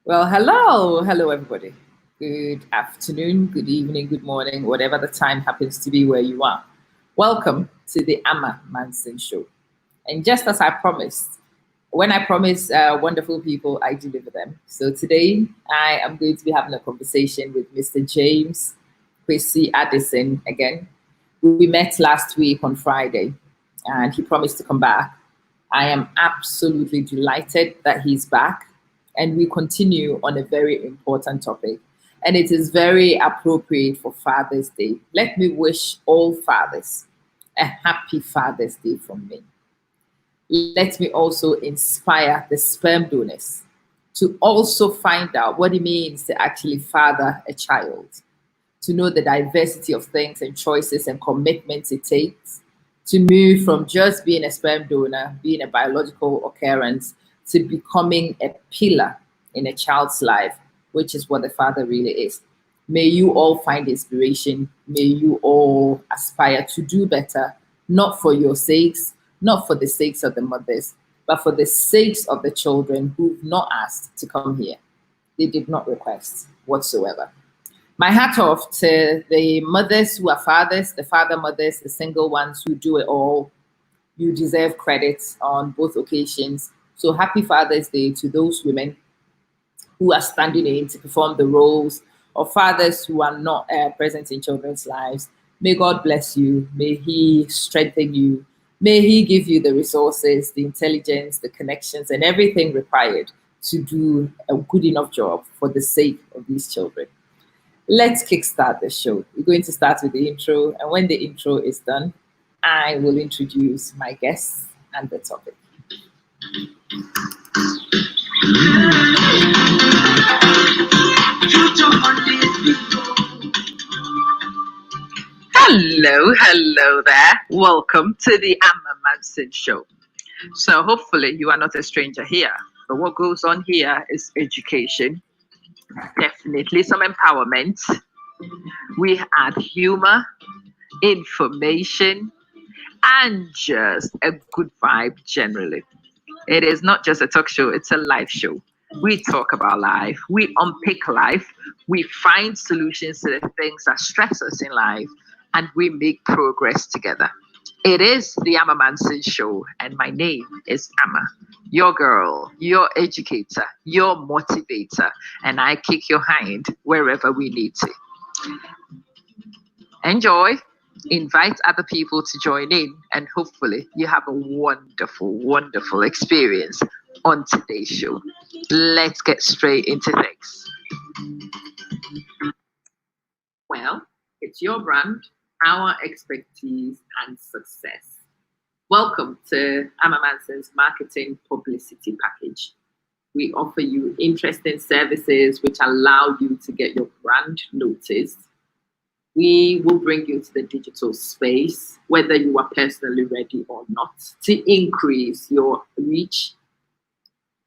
Well, hello everybody. Good afternoon, good evening, good morning, whatever the time happens to be where you are. Welcome to the Manson Show. And just as I promised, when I promise wonderful people, I deliver them. So today I am going to be having a conversation with Mr. James Kwesi Addison again. We met last week on Friday and he promised to come back. I am absolutely delighted that he's back and we continue on a very important topic. And it is very appropriate for Father's Day. Let me wish all fathers a happy Father's Day from me. Let me also inspire the sperm donors to also find out what it means to actually father a child, to know the diversity of things and choices and commitments it takes to move from just being a sperm donor, being a biological occurrence, to becoming a pillar in a child's life, which is what the father really is. May you all find inspiration. May you all aspire to do better, not for your sakes, not for the sakes of the mothers, but for the sakes of the children who've not asked to come here. They did not request whatsoever. My hat off to the mothers who are fathers, the father mothers, the single ones who do it all. You deserve credit on both occasions. So happy Father's Day to those women who are standing in to perform the roles of fathers who are not present in children's lives. May God bless you. May He strengthen you. May He give you the resources, the intelligence, the connections, and everything required to do a good enough job for the sake of these children. Let's kickstart the show. We're going to start with the intro, and when the intro is done, I will introduce my guests and the topic. Hello there. Welcome to the Manson Show. So hopefully you are not a stranger here, but what goes on here is education, definitely some empowerment. We add humor, information, and just a good vibe generally. It is not just a talk show, it's a live show. We talk about life, we unpick life, we find solutions to the things that stress us in life, and we make progress together. It is the Amma Manson Show, and my name is Amma, your girl, your educator, your motivator, and I kick your hind wherever we need to. Enjoy, invite other people to join in, and hopefully you have a wonderful, wonderful experience on today's show. Let's get straight into things. Well, it's your brand, our expertise, and success. Welcome to Amma Manson's marketing publicity package. We offer you interesting services which allow you to get your brand noticed. We will bring you to the digital space, whether you are personally ready or not, to increase your reach.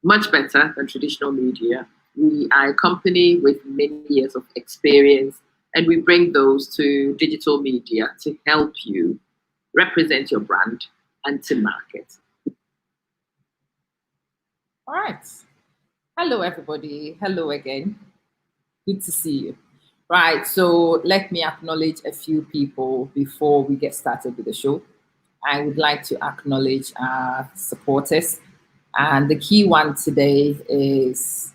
Much better than traditional media. We are a company with many years of experience, and we bring those to digital media to help you represent your brand and to market. All right. Hello, everybody. Hello again. Good to see you. Right, so let me acknowledge a few people before we get started with the show. I would like to acknowledge our supporters. And the key one today is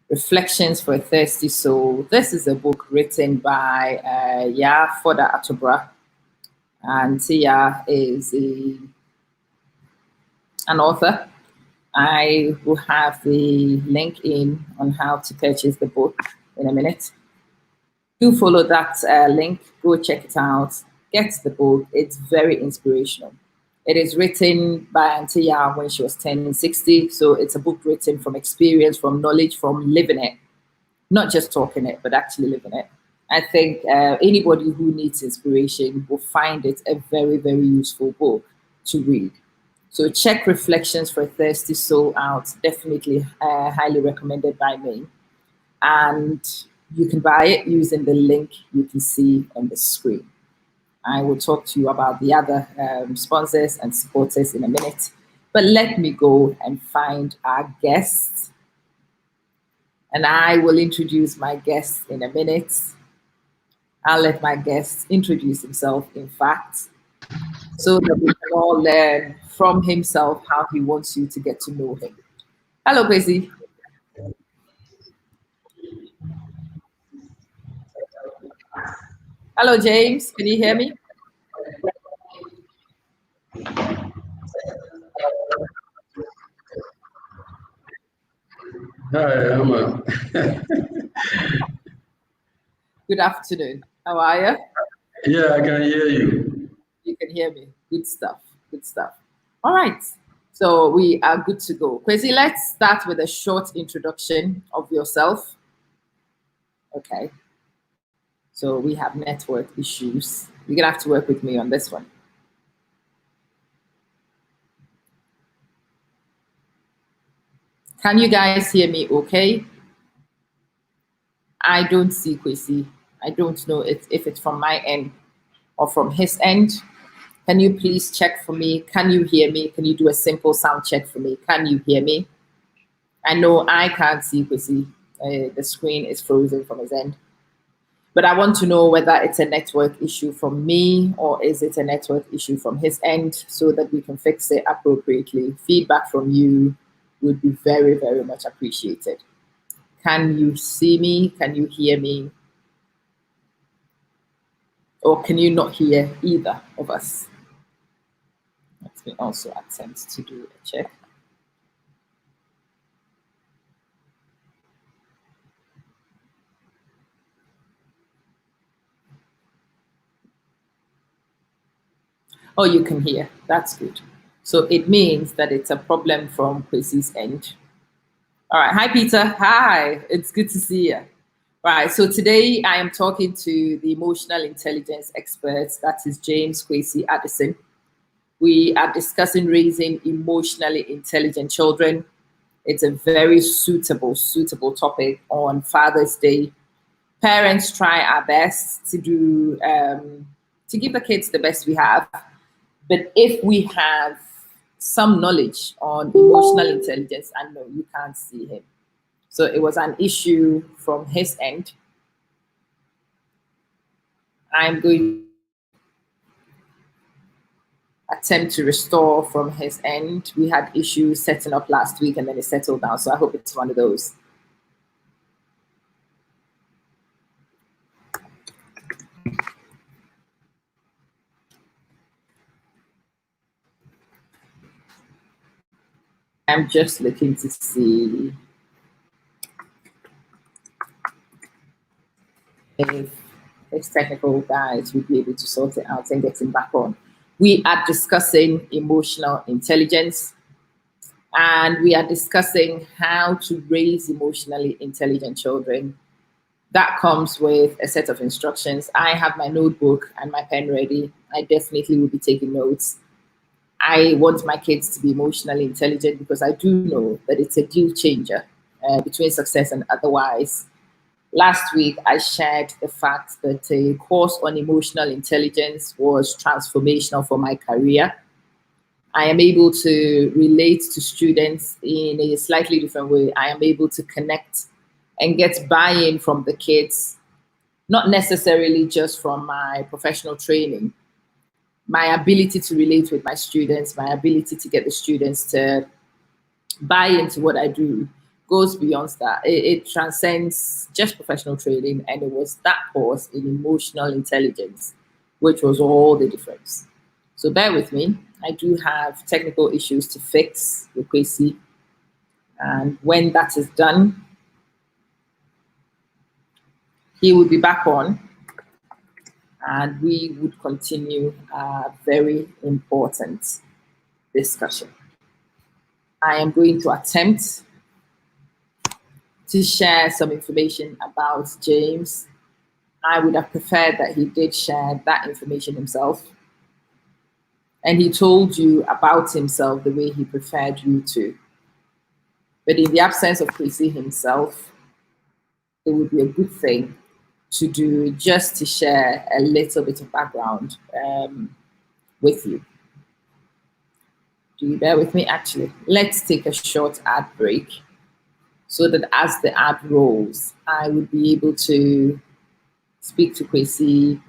Reflections for a Thirsty Soul. This is a book written by Foda Atobra. And Tia is an author. I will have the link in on how to purchase the book in a minute. Do follow that link, go check it out, get the book. It's very inspirational. It is written by Antia when she was 10 and 60. So it's a book written from experience, from knowledge, from living it. Not just talking it, but actually living it. I think anybody who needs inspiration will find it a very, very useful book to read. So check Reflections for a Thirsty Soul out. Definitely highly recommended by me. And you can buy it using the link you can see on the screen. I will talk to you about the other sponsors and supporters in a minute. But let me go and find our guest. And I will introduce my guest in a minute. I'll let my guest introduce himself, in fact, so that we can all learn from himself how he wants you to get to know him. Hello, Kwesi. Hello, James. Can you hear me? Hi, Amma. Good afternoon. How are you? Yeah, I can hear you. You can hear me. Good stuff. Good stuff. All right. So we are good to go. Kwesi, let's start with a short introduction of yourself. Okay. So we have network issues. You're going to have to work with me on this one. Can you guys hear me okay? I don't see Kwesi. I don't know if it's from my end or from his end. Can you please check for me? Can you hear me? Can you do a simple sound check for me? Can you hear me? I know I can't see Kwesi. The screen is frozen from his end. But I want to know whether it's a network issue from me or is it a network issue from his end so that we can fix it appropriately. Feedback from you would be very, very much appreciated. Can you see me? Can you hear me? Or can you not hear either of us? Let me also attempt to do a check. Oh, you can hear. That's good. So it means that it's a problem from Kwesi's end. All right. Hi, Peter. Hi. It's good to see you. Right. So today I am talking to the emotional intelligence expert. That is James Kwesi Addison. We are discussing raising emotionally intelligent children. It's a very suitable topic on Father's Day. Parents try our best to do to give the kids the best we have. But if we have some knowledge on emotional intelligence, and no, you can't see him. So it was an issue from his end. I'm going to attempt to restore from his end. We had issues setting up last week and then it settled down. So I hope it's one of those. I'm just looking to see if his technical guys would be able to sort it out and get him back on. We are discussing emotional intelligence and we are discussing how to raise emotionally intelligent children. That comes with a set of instructions. I have my notebook and my pen ready. I definitely will be taking notes. I want my kids to be emotionally intelligent because I do know that it's a deal changer between success and otherwise. Last week, I shared the fact that a course on emotional intelligence was transformational for my career. I am able to relate to students in a slightly different way. I am able to connect and get buy-in from the kids, not necessarily just from my professional training. My ability to relate with my students, my ability to get the students to buy into what I do goes beyond that. It transcends just professional training, and it was that course in emotional intelligence, which was all the difference. So bear with me. I do have technical issues to fix with Kwesi. And when that is done, he will be back on and we would continue a very important discussion. I am going to attempt to share some information about James. I would have preferred that he did share that information himself. And he told you about himself the way he preferred you to. But in the absence of Kwesi himself, it would be a good thing to do just to share a little bit of background with you. Do you bear with me? Actually, let's take a short ad break so that as the ad rolls, I would be able to speak to Kwesi,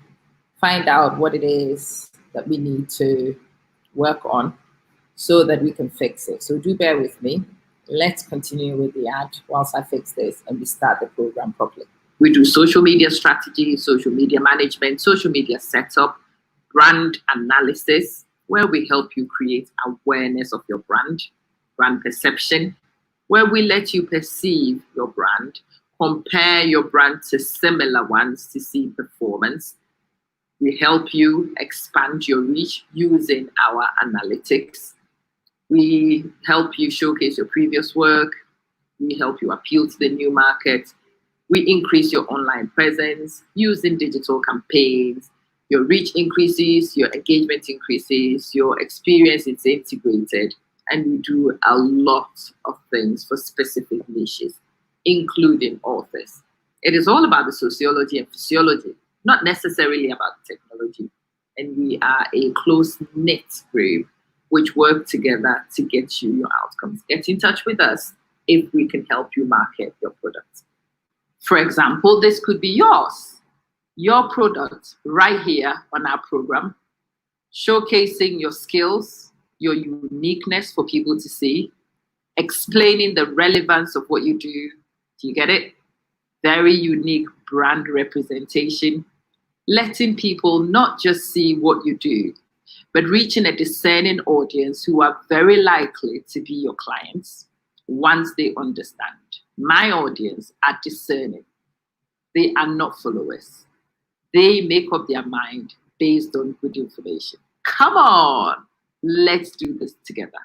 find out what it is that we need to work on so that we can fix it. So do bear with me. Let's continue with the ad whilst I fix this and we start the program properly. We do social media strategy, social media management, social media setup, brand analysis, where we help you create awareness of your brand perception, where we let you perceive your brand, compare your brand to similar ones to see performance. We help you expand your reach using our analytics. We help you showcase your previous work. We help you appeal to the new market. We increase your online presence using digital campaigns. Your reach increases, your engagement increases, your experience is integrated, and we do a lot of things for specific niches, including authors. It is all about the sociology and physiology, not necessarily about the technology. And we are a close-knit group which work together to get you your outcomes. Get in touch with us if we can help you market your product. For example, this could be yours. Your product right here on our program, showcasing your skills, your uniqueness for people to see, explaining the relevance of what you do. Do you get it? Very unique brand representation, letting people not just see what you do, but reaching a discerning audience who are very likely to be your clients once they understand. My audience are discerning. They are not followers. They make up their mind based on good information. Come on, let's do this together.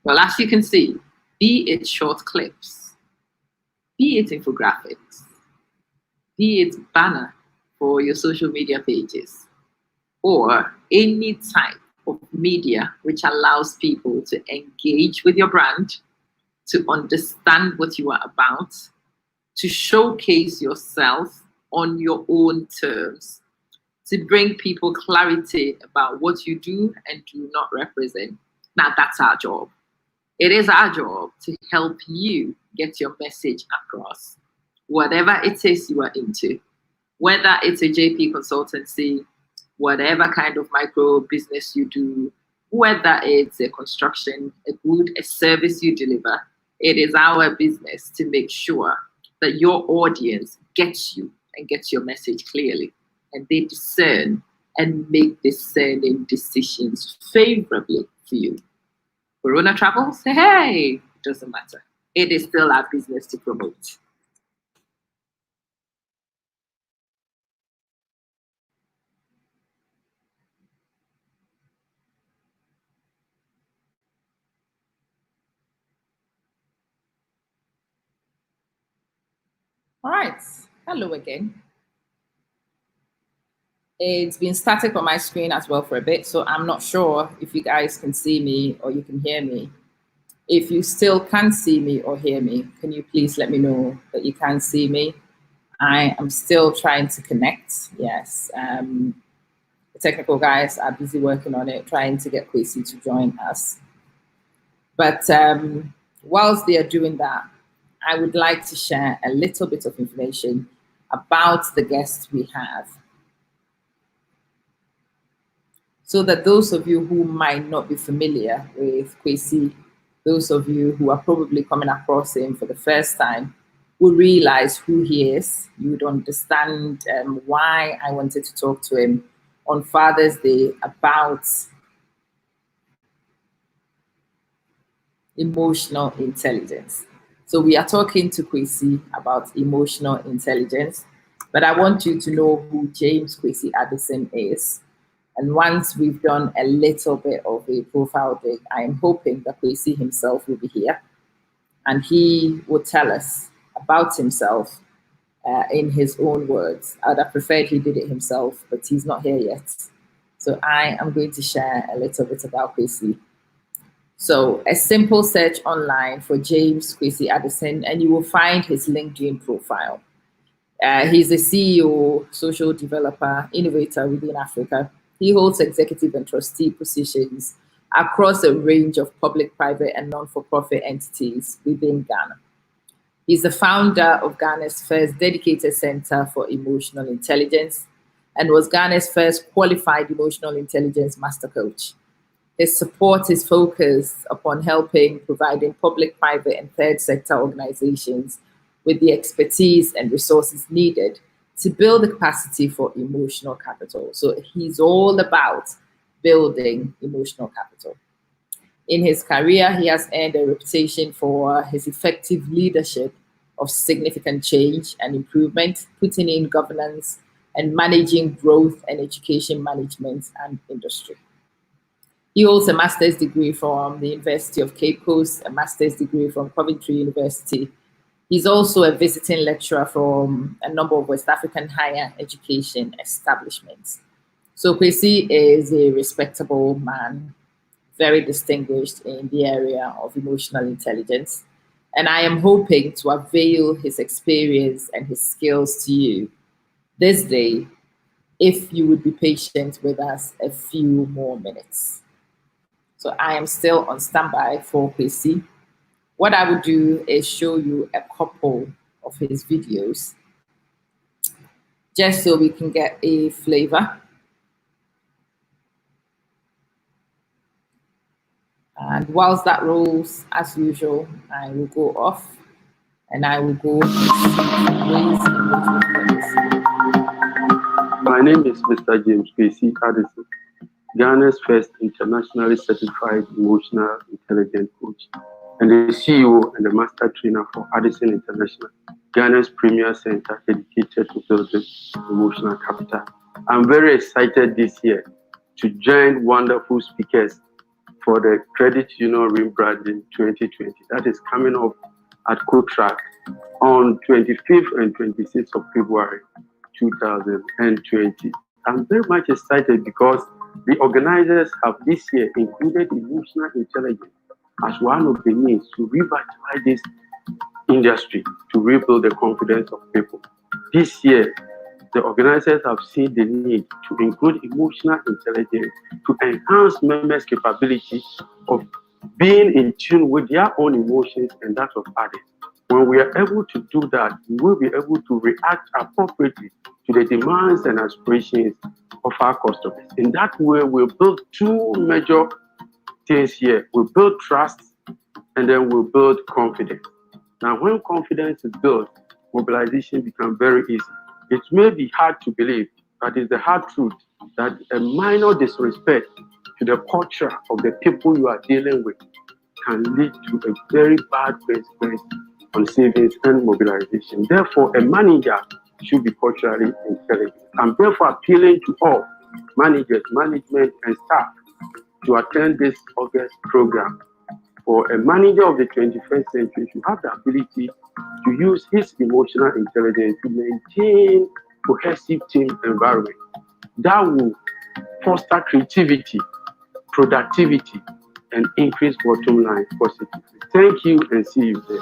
Well, as you can see, be it short clips, be it infographics, be it banner for your social media pages, or any type of media which allows people to engage with your brand, to understand what you are about, to showcase yourself on your own terms, to bring people clarity about what you do and do not represent. Now, that's our job. It is our job to help you get your message across, whatever it is you are into, whether it's a JP consultancy, whatever kind of micro business you do, whether it's a construction, a service you deliver. It is our business to make sure that your audience gets you and gets your message clearly, and they discern and make discerning decisions favorably for you. Corona travels, hey, it doesn't matter. It is still our business to promote. All right, hello again. It's been static on my screen as well for a bit, so I'm not sure if you guys can see me or you can hear me. If you still can't see me or hear me, can you please let me know that you can see me? I am still trying to connect, yes. The technical guys are busy working on it, trying to get Kwesi to join us. But whilst they are doing that, I would like to share a little bit of information about the guests we have, so that those of you who might not be familiar with Kwesi, those of you who are probably coming across him for the first time, will realize who he is. You would understand why I wanted to talk to him on Father's Day about emotional intelligence. So we are talking to Kwesi about emotional intelligence, but I want you to know who James Kwesi Addison is. And once we've done a little bit of a profile dig, I am hoping that Kwesi himself will be here and he will tell us about himself in his own words. I'd have preferred he did it himself, but he's not here yet. So I am going to share a little bit about Kwesi. So a simple search online for James Kwesi Addison, and you will find his LinkedIn profile. He's a CEO, social developer, innovator within Africa. He holds executive and trustee positions across a range of public, private, and non-for-profit entities within Ghana. He's the founder of Ghana's first dedicated center for emotional intelligence and was Ghana's first qualified emotional intelligence master coach. His support is focused upon providing public, private, and third sector organizations with the expertise and resources needed to build the capacity for emotional capital. So he's all about building emotional capital. In his career, he has earned a reputation for his effective leadership of significant change and improvement, putting in governance and managing growth and education management and industry. He holds a master's degree from the University of Cape Coast, a master's degree from Coventry University. He's also a visiting lecturer from a number of West African higher education establishments. So Kwesi is a respectable man, very distinguished in the area of emotional intelligence. And I am hoping to avail his experience and his skills to you this day, if you would be patient with us a few more minutes. So I am still on standby for Kwesi. What I will do is show you a couple of his videos, just so we can get a flavor. And whilst that rolls, as usual, I will go off and I will go ways in which we My name is Mr. James Kwesi Addison, Ghana's first internationally certified emotional intelligence coach, and the CEO and the master trainer for Addison International, Ghana's premier center dedicated to building emotional capital. I'm very excited this year to join wonderful speakers for the Credit Union Rebranding 2020. That is coming up at Kotrack on 25th and 26th of February 2020. I'm very much excited because the organizers have this year included emotional intelligence as one of the means to revitalize this industry, to rebuild the confidence of people. This year, the organizers have seen the need to include emotional intelligence to enhance members' capability of being in tune with their own emotions and that of others. When we are able to do that, we will be able to react appropriately to the demands and aspirations of our customers. In that way, we'll build two major things here. We'll build trust and then we'll build confidence. Now, when confidence is built, mobilization becomes very easy. It may be hard to believe, but it's the hard truth that a minor disrespect to the culture of the people you are dealing with can lead to a very bad consequence on savings and mobilization. Therefore, a manager should be culturally intelligent. I'm therefore appealing to all managers, management, and staff to attend this August program. For a manager of the 21st century to have the ability to use his emotional intelligence to maintain cohesive team environment that will foster creativity, productivity, and increase bottom line positively. Thank you and see you there.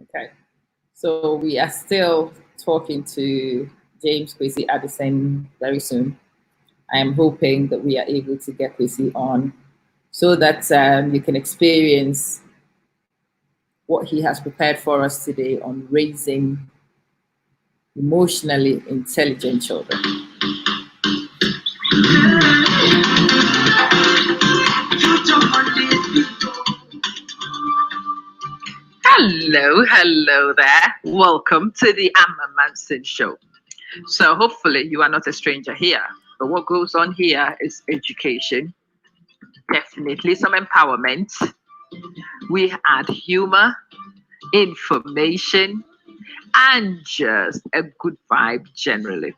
Okay. So we are still talking to James Kwesi Addison very soon. I am hoping that we are able to get Kwesi on so that you can experience what he has prepared for us today on raising emotionally intelligent children. Hello there. Welcome to the Manson Show. So hopefully you are not a stranger here. But what goes on here is education, definitely some empowerment. We add humor, information, and just a good vibe generally.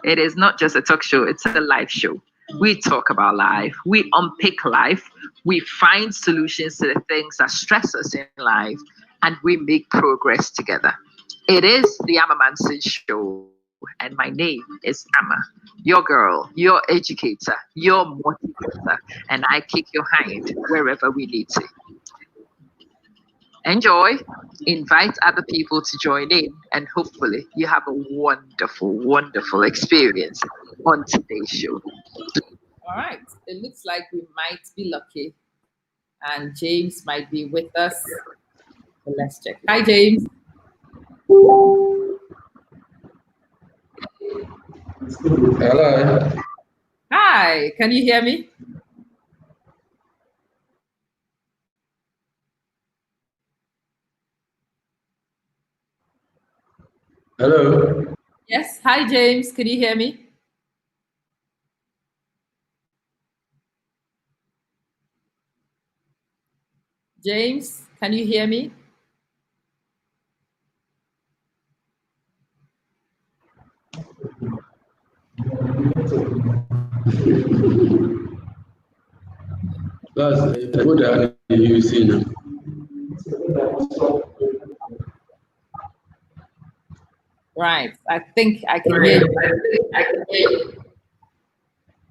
It is not just a talk show, it's a live show. We talk about life, we unpick life, we find solutions to the things that stress us in life, and we make progress together. It is the Amma Manson Show, and my name is Amma, your girl, your educator, your motivator, and I kick your hind wherever we need to. Enjoy, invite other people to join in, and hopefully you have a wonderful, wonderful experience on today's show. All right, it looks like we might be lucky, and James might be with us. So let's check. Hi, James. Hello. Hi, can you hear me? Hello. Yes. Hi, James. Can you hear me? James, can you hear me? That's what are you using? Right. I think I can hear you.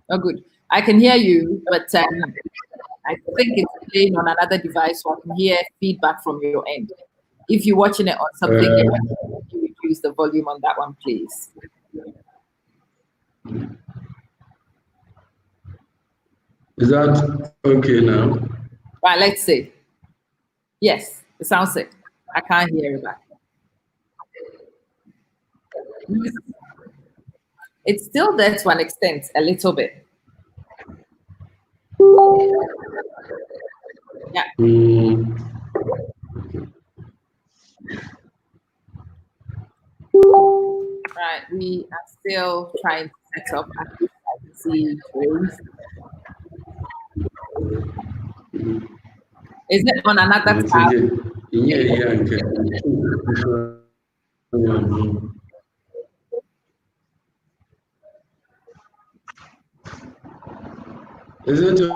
Oh, good. I can hear you, but I think it's playing on another device, so I can hear feedback from your end. If you're watching it on something, you reduce the volume on that one, please. Is that okay now? Right, let's see. Yes, it sounds it. I can't hear it back. It's still there to an extent, a little bit. Yeah. Right, we are still trying to set up. I can see James. Is it on another tab? Yeah. Is it?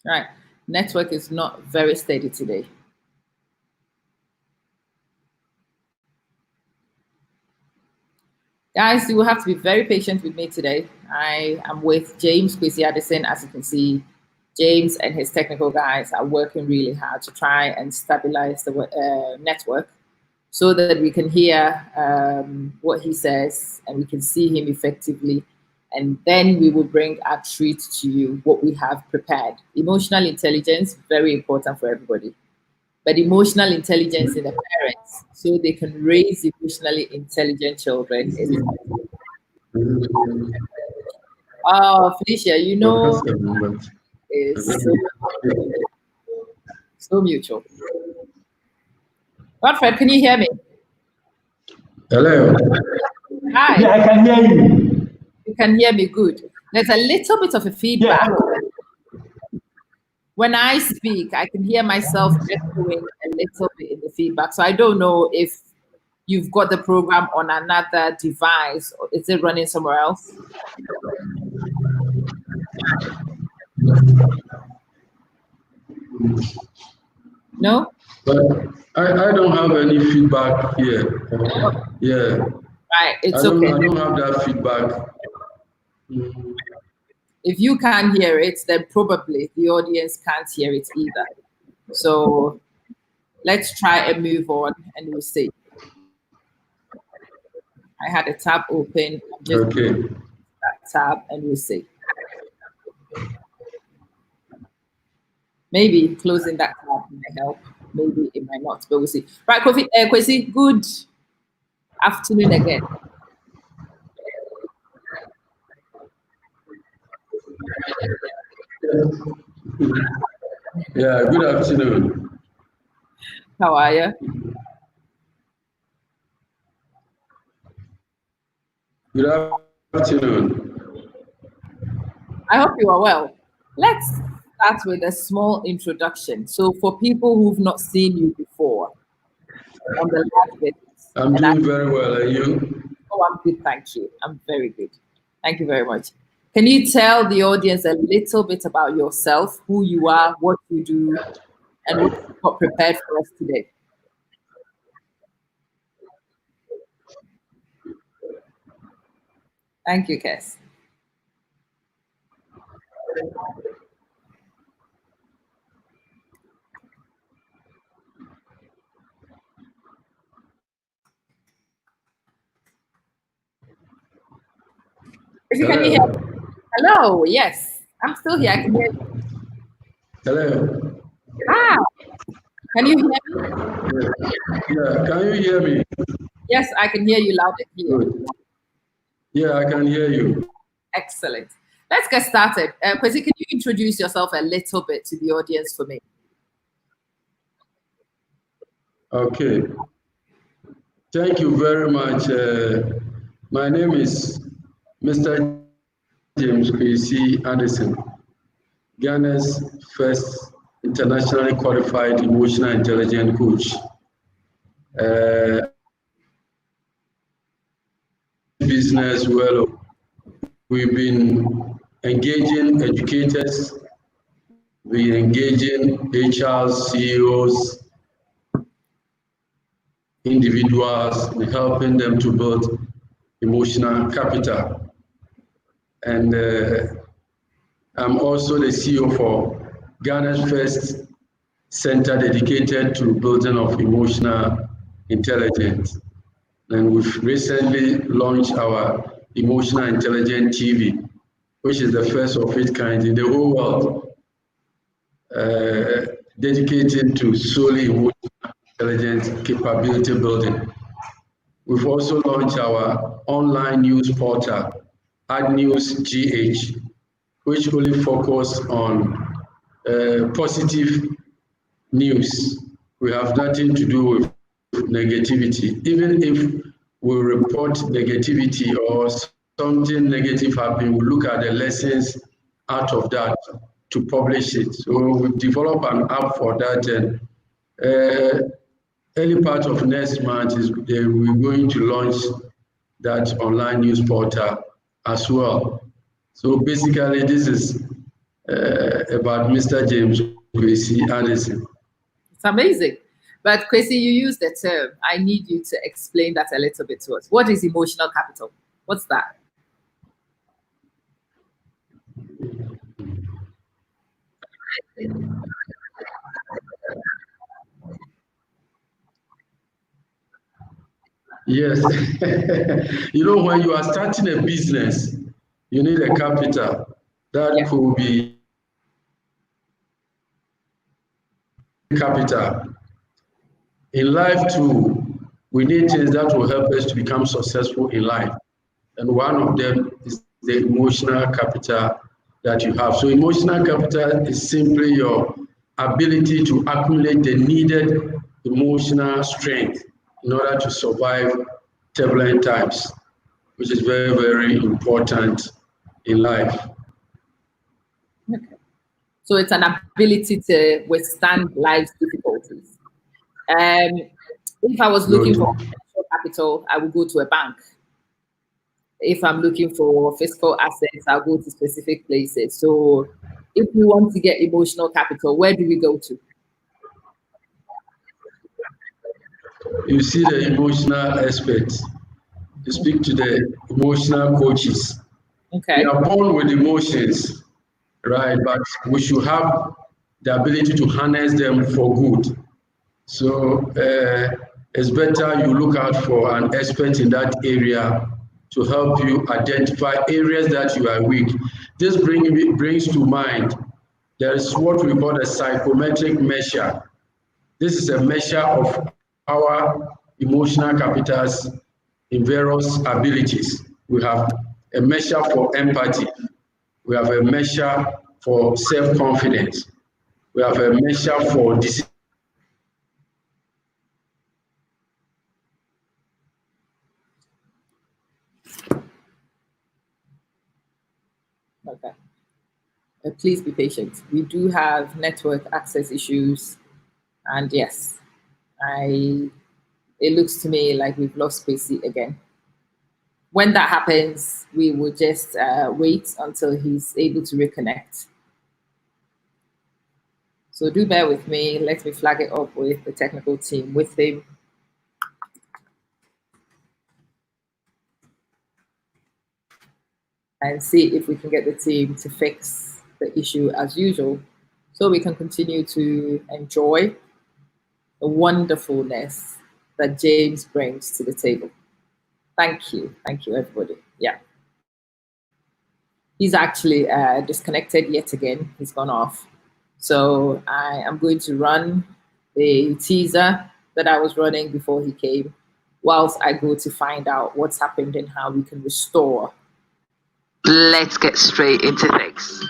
Right, network is not very steady today. Guys, you will have to be very patient with me today. I am with James Kwesi Addison. As you can see, James and his technical guys are working really hard to try and stabilize the network so that we can hear what he says and we can see him effectively. And then we will bring our treat to you, what we have prepared. Emotional intelligence, very important for everybody. But emotional intelligence in the parents, so they can raise emotionally intelligent children. Oh, Felicia, you know, is so mutual. Godfred, can you hear me? Hello. Hi. Yeah, I can hear you. You can hear me good. There's a little bit of a feedback. Yeah. When I speak, I can hear myself echoing a little bit in the feedback. So I don't know if you've got the program on another device or is it running somewhere else? No? But I don't have any feedback here. Yeah. Right, it's okay. I don't have that feedback. If you can't hear it, then probably the audience can't hear it either. So let's try and move on and we'll see. I had a tab open. I'm just okay. That tab and we'll see. Maybe closing that tab might help. Maybe it might not, but we'll see. Right, Kwesi, good afternoon again. Yeah, good afternoon. How are you? Good afternoon. I hope you are well. Let's start with a small introduction. So, for people who've not seen you before on the last bit, I'm and I, doing very well, and you? oh, I'm good, thank you. I'm very good. Thank you very much. Can you tell the audience a little bit about yourself, who you are, what you do, and what you got prepared for us today? Thank you, Kess. If you can you hear me? Hello. Hello, yes, I'm still here. I can hear you. Hello. Ah, can you hear me? Yeah, can you hear me? Yes, I can hear you loud and clear. Good. Yeah, I can hear you. Excellent. Let's get started. Kwesi, can you introduce yourself a little bit to the audience for me? Okay. Thank you very much. My name is Mr. James Kwesi Addison, Ghana's first internationally qualified emotional intelligence coach. Business well, we've been engaging educators, we engaging HR CEOs, individuals, and helping them to build emotional capital. And I'm also the CEO for Ghana's first center dedicated to building of emotional intelligence. And we've recently launched our Emotional Intelligence TV, which is the first of its kind in the whole world, dedicated to solely emotional intelligence capability building. We've also launched our online news portal, AdNews GH, which only focus on positive news. We have nothing to do with negativity. Even if we report negativity or something negative happen, we look at the lessons out of that to publish it. So we develop an app for that, and early part of next month is we're going to launch that online news portal as well. So basically, this is about Mr. James Kwesi Addison. It's amazing. But Kwesi, you used the term. I need you to explain that a little bit to us. What is emotional capital? What's that? Yes. When you are starting a business, you need a capital. That Yeah. could be capital. In life too, we need things that will help us to become successful in life. And one of them is the emotional capital that you have. So emotional capital is simply your ability to accumulate the needed emotional strength in order to survive turbulent times, which is very, very important in life. Okay. So it's an ability to withstand life's difficulties. If I was looking Good. for financial capital, I would go to a bank. If I'm looking for fiscal assets, I'll go to specific places. So if we want to get emotional capital, where do we go to? You see the emotional experts. You speak to the emotional coaches. We Okay. are born with emotions, right? But we should have the ability to harness them for good. So it's better you look out for an expert in that area to help you identify areas that you are weak. This brings to mind, there is what we call a psychometric measure. This is a measure of our emotional capitals in various abilities. We have a measure for empathy. We have a measure for self-confidence. We have a measure for decision. Okay. Please be patient. We do have network access issues, and yes, it looks to me like we've lost Kwesi again. When that happens, we will just wait until he's able to reconnect. So do bear with me. Let me flag it up with the technical team with him. And see if we can get the team to fix the issue as usual, so we can continue to enjoy the wonderfulness that James brings to the table. Thank you, everybody. Yeah. He's actually disconnected yet again. He's gone off. So I am going to run the teaser that I was running before he came, whilst I go to find out what's happened and how we can restore. Let's get straight into things.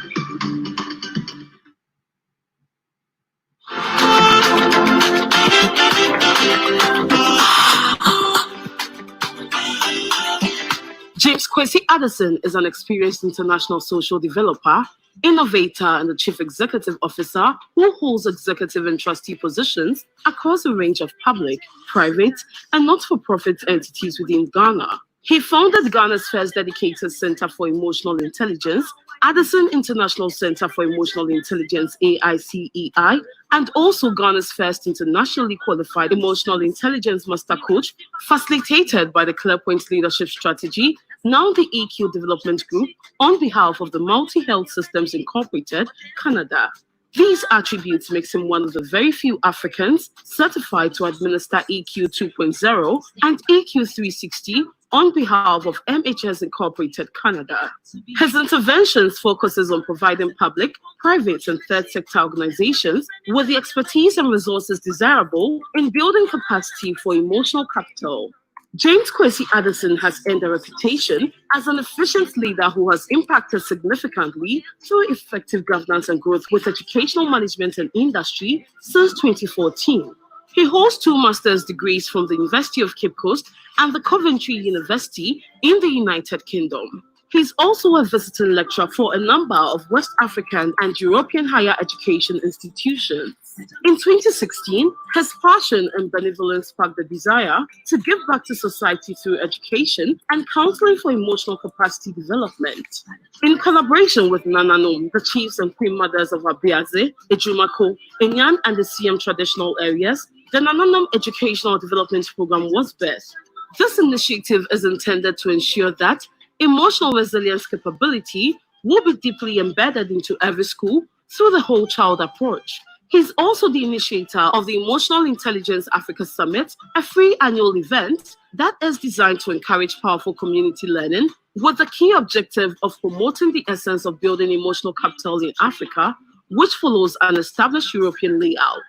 James Kwesi Addison is an experienced international social developer, innovator, and the chief executive officer who holds executive and trustee positions across a range of public, private, and not-for-profit entities within Ghana. He founded Ghana's first dedicated Center for Emotional Intelligence, Addison International Center for Emotional Intelligence, AICEI, and also Ghana's first internationally qualified emotional intelligence master coach, facilitated by the ClearPoint Leadership Strategy, now the EQ Development Group, on behalf of the Multi-Health Systems Incorporated, Canada. These attributes makes him one of the very few Africans certified to administer EQ 2.0 and EQ 360 on behalf of MHS Incorporated Canada. His interventions focuses on providing public, private, and third sector organizations with the expertise and resources desirable in building capacity for emotional capital. James Kwesi Addison has earned a reputation as an efficient leader who has impacted significantly through effective governance and growth with educational management and industry since 2014. He holds 2 master's degrees from the University of Cape Coast and the Coventry University in the United Kingdom. He's also a visiting lecturer for a number of West African and European higher education institutions. In 2016, his passion and benevolence sparked the desire to give back to society through education and counseling for emotional capacity development. In collaboration with Nananom, the chiefs and queen mothers of Abiaze, Ejumako, Enyan, and the CM traditional areas, the Nananom Educational Development Program was birthed. This initiative is intended to ensure that emotional resilience capability will be deeply embedded into every school through the whole child approach. He's also the initiator of the Emotional Intelligence Africa Summit, a free annual event that is designed to encourage powerful community learning with the key objective of promoting the essence of building emotional capital in Africa, which follows an established European layout.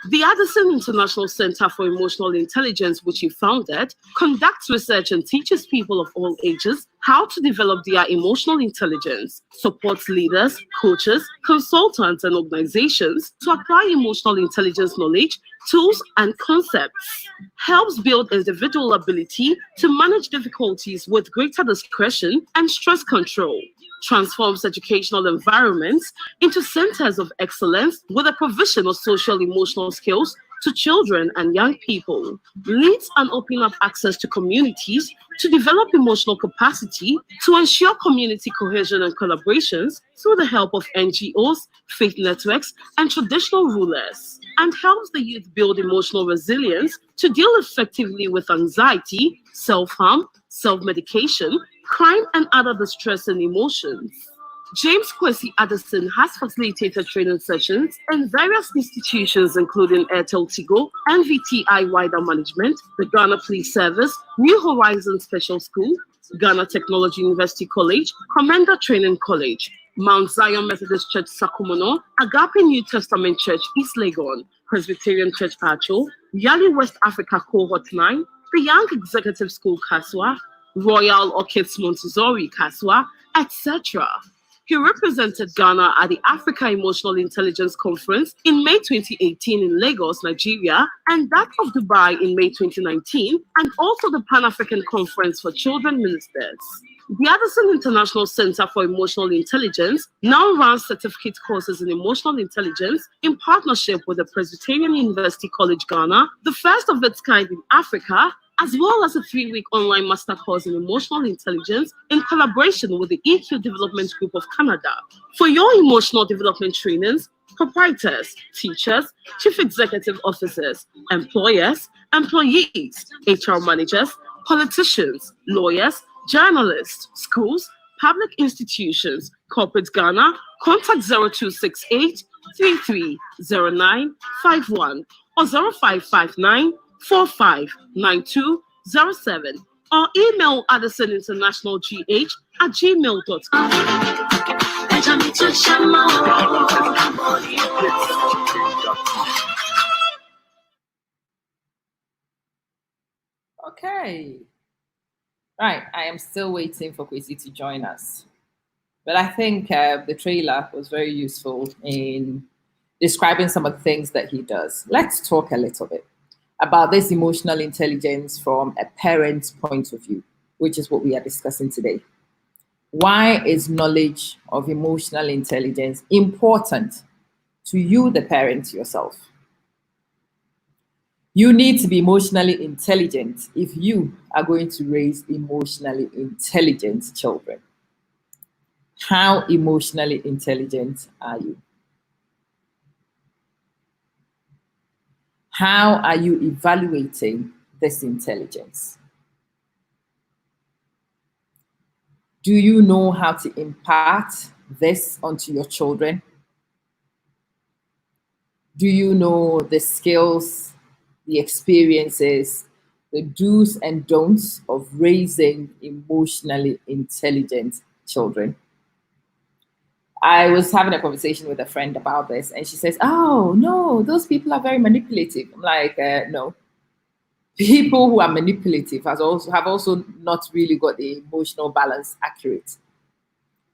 The Addison International Center for Emotional Intelligence, which he founded, conducts research and teaches people of all ages how to develop their emotional intelligence, supports leaders, coaches, consultants, and organizations to apply emotional intelligence knowledge, tools, and concepts, helps build individual ability to manage difficulties with greater discretion and stress control, transforms educational environments into centers of excellence with the provision of social emotional skills to children and young people, leads and open up access to communities to develop emotional capacity to ensure community cohesion and collaborations through the help of NGOs, faith networks, and traditional rulers, and helps the youth build emotional resilience to deal effectively with anxiety, self-harm, self-medication, crime, and other distressing emotions. James Kwesi Addison has facilitated training sessions in various institutions including Airtel Tigo, NVTI Wider Management, the Ghana Police Service, New Horizons Special School, Ghana Technology University College, Commander Training College, Mount Zion Methodist Church Sakumono, Agape New Testament Church East Legon, Presbyterian Church Pacho, Yali West Africa Cohort 9, the Young Executive School Kaswa, Royal Orchids Montessori Kaswa, etc. He represented Ghana at the Africa Emotional Intelligence Conference in May 2018 in Lagos, Nigeria, and that of Dubai in May 2019, and also the Pan-African Conference for Children Ministers. The Addison International Center for Emotional Intelligence now runs certificate courses in emotional intelligence in partnership with the Presbyterian University College Ghana, the first of its kind in Africa, as well as a 3-week online master course in emotional intelligence in collaboration with the EQ Development Group of Canada. For your emotional development trainings, proprietors, teachers, chief executive officers, employers, employees, HR managers, politicians, lawyers, journalists, schools, public institutions, corporate Ghana, contact 0268 330951 or 0559 459207 or email addisoninternationalgh@gmail.com. Okay. Right, I am still waiting for Kwesi to join us. But I think the trailer was very useful in describing some of the things that he does. Let's talk a little bit about this emotional intelligence from a parent's point of view, which is what we are discussing today. Why is knowledge of emotional intelligence important to you, the parent yourself? You need to be emotionally intelligent if you are going to raise emotionally intelligent children. How emotionally intelligent are you? How are you evaluating this intelligence? Do you know how to impart this onto your children? Do you know the skills, the experiences, the do's and don'ts of raising emotionally intelligent children? I was having a conversation with a friend about this, and she says, "Oh, no, those people are very manipulative." I'm like, no. People who are manipulative have also not really got the emotional balance accurate.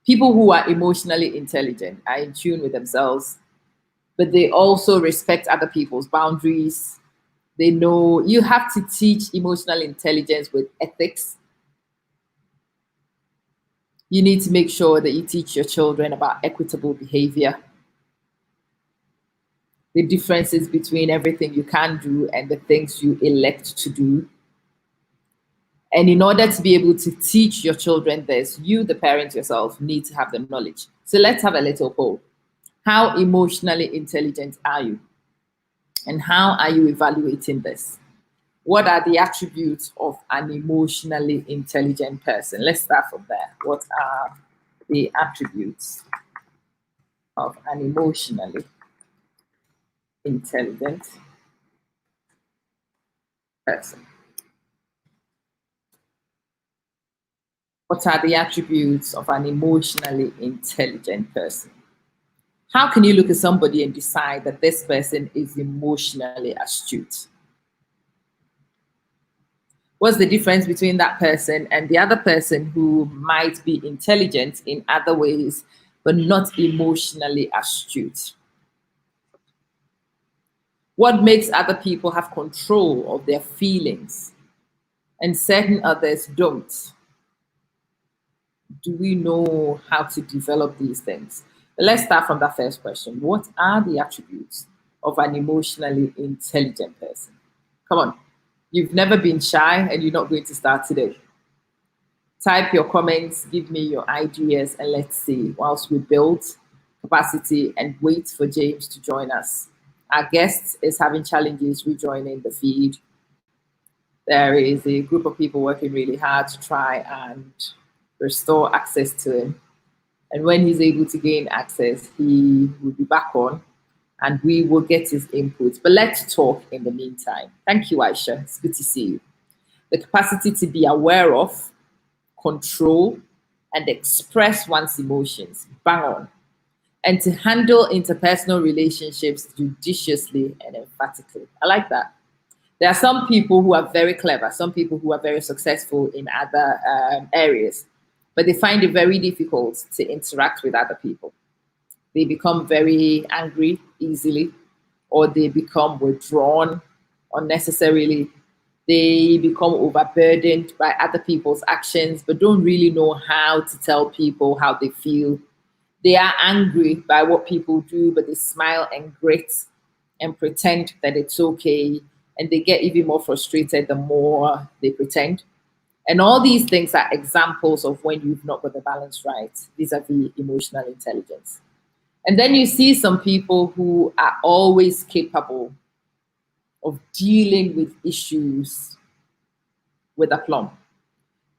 People who are emotionally intelligent are in tune with themselves, but they also respect other people's boundaries. They know you have to teach emotional intelligence with ethics. You need to make sure that you teach your children about equitable behavior, the differences between everything you can do and the things you elect to do. And in order to be able to teach your children this, you, the parent yourself, need to have the knowledge. So let's have a little poll. How emotionally intelligent are you? And how are you evaluating this? What are the attributes of an emotionally intelligent person? Let's start from there. What are the attributes of an emotionally intelligent person? What are the attributes of an emotionally intelligent person? How can you look at somebody and decide that this person is emotionally astute? What's the difference between that person and the other person who might be intelligent in other ways, but not emotionally astute? What makes other people have control of their feelings and certain others don't? Do we know how to develop these things? But let's start from that first question. What are the attributes of an emotionally intelligent person? Come on. You've never been shy and you're not going to start today. Type your comments, give me your ideas, and let's see whilst we build capacity and wait for James to join us. Our guest is having challenges rejoining the feed. There is a group of people working really hard to try and restore access to him. And when he's able to gain access, he will be back on and we will get his input. But let's talk in the meantime. Thank you, Ayisha. It's good to see you. The capacity to be aware of, control, and express one's emotions. Bang on. And to handle interpersonal relationships judiciously and emphatically. I like that. There are some people who are very clever, some people who are very successful in other areas. but they find it very difficult to interact with other people. They become very angry easily, or they become withdrawn unnecessarily. They become overburdened by other people's actions, but don't really know how to tell people how they feel. They are angry by what people do, but they smile and grit and pretend that it's okay. And they get even more frustrated the more they pretend. And all these things are examples of when you've not got the balance right vis-a-vis emotional intelligence. And then you see some people who are always capable of dealing with issues with aplomb.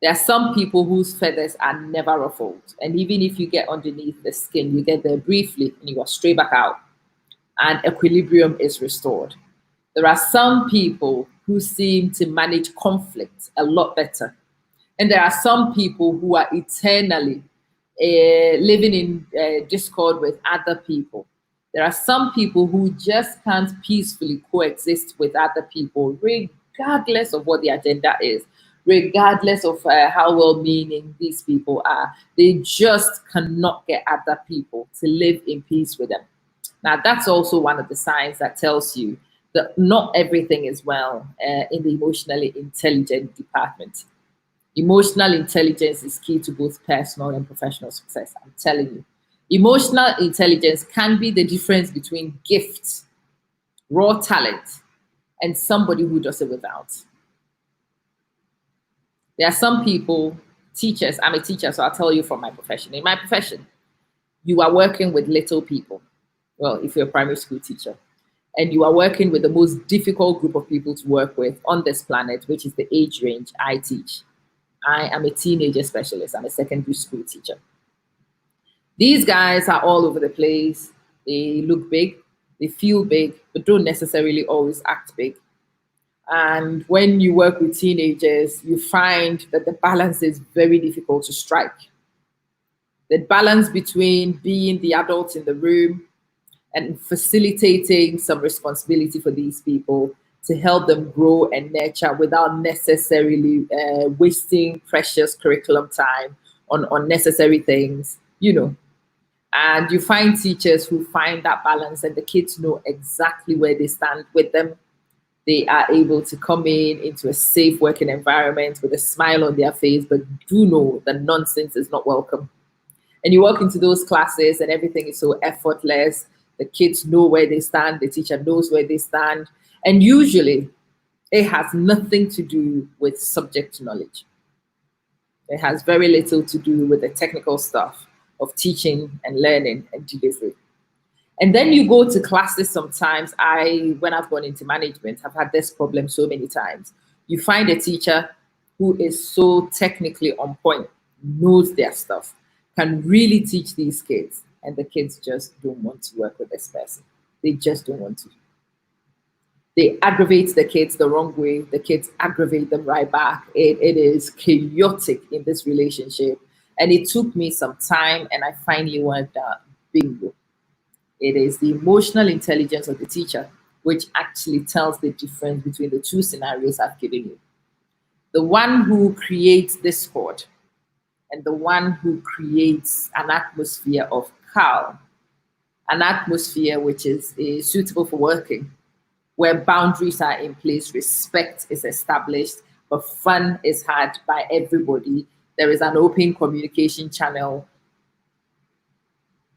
There are some people whose feathers are never ruffled. And even if you get underneath the skin, you get there briefly and you go straight back out and equilibrium is restored. There are some people who seem to manage conflict a lot better. And there are some people who are eternally living in discord with other people. There are some people who just can't peacefully coexist with other people, regardless of what the agenda is, regardless of how well-meaning these people are. They just cannot get other people to live in peace with them. Now, that's also one of the signs that tells you that not everything is well in the emotionally intelligent department. Emotional intelligence is key to both personal and professional success, I'm telling you. Emotional intelligence can be the difference between gifts, raw talent, and somebody who does it without. There are some people, teachers, I'm a teacher, so I'll tell you from my profession. In my profession, you are working with little people. Well, if you're a primary school teacher, and you are working with the most difficult group of people to work with on this planet, which is the age range I teach. I am a teenager specialist. I'm a secondary school teacher. These guys are all over the place. They look big, they feel big, but don't necessarily always act big. And when you work with teenagers, you find that the balance is very difficult to strike. The balance between being the adult in the room and facilitating some responsibility for these people to help them grow and nurture without necessarily wasting precious curriculum time on unnecessary things, you know. And you find teachers who find that balance and the kids know exactly where they stand with them. They are able to come into a safe working environment with a smile on their face, but do know that nonsense is not welcome. And you walk into those classes and everything is so effortless. The kids know where they stand, the teacher knows where they stand. And usually it has nothing to do with subject knowledge. It has very little to do with the technical stuff of teaching and learning and delivery. And then you go to classes sometimes. When I've gone into management, I've had this problem so many times. You find a teacher who is so technically on point, knows their stuff, can really teach these kids, and the kids just don't want to work with this person. They just don't want to. They aggravate the kids the wrong way. The kids aggravate them right back. It is chaotic in this relationship. And it took me some time, and I finally worked out, bingo. It is the emotional intelligence of the teacher which actually tells the difference between the two scenarios I've given you. The one who creates discord and the one who creates an atmosphere of calm, an atmosphere which is suitable for working, where boundaries are in place, respect is established, but fun is had by everybody. There is an open communication channel.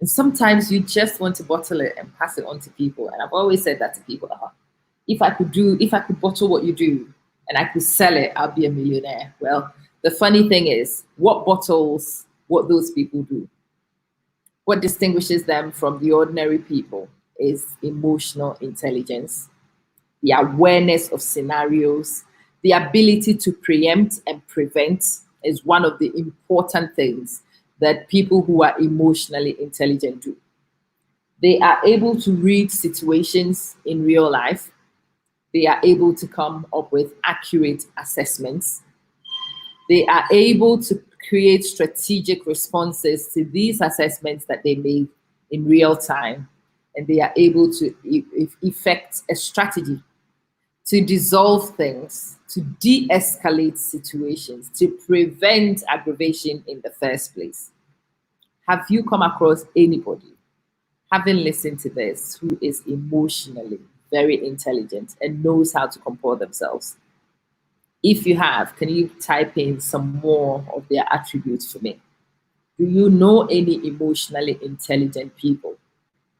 And sometimes you just want to bottle it and pass it on to people. And I've always said that to people, if I could bottle what you do and I could sell it, I'll be a millionaire. Well, the funny thing is, what bottles what those people do? What distinguishes them from the ordinary people is emotional intelligence, the awareness of scenarios, the ability to preempt and prevent is one of the important things that people who are emotionally intelligent do. They are able to read situations in real life. They are able to come up with accurate assessments. They are able to create strategic responses to these assessments that they make in real time. And they are able to effect a strategy to dissolve things, to de-escalate situations, to prevent aggravation in the first place. Have you come across anybody, having listened to this, who is emotionally very intelligent and knows how to comport themselves? If you have, can you type in some more of their attributes for me? Do you know any emotionally intelligent people?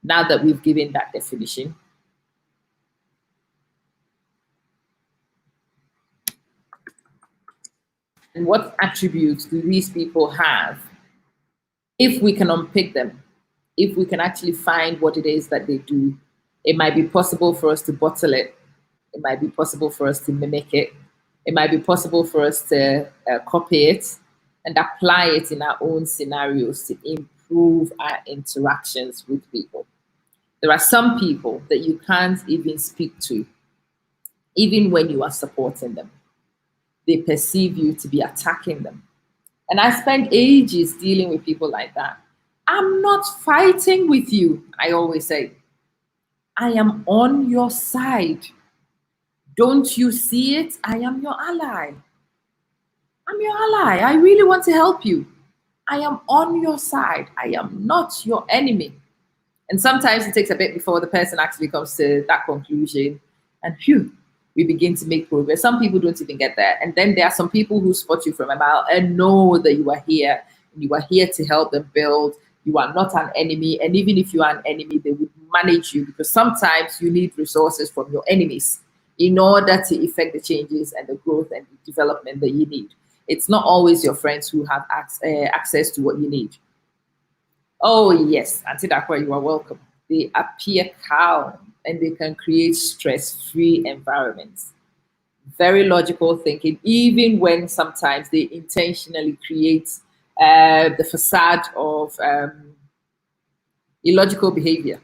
Now that we've given that definition. And what attributes do these people have? If we can unpick them, if we can actually find what it is that they do, it might be possible for us to bottle it. It might be possible for us to mimic it. It might be possible for us to copy it and apply it in our own scenarios to improve our interactions with people. There are some people that you can't even speak to, even when you are supporting them. They perceive you to be attacking them. And I spent ages dealing with people like that. I'm not fighting with you, I always say. I am on your side. Don't you see it? I am your ally. I'm your ally. I really want to help you. I am on your side. I am not your enemy. And sometimes it takes a bit before the person actually comes to that conclusion. And phew, we begin to make progress. Some people don't even get there. And then there are some people who spot you from a mile and know that you are here. And you are here to help them build. You are not an enemy. And even if you are an enemy, they would manage you, because sometimes you need resources from your enemies in order to effect the changes and the growth and the development that you need. It's not always your friends who have access to what you need. Oh yes, Auntie Darkoa, you are welcome. They appear calm and they can create stress-free environments. Very logical thinking, even when sometimes they intentionally create the facade of illogical behavior.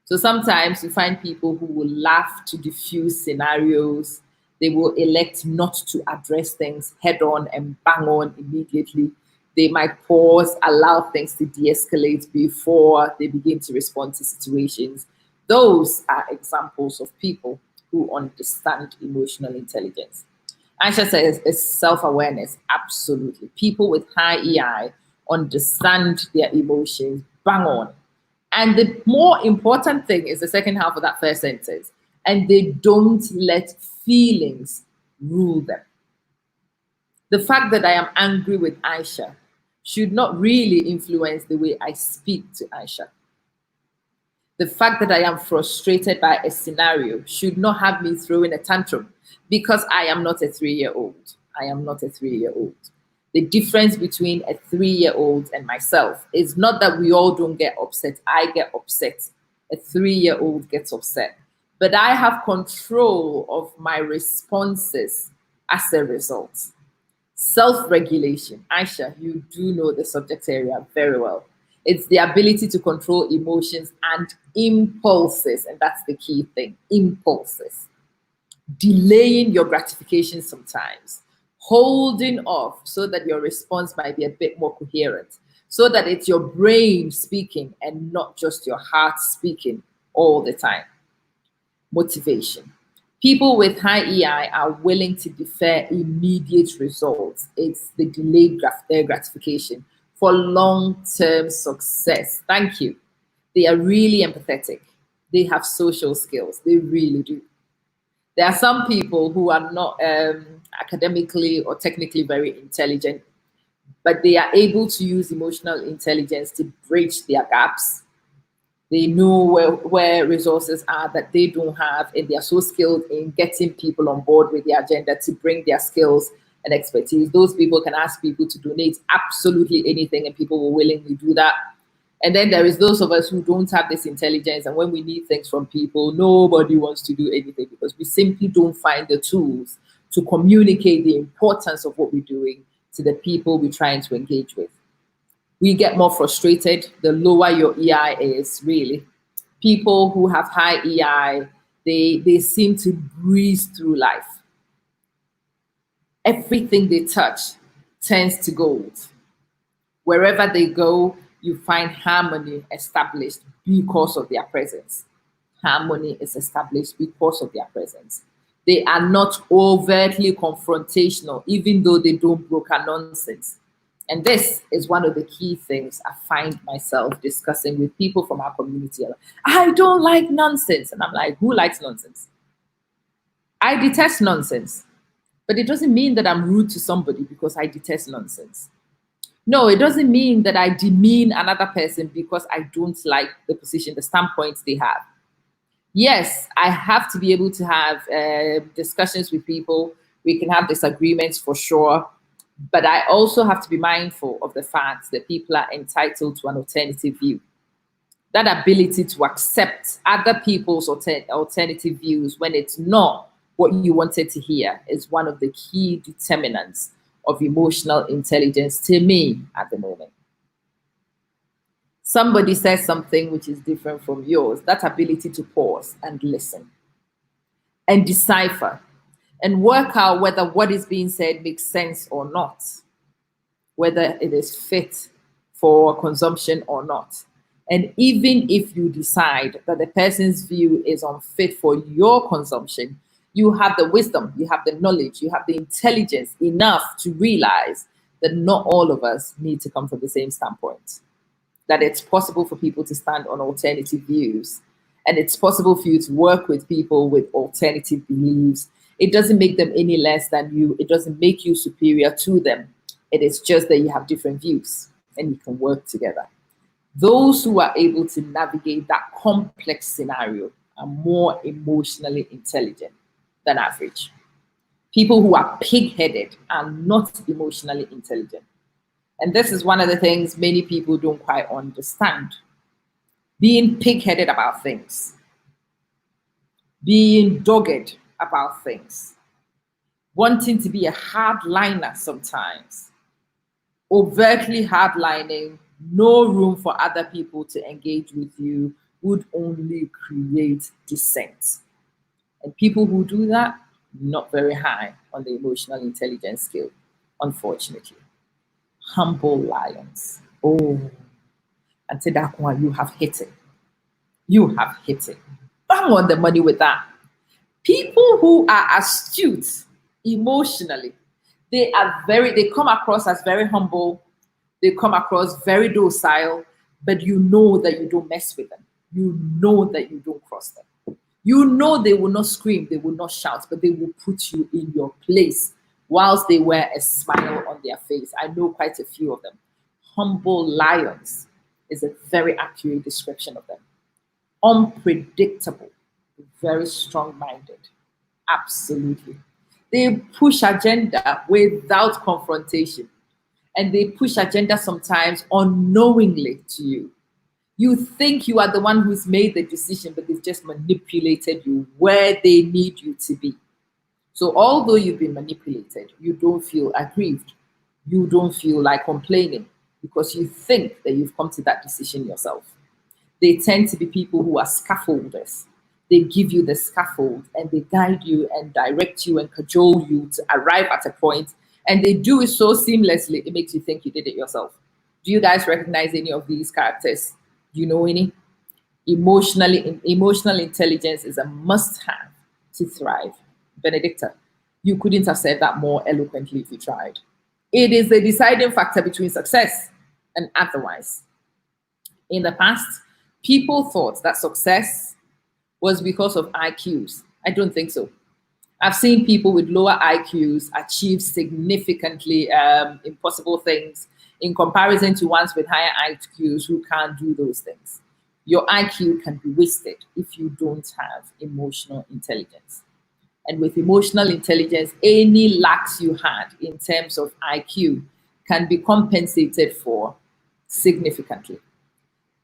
So sometimes you find people who will laugh to diffuse scenarios. They will elect not to address things head on and bang on immediately. They might pause, allow things to de-escalate before they begin to respond to situations. Those are examples of people who understand emotional intelligence. Ayisha says it's self-awareness. Absolutely. People with high EI understand their emotions, bang on. And the more important thing is the second half of that first sentence. And they don't let feelings rule them. The fact that I am angry with Ayisha should not really influence the way I speak to Ayisha. The fact that I am frustrated by a scenario should not have me throwing a tantrum, because I am not a 3-year-old. I am not a 3-year-old. The difference between a 3-year-old and myself is not that we all don't get upset. I get upset. A 3-year-old gets upset. But I have control of my responses as a result. Self-regulation. Ayisha, you do know the subject area very well. It's the ability to control emotions and impulses, and that's the key thing, impulses. Delaying your gratification sometimes, holding off so that your response might be a bit more coherent, so that it's your brain speaking and not just your heart speaking all the time. Motivation. People with high EI are willing to defer immediate results. It's the delayed gratification for long-term success. Thank you. They are really empathetic. They have social skills. They really do. There are some people who are not academically or technically very intelligent, but they are able to use emotional intelligence to bridge their gaps. They know where resources are that they don't have, and they are so skilled in getting people on board with their agenda to bring their skills and expertise. Those people can ask people to donate absolutely anything, and people will willingly do that. And then there is those of us who don't have this intelligence, and when we need things from people, nobody wants to do anything because we simply don't find the tools to communicate the importance of what we're doing to the people we're trying to engage with. We get more frustrated the lower your EI is, really. People who have high EI, they seem to breeze through life. Everything they touch turns to gold. Wherever they go, you find harmony established because of their presence. Harmony is established because of their presence. They are not overtly confrontational, even though they don't broker nonsense. And this is one of the key things I find myself discussing with people from our community. I don't like nonsense. And I'm like, who likes nonsense? I detest nonsense. But it doesn't mean that I'm rude to somebody because I detest nonsense. No, it doesn't mean that I demean another person because I don't like the position, the standpoints they have. Yes, I have to be able to have discussions with people. We can have disagreements for sure. But I also have to be mindful of the fact that people are entitled to an alternative view. That ability to accept other people's alternative views when it's not what you wanted to hear is one of the key determinants of emotional intelligence to me at the moment. Somebody says something which is different from yours, that ability to pause and listen and decipher and work out whether what is being said makes sense or not, whether it is fit for consumption or not. And even if you decide that the person's view is unfit for your consumption, you have the wisdom, you have the knowledge, you have the intelligence enough to realize that not all of us need to come from the same standpoint. That it's possible for people to stand on alternative views, and it's possible for you to work with people with alternative beliefs. It doesn't make them any less than you. It doesn't make you superior to them. It is just that you have different views and you can work together. Those who are able to navigate that complex scenario are more emotionally intelligent than average. People who are pig-headed are not emotionally intelligent. And this is one of the things many people don't quite understand. Being pig-headed about things, being dogged about things, wanting to be a hardliner sometimes, overtly hardlining, no room for other people to engage with you would only create dissent. And people who do that, not very high on the emotional intelligence scale, unfortunately. Humble lions. Oh, Asante-Armar, you have hit it. You have hit it. Bang on the money with that. People who are astute emotionally, they come across as very humble. They come across very docile, but you know that you don't mess with them. You know that you don't cross them. You know they will not scream, they will not shout, but they will put you in your place whilst they wear a smile on their face. I know quite a few of them. Humble lions is a very accurate description of them. Unpredictable, very strong-minded, absolutely. They push agenda without confrontation. And they push agenda sometimes unknowingly to you. You think you are the one who's made the decision, but they've just manipulated you where they need you to be. So although you've been manipulated, you don't feel aggrieved. You don't feel like complaining because you think that you've come to that decision yourself. They tend to be people who are scaffolders. They give you the scaffold and they guide you and direct you and cajole you to arrive at a point. And they do it so seamlessly, it makes you think you did it yourself. Do you guys recognize any of these characters? Do you know any? Emotional intelligence is a must-have to thrive. Benedictta, you couldn't have said that more eloquently if you tried. It is the deciding factor between success and otherwise. In the past, people thought that success was because of IQs. I don't think so. I've seen people with lower IQs achieve significantly impossible things in comparison to ones with higher IQs who can't do those things. Your IQ can be wasted if you don't have emotional intelligence. And with emotional intelligence, any lacks you had in terms of IQ can be compensated for significantly.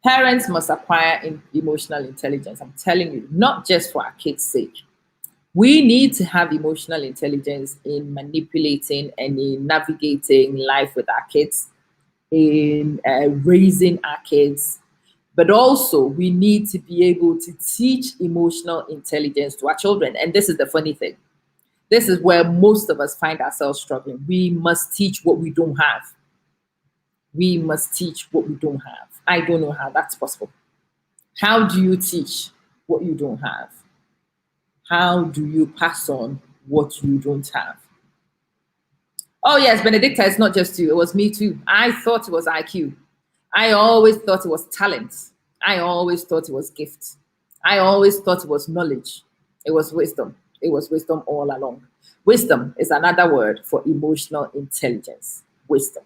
Parents must acquire emotional intelligence. I'm telling you, not just for our kids' sake. We need to have emotional intelligence in manipulating and in navigating life with our kids, in raising our kids, but also we need to be able to teach emotional intelligence to our children. And this is the funny thing. This is where most of us find ourselves struggling. We must teach what we don't have. We must teach what we don't have. I don't know how that's possible. How do you teach what you don't have? How do you pass on what you don't have? Oh yes, Benedictta, it's not just you. It was me too. I thought it was IQ. I always thought it was talent. I always thought it was gift. I always thought it was knowledge. It was wisdom. It was wisdom all along. Wisdom is another word for emotional intelligence. Wisdom.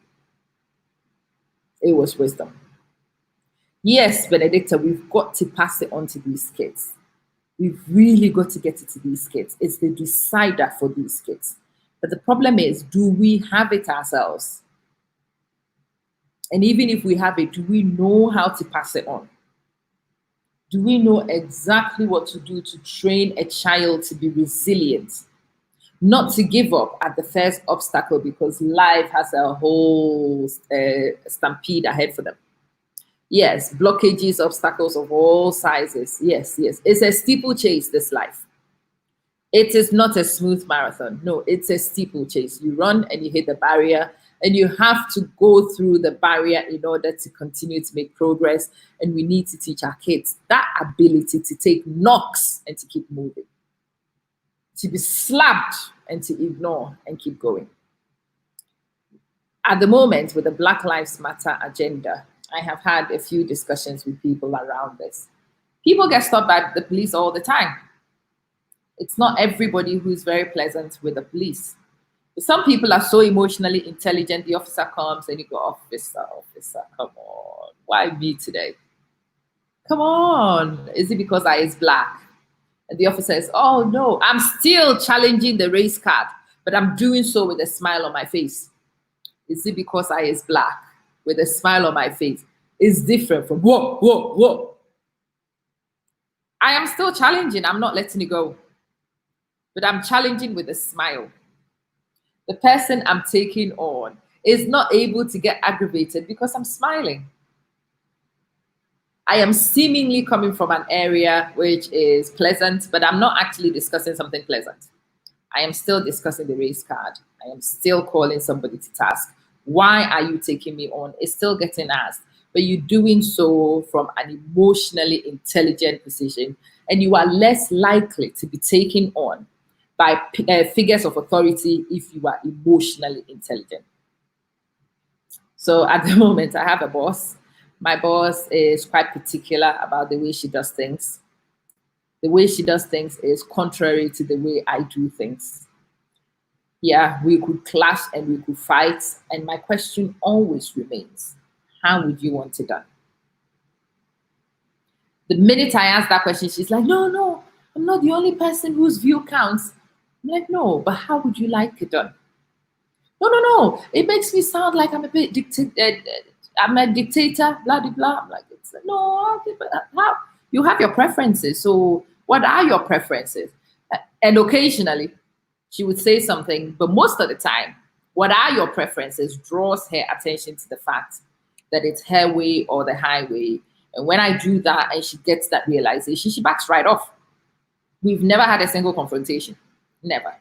It was wisdom. Yes, Benedictta, we've got to pass it on to these kids. We've really got to get it to these kids. It's the decider for these kids. But the problem is, do we have it ourselves? And even if we have it, do we know how to pass it on? Do we know exactly what to do to train a child to be resilient? Not to give up at the first obstacle, because life has a whole stampede ahead for them. Yes, blockages, obstacles of all sizes. Yes, yes. It's a steeplechase, this life. It is not a smooth marathon. No, it's a steeplechase. You run and you hit the barrier, and you have to go through the barrier in order to continue to make progress. And we need to teach our kids that ability to take knocks and to keep moving, to be slapped and to ignore and keep going. At the moment, with the Black Lives Matter agenda, I have had a few discussions with people around this. People get stopped by the police all the time. It's not everybody who's very pleasant with the police. Some people are so emotionally intelligent, the officer comes and you go, officer, come on. Why me today? Come on. Is it because I is black? And the officer says, oh no, I'm still challenging the race card, but I'm doing so with a smile on my face. Is it because I is black? With a smile on my face? It's different from whoa, whoa, whoa. I am still challenging. I'm not letting it go. But I'm challenging with a smile. The person I'm taking on is not able to get aggravated because I'm smiling. I am seemingly coming from an area which is pleasant, but I'm not actually discussing something pleasant. I am still discussing the race card. I am still calling somebody to task. Why are you taking me on? It's still getting asked, but you're doing so from an emotionally intelligent position, and you are less likely to be taken on by figures of authority if you are emotionally intelligent. So at the moment, I have a boss. My boss is quite particular about the way she does things. The way she does things is contrary to the way I do things. Yeah, we could clash and we could fight. And my question always remains, how would you want it done? The minute I ask that question, she's like, no, I'm not the only person whose view counts. I'm like, no, but how would you like it done? No. It makes me sound like I'm a bit I'm a dictator, blah, blah, blah. I'm like, no, okay, but how? You have your preferences. So what are your preferences? And occasionally she would say something, but most of the time, what are your preferences draws her attention to the fact that it's her way or the highway. And when I do that and she gets that realization, she backs right off. We've never had a single confrontation. Never.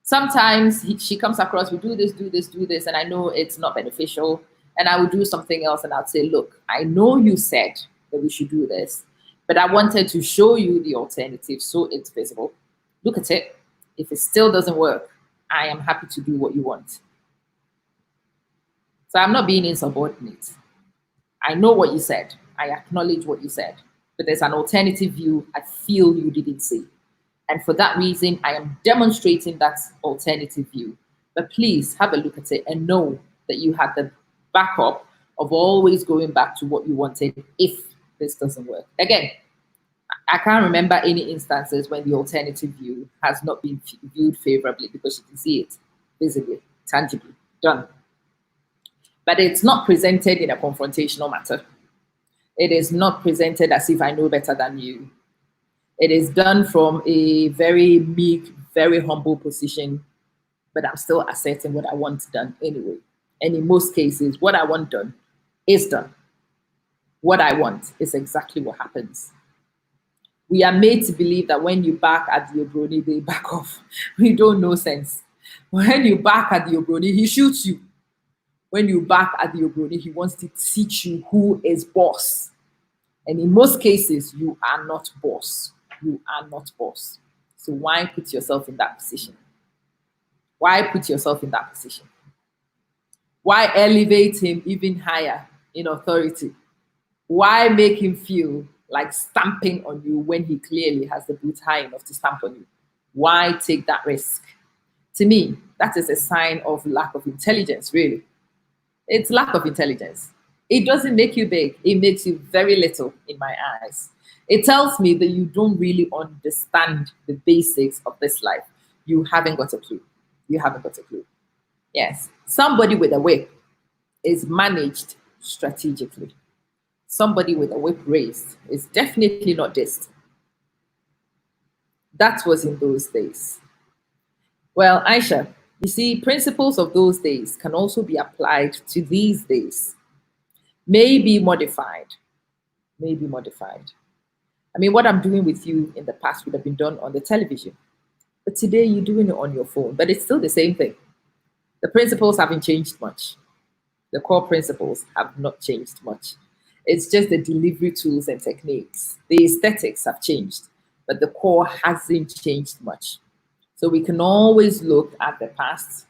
Sometimes she comes across, we do this, and I know it's not beneficial, and I will do something else, and I'll say, look, I know you said that we should do this, but I wanted to show you the alternative so it's visible. Look at it. If it still doesn't work, I am happy to do what you want. So I'm not being insubordinate. I know what you said. I acknowledge what you said, but there's an alternative view I feel you didn't see. And for that reason, I am demonstrating that alternative view. But please have a look at it and know that you had the backup of always going back to what you wanted if this doesn't work. Again, I can't remember any instances when the alternative view has not been viewed favorably because you can see it visibly, tangibly, done. But it's not presented in a confrontational matter. It is not presented as if I know better than you. It is done from a very meek, very humble position, but I'm still asserting what I want done anyway. And in most cases, what I want done is done. What I want is exactly what happens. We are made to believe that when you back at the Obroni, they back off. We don't know sense. When you back at the Obroni, he shoots you. When you back at the Obroni, he wants to teach you who is boss. And in most cases, you are not boss. You are not boss. So why put yourself in that position? Why put yourself in that position? Why elevate him even higher in authority? Why make him feel like stamping on you when he clearly has the boots high enough to stamp on you? Why take that risk? To me, that is a sign of lack of intelligence, really. It's lack of intelligence. It doesn't make you big. It makes you very little in my eyes. It tells me that you don't really understand the basics of this life. You haven't got a clue. You haven't got a clue. Yes, somebody with a whip is managed strategically. Somebody with a whip raised is definitely not dissed. That was in those days. Well, Ayisha, you see, principles of those days can also be applied to these days. Maybe modified. Maybe modified. I mean, what I'm doing with you in the past would have been done on the television. But today you're doing it on your phone. But it's still the same thing. The principles haven't changed much. The core principles have not changed much. It's just the delivery tools and techniques. The aesthetics have changed, but the core hasn't changed much. So we can always look at the past.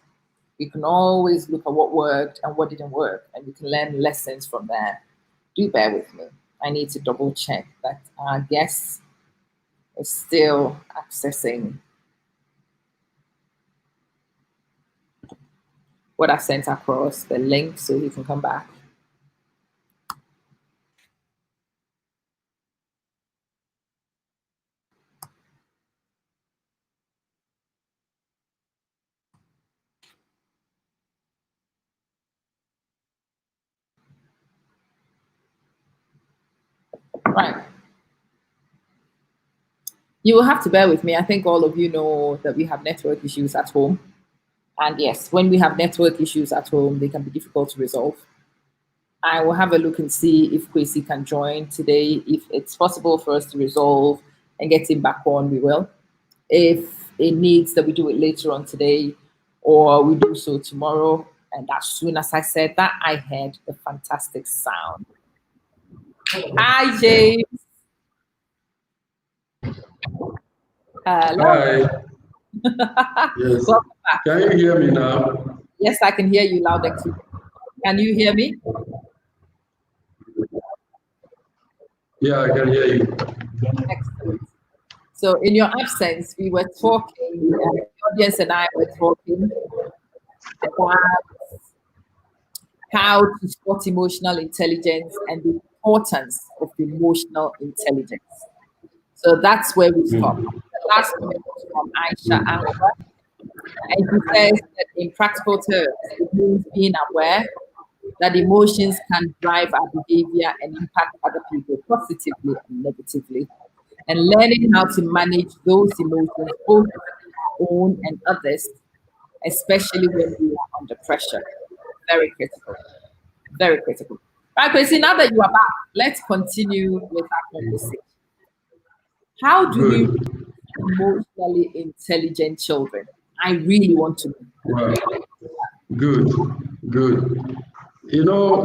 We can always look at what worked and what didn't work, and we can learn lessons from there. Do bear with me. I need to double check that our guest is still accessing what I sent across, the link, so he can come back. Right. You will have to bear with me. I think all of you know that we have network issues at home. And yes, when we have network issues at home, they can be difficult to resolve. I will have a look and see if Kwesi can join today. If it's possible for us to resolve and get him back on, we will. If it needs that we do it later on today, or we do so tomorrow. And as soon as I said that, I heard the fantastic sound. Hi, James. Hello. Hi. Yes. Welcome back. Can you hear me now? Yes, I can hear you loud and clear. Can you hear me? Yeah, I can hear you. Excellent. So in your absence, we were talking, the audience and I were talking about how to spot emotional intelligence and the importance of emotional intelligence. So that's where we stopped. The last comment was from Ayisha Ankrah. And he says that in practical terms, it means being aware that emotions can drive our behavior and impact other people positively and negatively, and learning how to manage those emotions, both our own and others, especially when we are under pressure. Very critical. Very critical. Right, Kwesi, now that you are back, let's continue with our conversation. How do we raise emotionally intelligent children? I really want to know. Wow. Good, good. You know,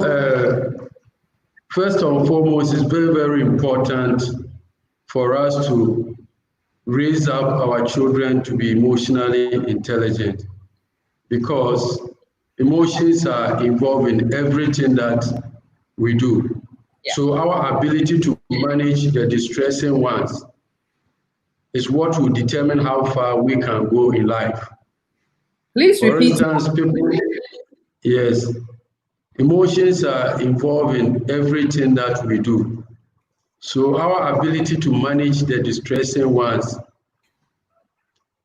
first and foremost, it's very, very important for us to raise up our children to be emotionally intelligent, because emotions are involved in everything that we do. Yeah. So our ability to manage the distressing ones is what will determine how far we can go in life. Please For repeat. instance, people, yes, emotions are involved in everything that we do. So our ability to manage the distressing ones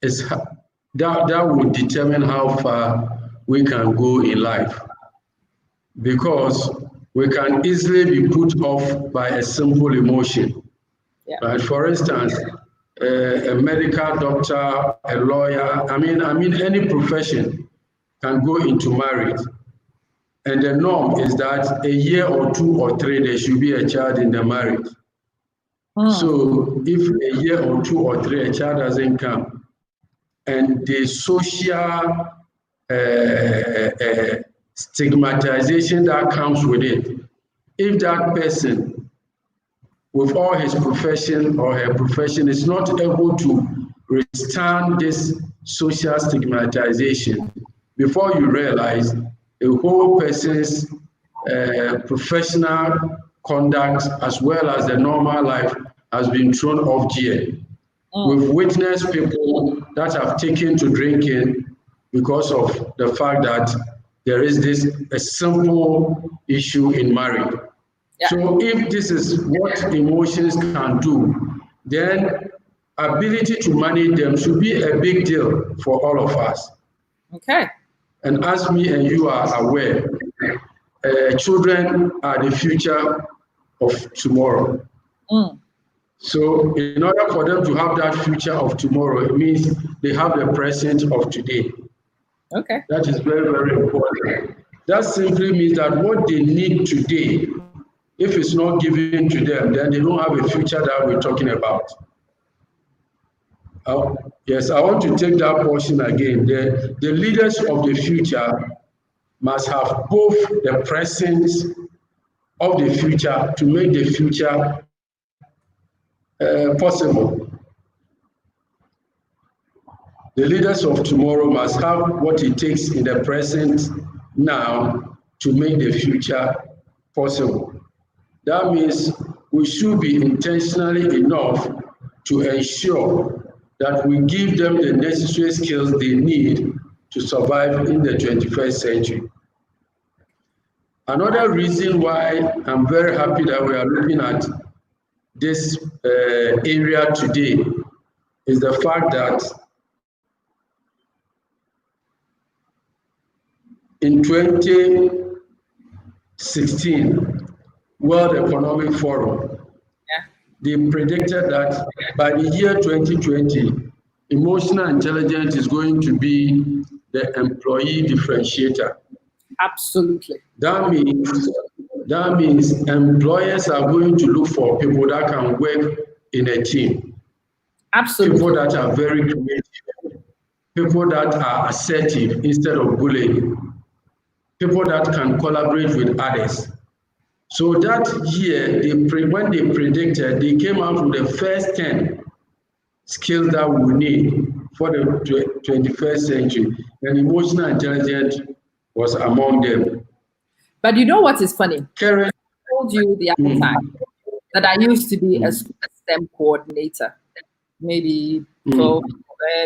is that will determine how far we can go in life, because we can easily be put off by a simple emotion. Yeah. Right? For instance, a medical doctor, a lawyer, I mean any profession can go into marriage. And the norm is that a year or 2 or 3, there should be a child in the marriage. So if a year or 2 or 3, a child doesn't come, and the social stigmatization that comes with it, if that person, with all his profession or her profession, is not able to withstand this social stigmatization before you realize a whole person's professional conduct as well as the normal life has been thrown off gear. We've witnessed people that have taken to drinking because of the fact that there is a simple issue in marriage. Yeah. So if this is what emotions can do, then ability to manage them should be a big deal for all of us. Okay. And as me and you are aware, children are the future of tomorrow. So in order for them to have that future of tomorrow, it means they have the present of today. Okay. That is very, very important. That simply means that what they need today, if it's not given to them, then they don't have a future that we're talking about. Yes, I want to take that portion again. The leaders of the future must have both the present of the future to make the future possible. The leaders of tomorrow must have what it takes in the present now to make the future possible. That means we should be intentionally enough to ensure that we give them the necessary skills they need to survive in the 21st century. Another reason why I'm very happy that we are looking at this area today is the fact that in 2016, World Economic Forum, they predicted that by the year 2020, emotional intelligence is going to be the employee differentiator. Absolutely. That means employers are going to look for people that can work in a team. Absolutely. People that are very creative, people that are assertive instead of bullying, people that can collaborate with others. So that year, when they predicted, they came out with the first 10 skills that we need for the 21st century, and emotional intelligence was among them. But you know what is funny? Karen, I told you the other time that I used to be a STEM coordinator, maybe 12,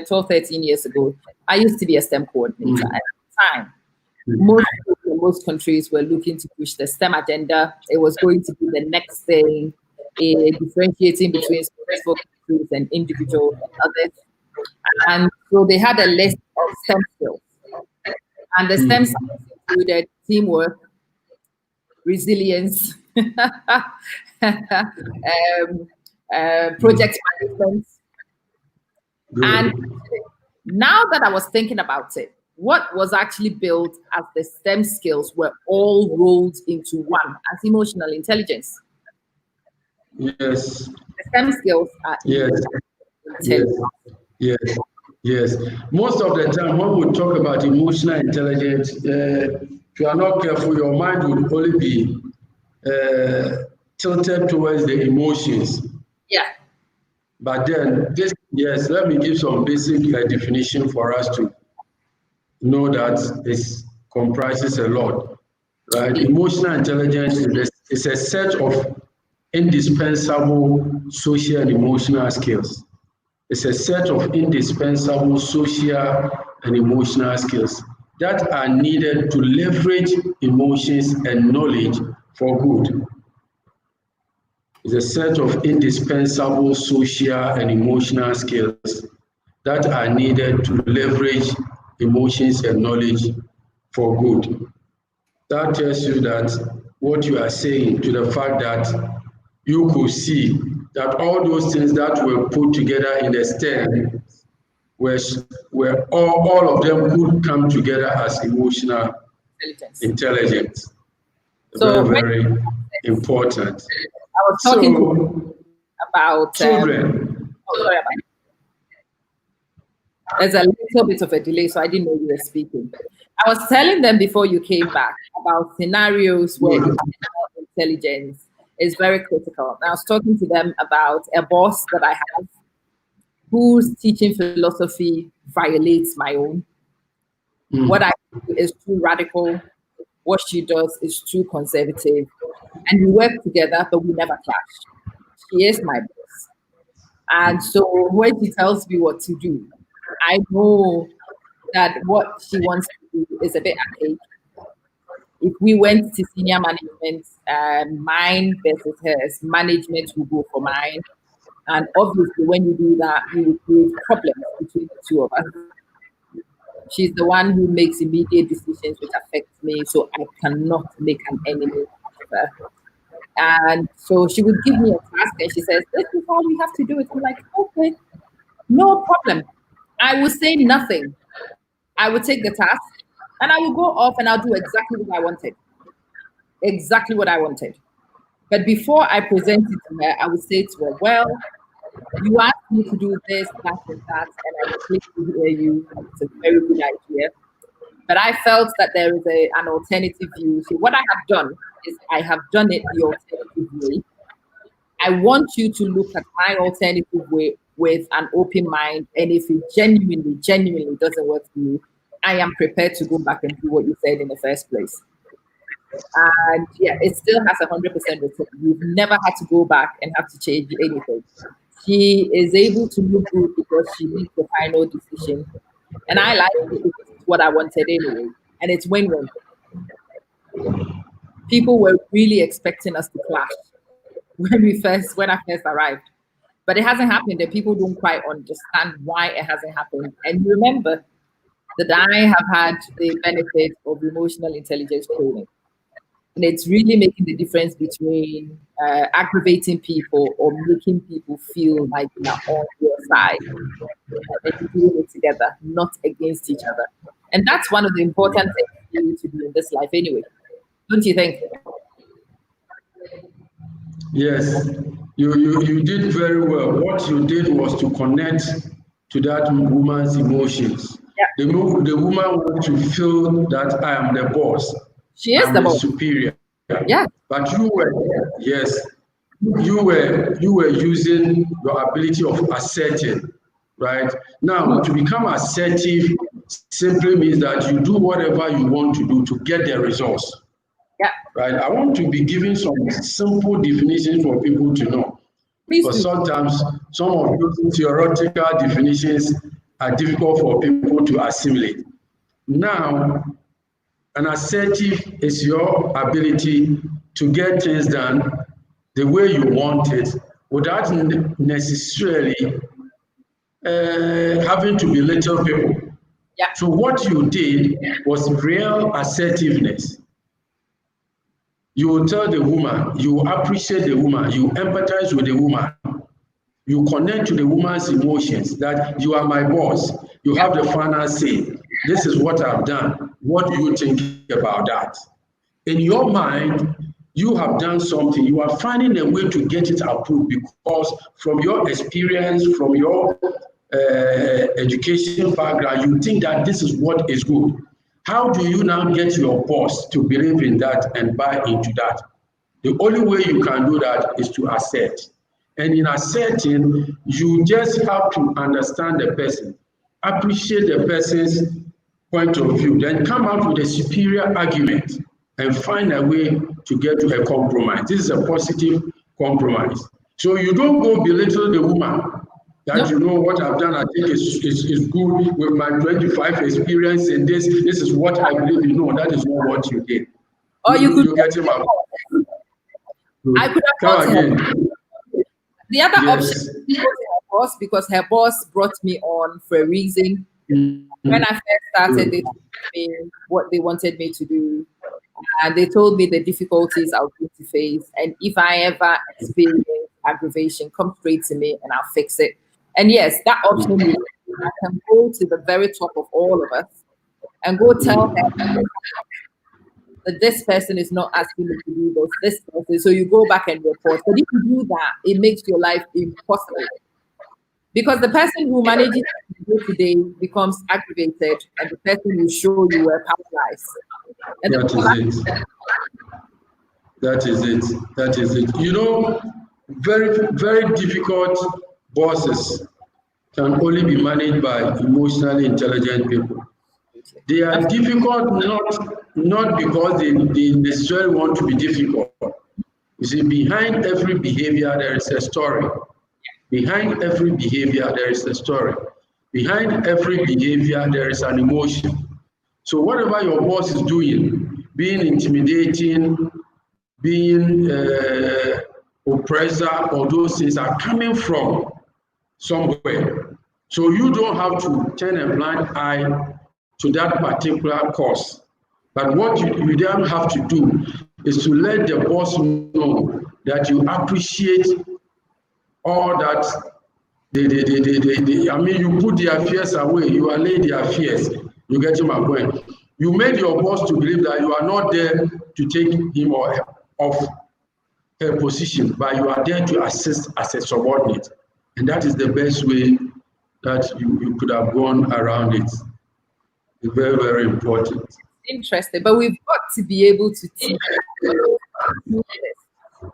13 years ago. I used to be a STEM coordinator. At the time, most people in most countries were looking to push the STEM agenda. It was going to be the next thing, differentiating between successful countries and individuals and others. And so they had a list of STEM skills. And the STEM skills included teamwork, resilience, project management. And now that I was thinking about it, what was actually built as the STEM skills were all rolled into one as emotional intelligence. Yes. The STEM skills are Yes. Most of the time when we talk about emotional intelligence, if you are not careful, your mind will only be tilted towards the emotions. Yeah. But then, let me give some basic definition for us to know that it comprises a lot, right? Emotional intelligence is a set of indispensable social and emotional skills. It's a set of indispensable social and emotional skills that are needed to leverage emotions and knowledge for good. It's a set of indispensable social and emotional skills that are needed to leverage emotions and knowledge for good. That tells you that what you are saying, to the fact that you could see that all those things that were put together in the STEM were all of them could come together as emotional intelligence. So very, very important. I was talking about children. Sorry about it. There's a little bit of a delay, so I didn't know you were speaking. I was telling them before you came back about scenarios where emotional intelligence is very critical. And I was talking to them about a boss that I have whose teaching philosophy violates my own. What I do is too radical. What she does is too conservative. And we work together, but we never clash. She is my boss. And so when she tells me what to do, I know that what she wants to do is a bit archaic. If we went to senior management, mine versus hers, management will go for mine. And obviously, when you do that, you will create problems between the two of us. She's the one who makes immediate decisions which affect me, so I cannot make an enemy of her. And so she would give me a task and she says, this is how we have to do it. I'm like, okay, no problem. I will say nothing. I will take the task and I will go off and I'll do exactly what I wanted. Exactly what I wanted. But before I present it to her, I would say to her, well, you asked me to do this, that, and that, and I completely hear you. It's a very good idea. But I felt that there is an alternative view. So what I have done is I have done it the alternative way. I want you to look at my alternative way with an open mind. And if it genuinely doesn't work for you, I am prepared to go back and do what you said in the first place. And yeah, it still has 100% return. You've never had to go back and have to change anything. She is able to move good because she makes the final decision. And I like it because it's what I wanted anyway. And it's win-win. People were really expecting us to clash when I first arrived. But it hasn't happened, and people don't quite understand why it hasn't happened. And remember that I have had the benefit of emotional intelligence training. And it's really making the difference between aggravating people or making people feel like they're on your side. And doing it together, not against each other. And that's one of the important things you need to do in this life anyway. Don't you think? Yes, you did very well. What you did was to connect to that woman's emotions. Yeah. The woman wants to feel that I am the boss. She is the boss. Superior. Yeah. But you were using your ability of asserting, right? Now, to become assertive simply means that you do whatever you want to do to get the results. Yeah. Right. I want to be giving some simple definitions for people to know. Because sometimes some of those theoretical definitions are difficult for people to assimilate. Now, an assertive is your ability to get things done the way you want it without necessarily having to belittle people. Yeah. So what you did was real assertiveness. You will tell the woman, you appreciate the woman, you empathize with the woman, you connect to the woman's emotions, that you are my boss, you have the final say. This is what I've done. What do you think about that? In your mind, you have done something. You are finding a way to get it approved because from your experience, from your education background, you think that this is what is good. How do you now get your boss to believe in that and buy into that? The only way you can do that is to assert. And in asserting, you just have to understand the person, appreciate the person's point of view, then come out with a superior argument and find a way to get to a compromise. This is a positive compromise. So you don't go belittle the woman that you know what I've done, I think is good with my 25 experience in this. This is what I believe in. No, that is not what you did. Or you get him out. I could have come again. The other option is her boss, because her boss brought me on for a reason. When I first started, they told me what they wanted me to do. And they told me the difficulties I was going to face. And if I ever experience aggravation, come straight to me and I'll fix it. And yes, that option, I can go to the very top of all of us and go tell them that this person is not asking me to do this person. So you go back and report. But if you do that, it makes your life impossible. Because the person who manages to do today becomes aggravated, and the person will show you were paralyzed. And That is it. You know, very, very difficult bosses can only be managed by emotionally intelligent people. They are difficult not because they necessarily want to be difficult. You see, behind every behavior, there is a story. Behind every behavior, there is a story. Behind every behavior, there is an emotion. So whatever your boss is doing, being intimidating, being oppressor, all those things are coming from somewhere. So you don't have to turn a blind eye to that particular cause. But what you then have to do is to let the boss know that you appreciate all that I mean, you put their fears away, you allay their fears. You get my point. You made your boss to believe that you are not there to take him or her off her position, but you are there to assist as a subordinate. And that is the best way that you could have gone around it. It's very, very important. Interesting, but we've got to be able to teach,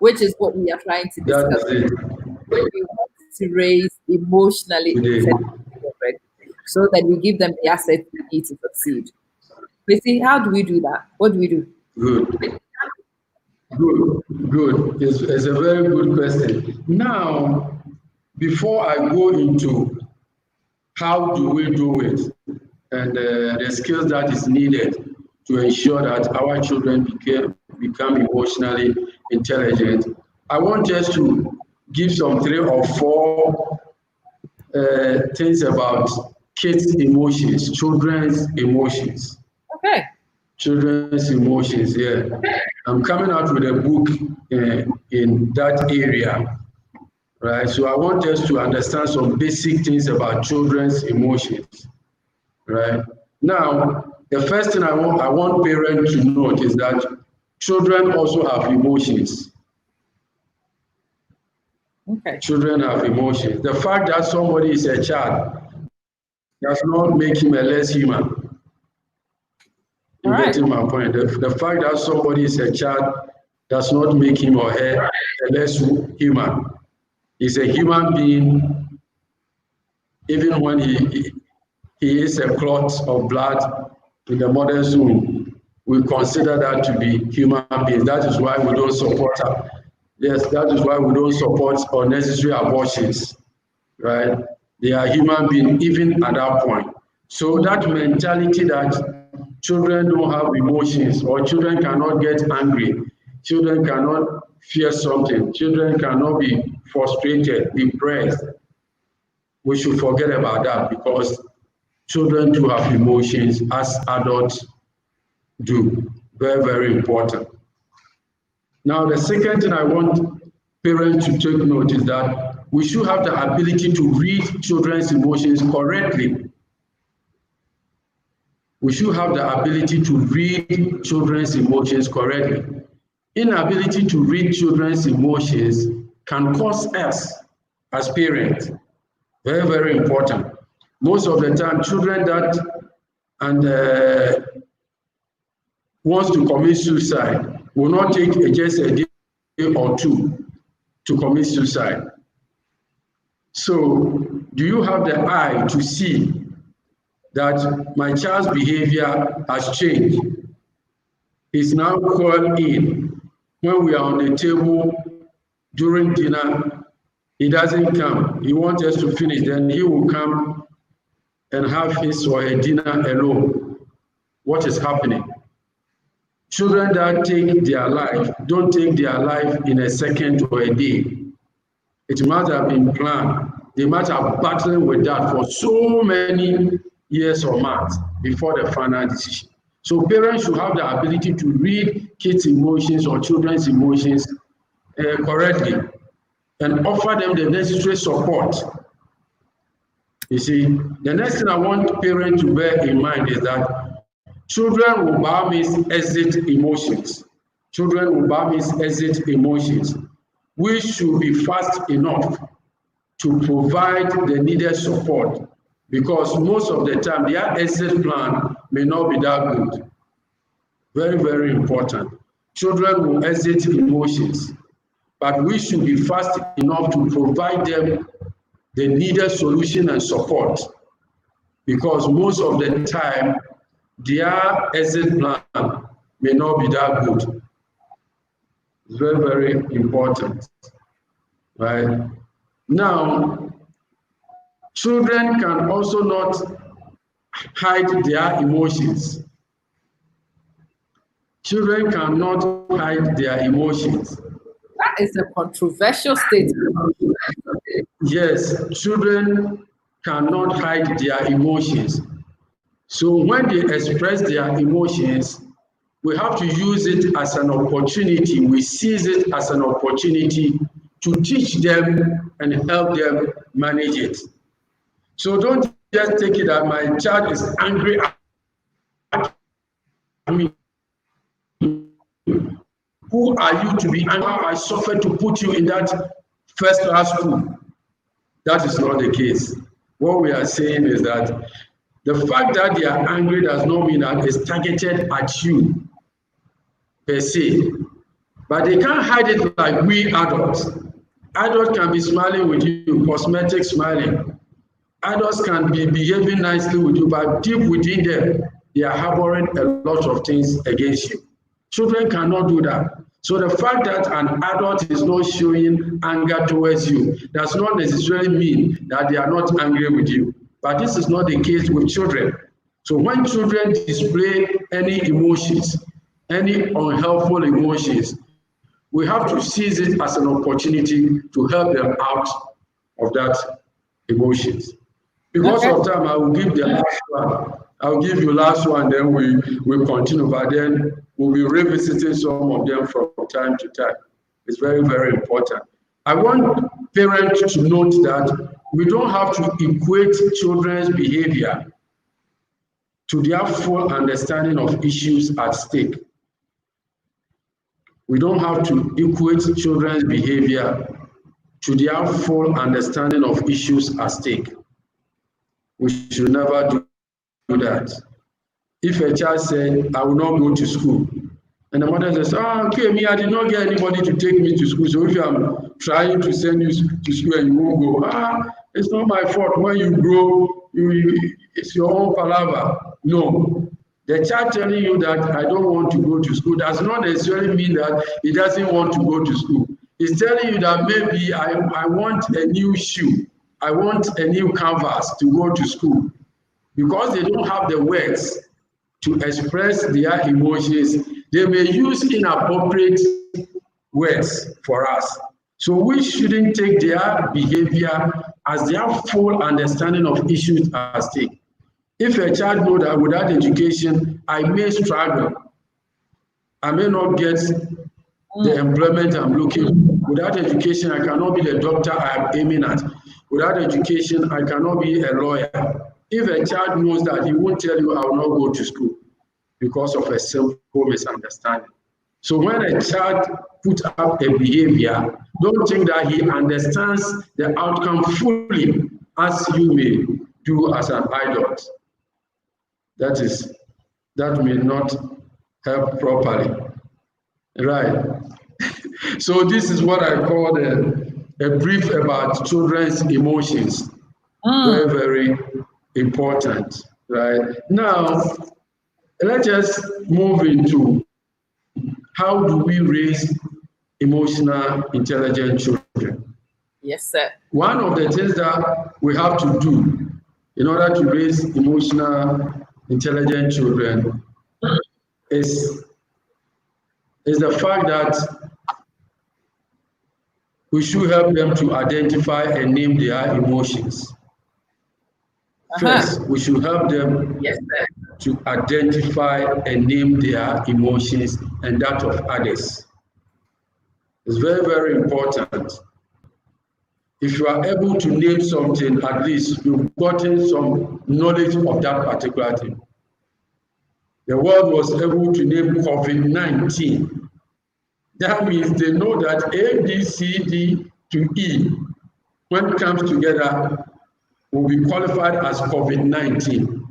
which is what we are trying to discuss. That's it. We want to raise emotionally intelligent children so that we give them the assets they need to succeed. We see, how do we do that? What do we do? Good. It's a very good question. Now, before I go into how do we do it and the skills that is needed to ensure that our children become emotionally intelligent, I want us to give some 3 or 4 things about kids' emotions, children's emotions. Okay. Children's emotions, yeah. I'm coming out with a book in that area, right? So I want us to understand some basic things about children's emotions, right? Now, the first thing I want parents to note is that children also have emotions. Okay. Children have emotions. The fact that somebody is a child does not make him a less human. You getting my point? The fact that somebody is a child does not make him or her a less human. He's a human being, even when he is a clot of blood in the mother's womb. We consider that to be human beings. That is why we don't support her. Yes, that is why we don't support unnecessary abortions, right? They are human beings even at that point. So that mentality that children don't have emotions or children cannot get angry, children cannot fear something, children cannot be frustrated, depressed, we should forget about that because children do have emotions as adults do. Very, very important. Now, the second thing I want parents to take note is that we should have the ability to read children's emotions correctly. We should have the ability to read children's emotions correctly. Inability to read children's emotions can cause us as parents. Very, very important. Most of the time, children that wants to commit suicide will not take just a day or 2 to commit suicide. So, do you have the eye to see that my child's behavior has changed? He's now called in when we are on the table during dinner. He doesn't come. He wants us to finish. Then he will come and have his or her dinner alone. What is happening? Children that take their life don't take their life in a second or a day. It must have been planned. They must have battled with that for so many years or months before the final decision. So parents should have the ability to read kids' emotions or children's emotions correctly and offer them the necessary support. You see, the next thing I want parents to bear in mind is that children will by means exit emotions. Children will by means exit emotions. We should be fast enough to provide the needed support because most of the time their exit plan may not be that good. Very, very important. Children will exit emotions, but we should be fast enough to provide them the needed solution and support, because most of the time their exit plan may not be that good. It's very, very important, right? Now, children can also not hide their emotions. Children cannot hide their emotions. That is a controversial statement. Yes, children cannot hide their emotions. So when they express their emotions, we have to use it as an opportunity. We seize it as an opportunity to teach them and help them manage it. So don't just take it that my child is angry at me. Who are you to be angry? I suffered to put you in that first class school. That is not the case. What we are saying is that the fact that they are angry does not mean that it's targeted at you per se. But they can't hide it like we adults. Adults can be smiling with you, cosmetic smiling. Adults can be behaving nicely with you, but deep within them, they are harboring a lot of things against you. Children cannot do that. So the fact that an adult is not showing anger towards you does not necessarily mean that they are not angry with you. But this is not the case with children. So when children display any emotions, any unhelpful emotions, we have to seize it as an opportunity to help them out of that emotions. Because of time, I will give the last one. I'll give you last one, then we continue, but then we'll be revisiting some of them from time to time. It's very, very important. I want parents to note that we don't have to equate children's behavior to their full understanding of issues at stake. We don't have to equate children's behavior to their full understanding of issues at stake. We should never do that. If a child said, I will not go to school, and the mother says, okay, me, I did not get anybody to take me to school, so if I'm trying to send you to school and you won't go, it's not my fault. When you grow, it's your own palaver. No. The child telling you that I don't want to go to school does not necessarily mean that he doesn't want to go to school. He's telling you that maybe I want a new shoe, I want a new canvas to go to school. Because they don't have the words to express their emotions, they may use inappropriate words for us. So we shouldn't take their behavior as their full understanding of issues at stake. If a child knows that without education, I may struggle, I may not get the employment I'm looking for. Without education, I cannot be the doctor I'm aiming at. Without education, I cannot be a lawyer. If a child knows that, he won't tell you, I will not go to school because of a simple misunderstanding. So when a child puts up a behavior, don't think that he understands the outcome fully as you may do as an adult. That may not help properly. Right. So this is what I call a brief about children's emotions. Very, very important. Right. Now, let's just move into how do we raise emotional intelligent children. Yes, sir. One of the things that we have to do in order to raise emotional intelligent children is the fact that we should help them to identify and name their emotions. First, we should help them to identify and name their emotions and that of others. It's very, very important. If you are able to name something, at least you've gotten some knowledge of that particular thing. The world was able to name COVID-19. That means they know that A, B, C, D to E, when it comes together, will be qualified as COVID-19.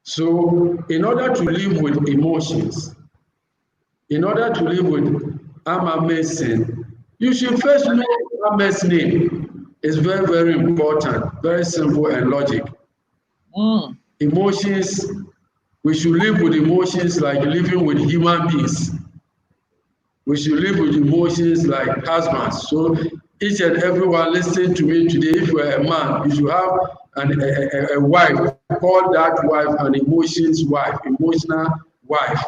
So in order to live with emotions, in order to live with Manson, you should first know Man's name. is very, very important, very simple and logic. Emotions, we should live with emotions like living with human beings. We should live with emotions like husbands. So each and everyone listening to me today, if you're a man, you should have a wife. Call that wife an emotions wife, emotional wife.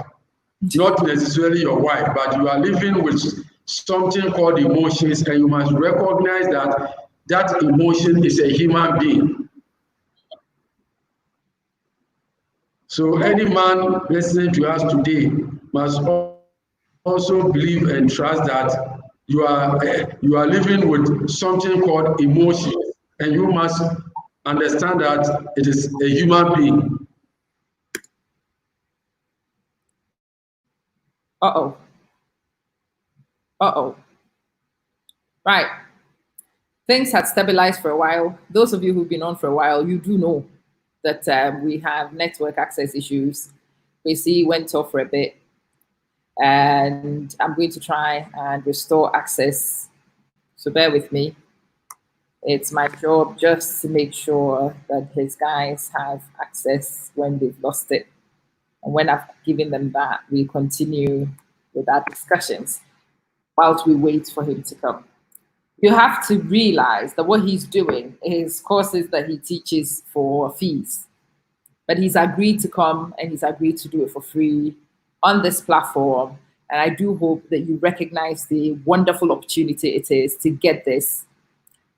Not necessarily your wife, but you are living with something called emotions, and you must recognize that that emotion is a human being. So any man listening to us today must also believe and trust that you are living with something called emotion, and you must understand that it is a human being. Right. Things had stabilized for a while. Those of you who've been on for a while, you do know that we have network access issues. Kwesi went off for a bit, and I'm going to try and restore access. So bear with me. It's my job just to make sure that his guys have access when they've lost it. And when I've given them that, we continue with our discussions whilst we wait for him to come. You have to realize that what he's doing is courses that he teaches for fees. But he's agreed to come and he's agreed to do it for free on this platform. And I do hope that you recognize the wonderful opportunity it is to get this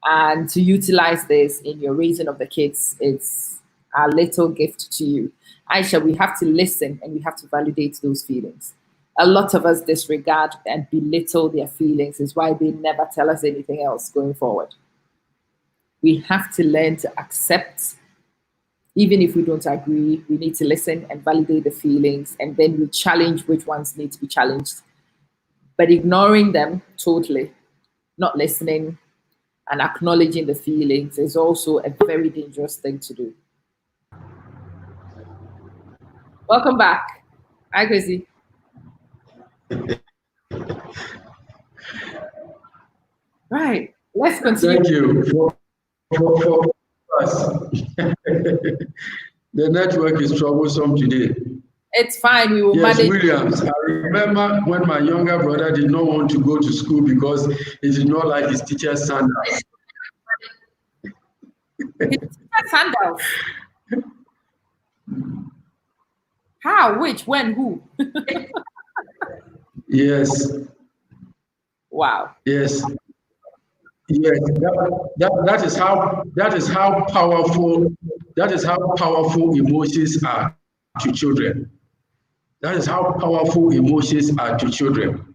and to utilize this in your raising of the kids. It's a little gift to you. Ayisha, we have to listen and we have to validate those feelings. A lot of us disregard and belittle their feelings, is why they never tell us anything else going forward. We have to learn to accept, even if we don't agree, we need to listen and validate the feelings, and then we challenge which ones need to be challenged. But ignoring them totally, not listening and acknowledging the feelings is also a very dangerous thing to do. Welcome back. Hi, Kwesi. Right, let's continue. Thank you for us. The network is troublesome today. It's fine, we will manage. Williams, I remember when my younger brother did not want to go to school because he did not like his teacher's sandals. His teacher's sandals? How? Which? When? Who? Yes. Wow. Yes. Yes. That is how powerful emotions are to children. That is how powerful emotions are to children.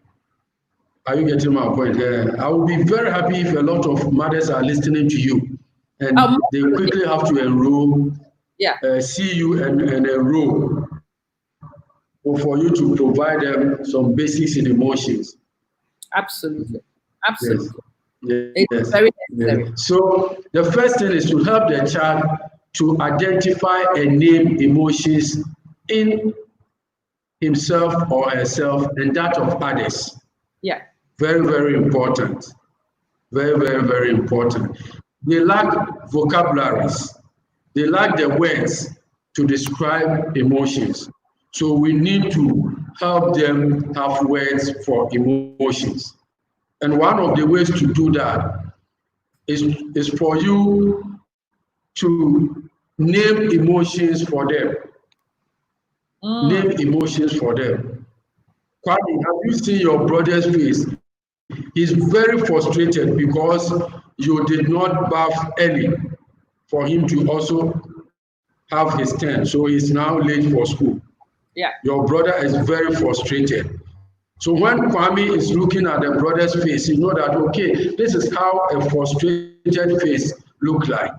Are you getting my point? I will be very happy if a lot of mothers are listening to you and they quickly have to enroll, see you and enroll for you to provide them some basics in emotions. Absolutely. Absolutely. Yes. It's very necessary. Yes. So the first thing is to help the child to identify and name emotions in himself or herself and that of others. Yeah. Very, very important. Very, very, very important. They lack vocabularies. They lack the words to describe emotions. So we need to help them have words for emotions. And one of the ways to do that is for you to name emotions for them. Name emotions for them. Kwame, have you seen your brother's face? He's very frustrated because you did not bath early for him to also have his turn. So he's now late for school. Yeah. Your brother is very frustrated. So when Kwame is looking at the brother's face, you know that, okay, this is how a frustrated face looks like.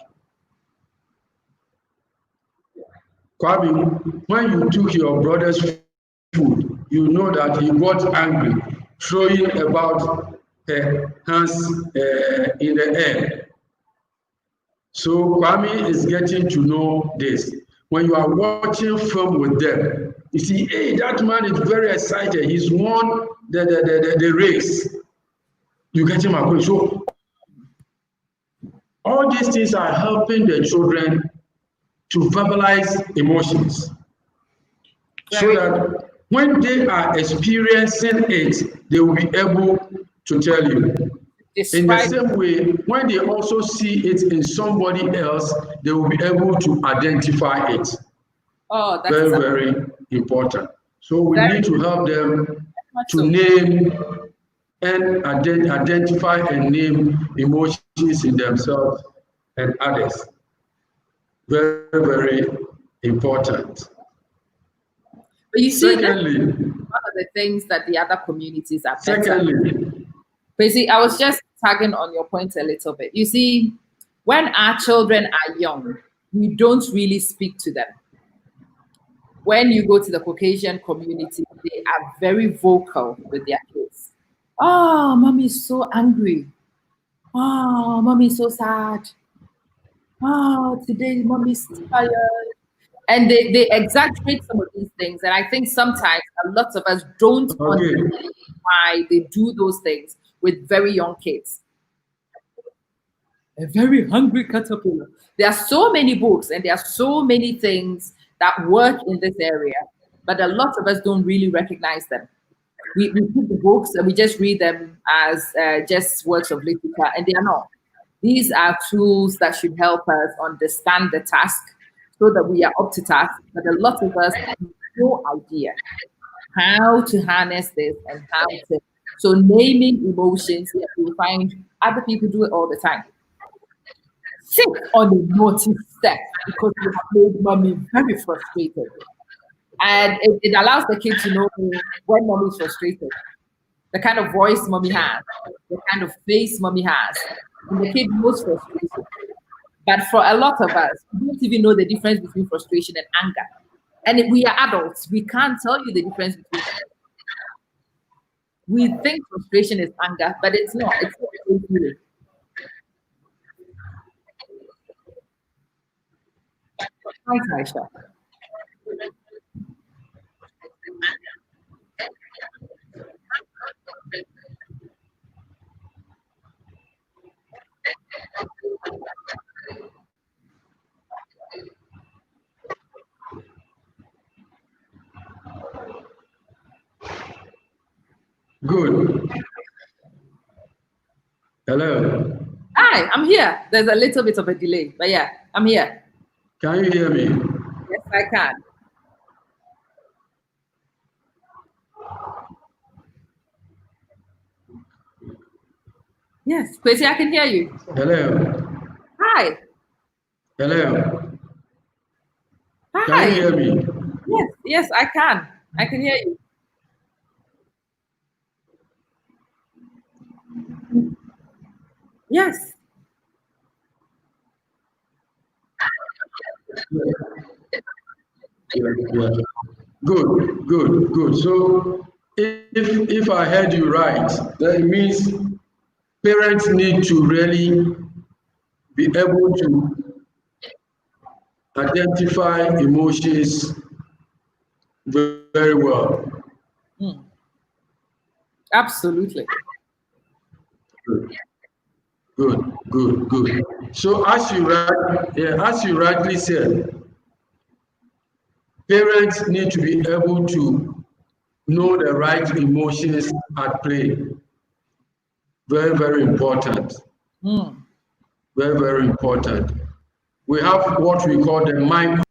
Kwame, when you took your brother's food, you know that he got angry, throwing about her hands in the air. So Kwame is getting to know this. When you are watching film with them, you see, hey, that man is very excited. He's won the race. You get him a question. So All these things are helping the children to verbalize emotions so that when they are experiencing it, they will be able to tell you. In the same way, when they also see it in somebody else, they will be able to identify it. Oh, that's very, very important. So we need to help them to name and identify and name emotions in themselves and others. Very, very important. But you see, secondly, one of the things that the other communities are better. Secondly, but you see, I was just tagging on your point a little bit. You see, when our children are young, we don't really speak to them. When you go to the Caucasian community, they are very vocal with their kids. Oh, mommy is so angry. Oh, mommy is so sad. Oh, today mommy's tired. And they exaggerate some of these things. And I think sometimes a lot of us don't understand why they do those things with very young kids. A very hungry caterpillar. There are so many books and there are so many things that work in this area, but a lot of us don't really recognize them. We put the books and we just read them as just works of literature, and they are not. These are tools that should help us understand the task so that we are up to task, but a lot of us have no idea how to harness this and how to. So naming emotions, you'll find other people do it all the time. Sit on a naughty step because you have made mommy very frustrated. And it allows the kid to know when mommy is frustrated, the kind of voice mommy has, the kind of face mommy has. And the kid knows frustration. But for a lot of us, we don't even know the difference between frustration and anger. And if we are adults, we can't tell you the difference between them. We think frustration is anger, but it's not. It's not the same feeling. Thanks, Ayisha. good. Hello. Hi, I'm here. There's a little bit of a delay, but yeah, I'm here. Can you hear me? Yes, I can. Yes, Kwesi, I can hear you. Hello. Hi. Hello. Hi. Can you hear me? Yes, I can. I can hear you. Yes. Yeah. Good, good, good. So if I heard you right, that means parents need to really be able to identify emotions very well. Absolutely. Good, good, good. So as you rightly said, parents need to be able to know the right emotions at play. Very, very important. Very, very important. We have what we call the mind.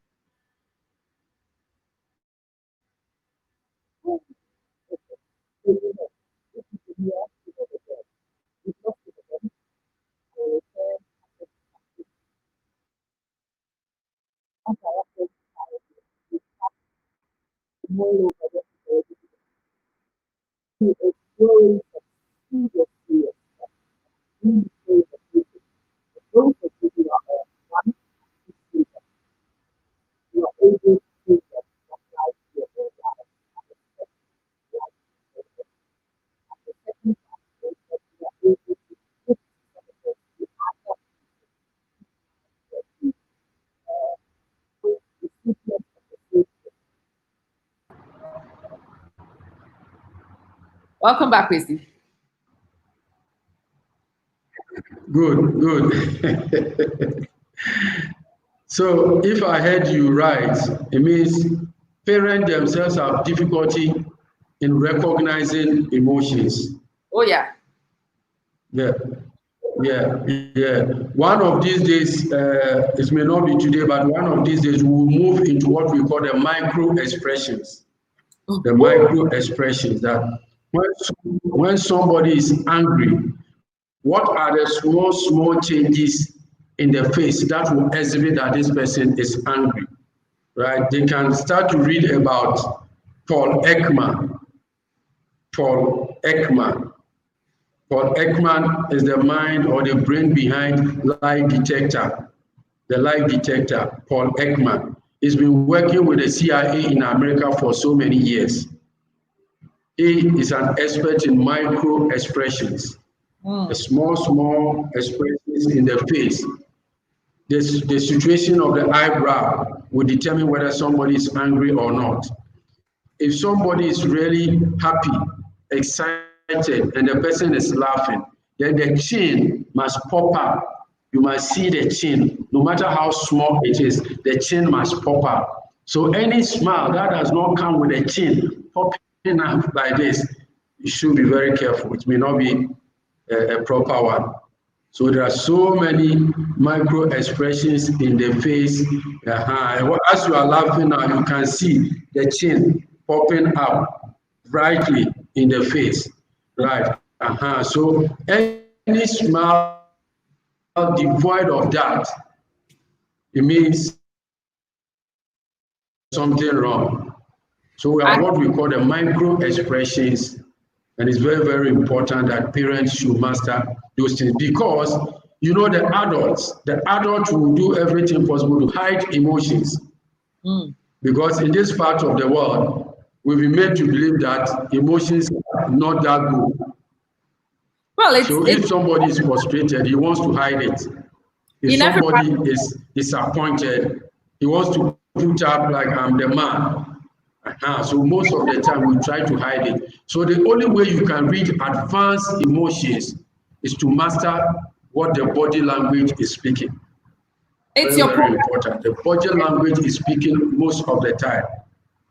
Welcome back, Kwesi. Good. So if I heard you right, it means parents themselves have difficulty in recognizing emotions. Oh yeah. Yeah, yeah. One of these days, it may not be today, but one of these days we will move into what we call the micro expressions. The micro expressions that when somebody is angry, what are the small changes in the face that will exhibit that this person is angry, right? They can start to read about Paul Ekman. Paul Ekman. Paul Ekman is the mind or the brain behind lie detector. The lie detector, Paul Ekman. He's been working with the CIA in America for so many years. He is an expert in micro expressions, the small expressions in the face. The situation of the eyebrow will determine whether somebody is angry or not. If somebody is really happy, excited, and the person is laughing, then the chin must pop up. You must see the chin, no matter how small it is, the chin must pop up. So any smile that does not come with a chin popping up like this, you should be very careful. It may not be a proper one. So there are so many micro expressions in the face. As you are laughing now, you can see the chin popping up brightly in the face, right? So any smile devoid of that, it means something wrong. So we have what we call the micro expressions, and it's very, very important that parents should master those things because you know the adults will do everything possible to hide emotions. Because in this part of the world, we've been made to believe that emotions are not that good. Well, if somebody is frustrated, he wants to hide it. If somebody is disappointed, he wants to put up like I'm the man. So most of the time we try to hide it. So the only way you can read advanced emotions is to master what the body language is speaking. It's very important. The body language is speaking most of the time.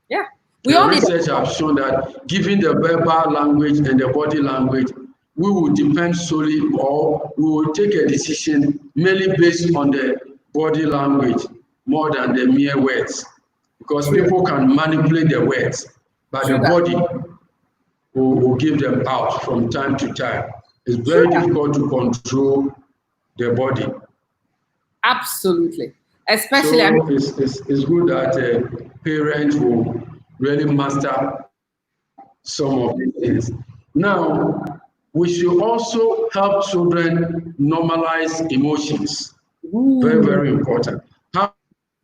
Yeah. Research have shown that given the verbal language and the body language, we will depend solely or we will take a decision mainly based on the body language more than the mere words. Because people can manipulate the words, but the body will give them out from time to time. It's very difficult to control the body. Absolutely. Especially, so it's good that parents will really master some of these things. Now, we should also help children normalize emotions. Very, very important.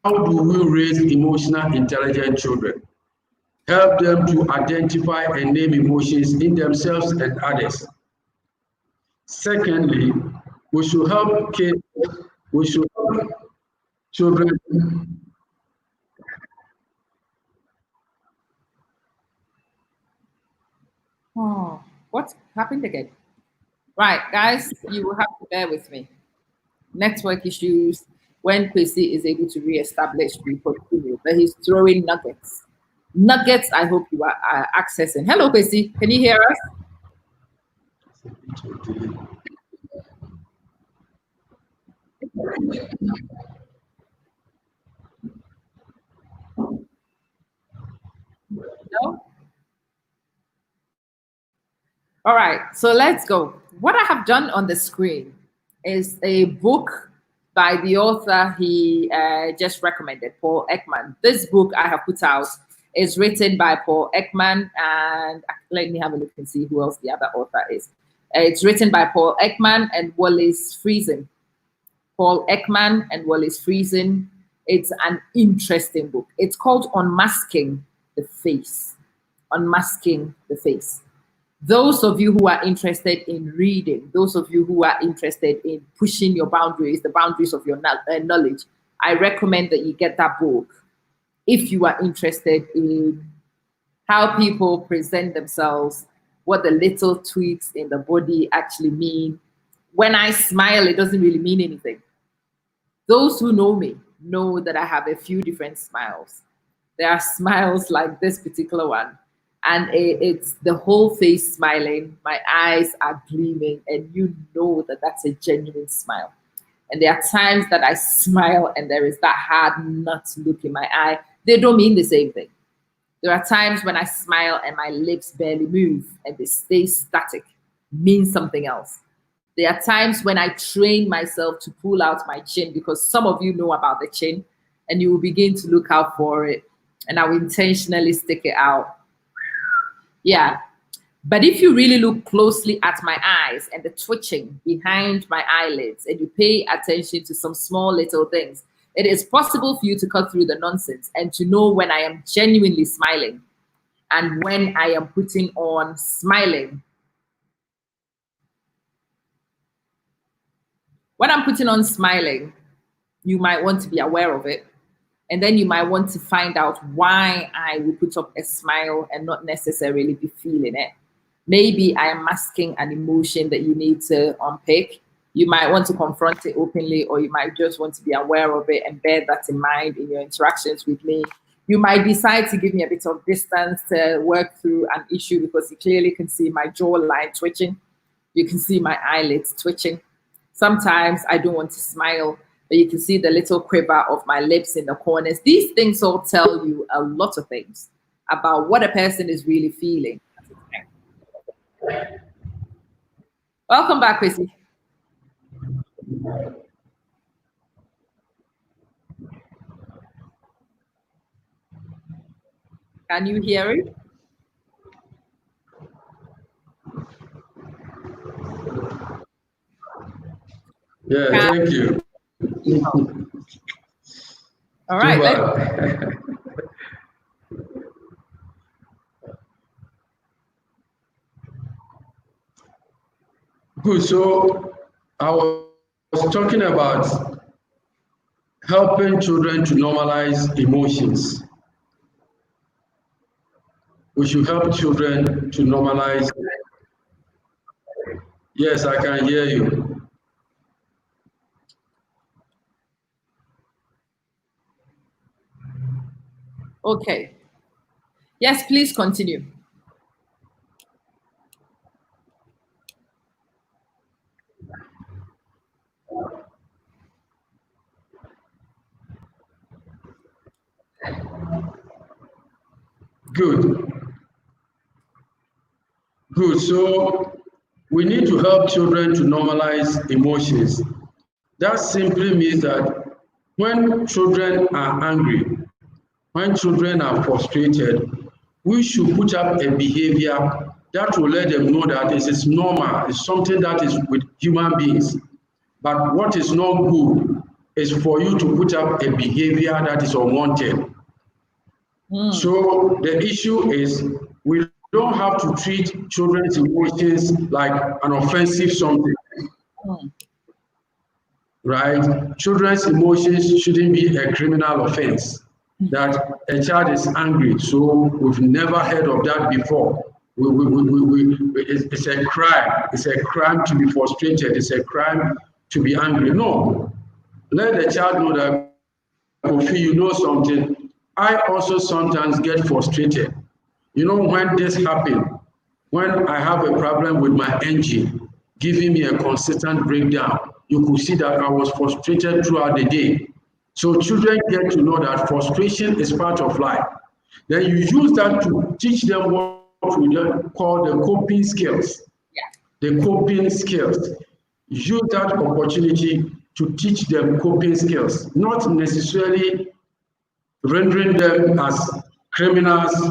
How do we raise emotional intelligent children? Help them to identify and name emotions in themselves and others. Secondly, we should help children. Oh, what happened again? Right, guys, you will have to bear with me. Network issues. When Kwesi is able to reestablish, we continue. But he's throwing nuggets. Nuggets, I hope you are accessing. Hello, Kwesi. Can you hear us? No? All right, so let's go. What I have done on the screen is a book by the author he just recommended, Paul Ekman. This book I have put out is written by Paul Ekman, and let me have a look and see who else the other author is. It's written by Paul Ekman and Wallace Friesen. Paul Ekman and Wallace Friesen. It's an interesting book. It's called Unmasking the Face. Unmasking the Face. Those of you who are interested in reading, those of you who are interested in pushing your boundaries, the boundaries of your knowledge, I recommend that you get that book. If you are interested in how people present themselves, what the little tweaks in the body actually mean, when I smile, it doesn't really mean anything. Those who know me know that I have a few different smiles. There are smiles like this particular one, and it's the whole face smiling. My eyes are gleaming, and you know that that's a genuine smile. And there are times that I smile and there is that hard nut look in my eye. They don't mean the same thing. There are times when I smile and my lips barely move and they stay static, means something else. There are times when I train myself to pull out my chin, because some of you know about the chin and you will begin to look out for it. And I will intentionally stick it out. Yeah. But if you really look closely at my eyes and the twitching behind my eyelids, and you pay attention to some small little things, it is possible for you to cut through the nonsense and to know when I am genuinely smiling and when I am putting on smiling. When I'm putting on smiling, you might want to be aware of it. And then you might want to find out why I will put up a smile and not necessarily be feeling it. Maybe I am masking an emotion that you need to unpick. You might want to confront it openly, or you might just want to be aware of it and bear that in mind in your interactions with me. You might decide to give me a bit of distance to work through an issue because you clearly can see my jawline twitching. You can see my eyelids twitching. Sometimes I don't want to smile, but you can see the little quiver of my lips in the corners. These things all tell you a lot of things about what a person is really feeling. Welcome back, Kwesi. Can you hear it? Yeah, thank you. All right. Good. So I was talking about helping children to normalize emotions. We should help children to normalize. Yes, I can hear you. Okay. Yes, please continue. Good. Good. So we need to help children to normalize emotions. That simply means that when children are angry, when children are frustrated, we should put up a behavior that will let them know that this is normal, it's something that is with human beings. But what is not good is for you to put up a behavior that is unwanted. So the issue is we don't have to treat children's emotions like an offensive something, right? Children's emotions shouldn't be a criminal offense. That a child is angry, so we've never heard of that before. It's a crime. It's a crime to be frustrated. It's a crime to be angry. No, let the child know that, Kofi, you know something. I also sometimes get frustrated. You know, when this happens, when I have a problem with my engine giving me a consistent breakdown, you could see that I was frustrated throughout the day. So children get to know that frustration is part of life. Then you use that to teach them what we call the coping skills. The coping skills. Use that opportunity to teach them coping skills, not necessarily rendering them as criminals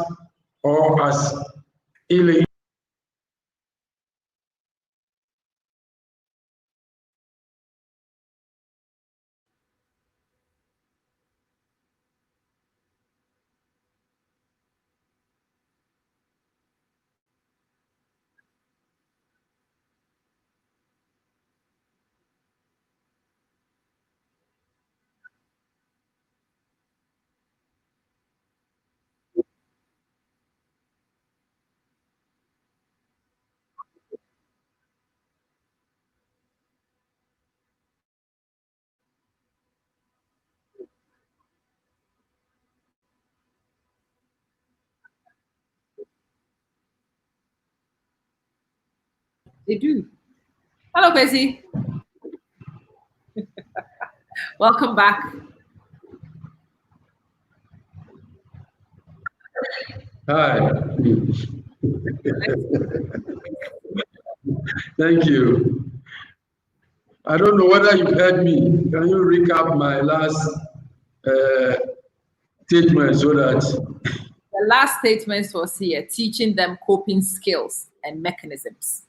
or as illegal. They do. Hello, Kwesi. Welcome back. Hi. Thank you. I don't know whether you've heard me. Can you recap my last statement so that... The last statement was here, teaching them coping skills and mechanisms.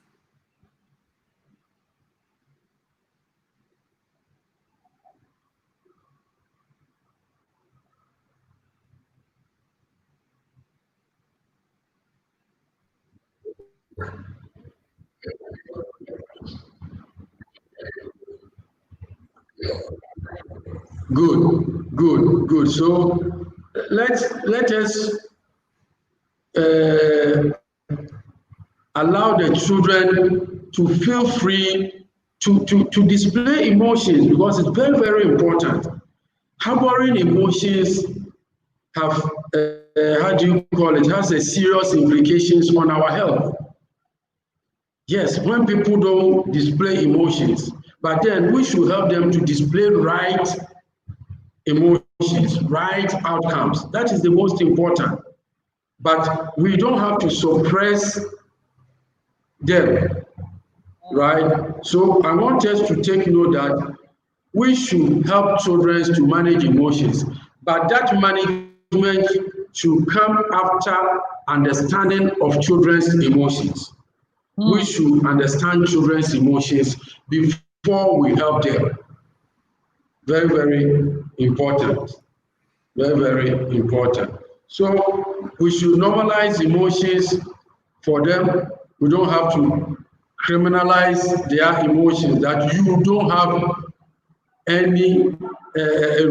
Good. So let us allow the children to feel free to display emotions, because it's very, very important. Harboring emotions have, how do you call it, has a serious implications on our health. Yes, when people don't display emotions, but then we should help them to display right emotions, right outcomes. That is the most important. But we don't have to suppress them, right? So I want us to take note that we should help children to manage emotions, but that management should come after understanding of children's emotions. We should understand children's emotions before we help them. Very, very important. Very, very important. So we should normalize emotions for them. We don't have to criminalize their emotions, that you don't have any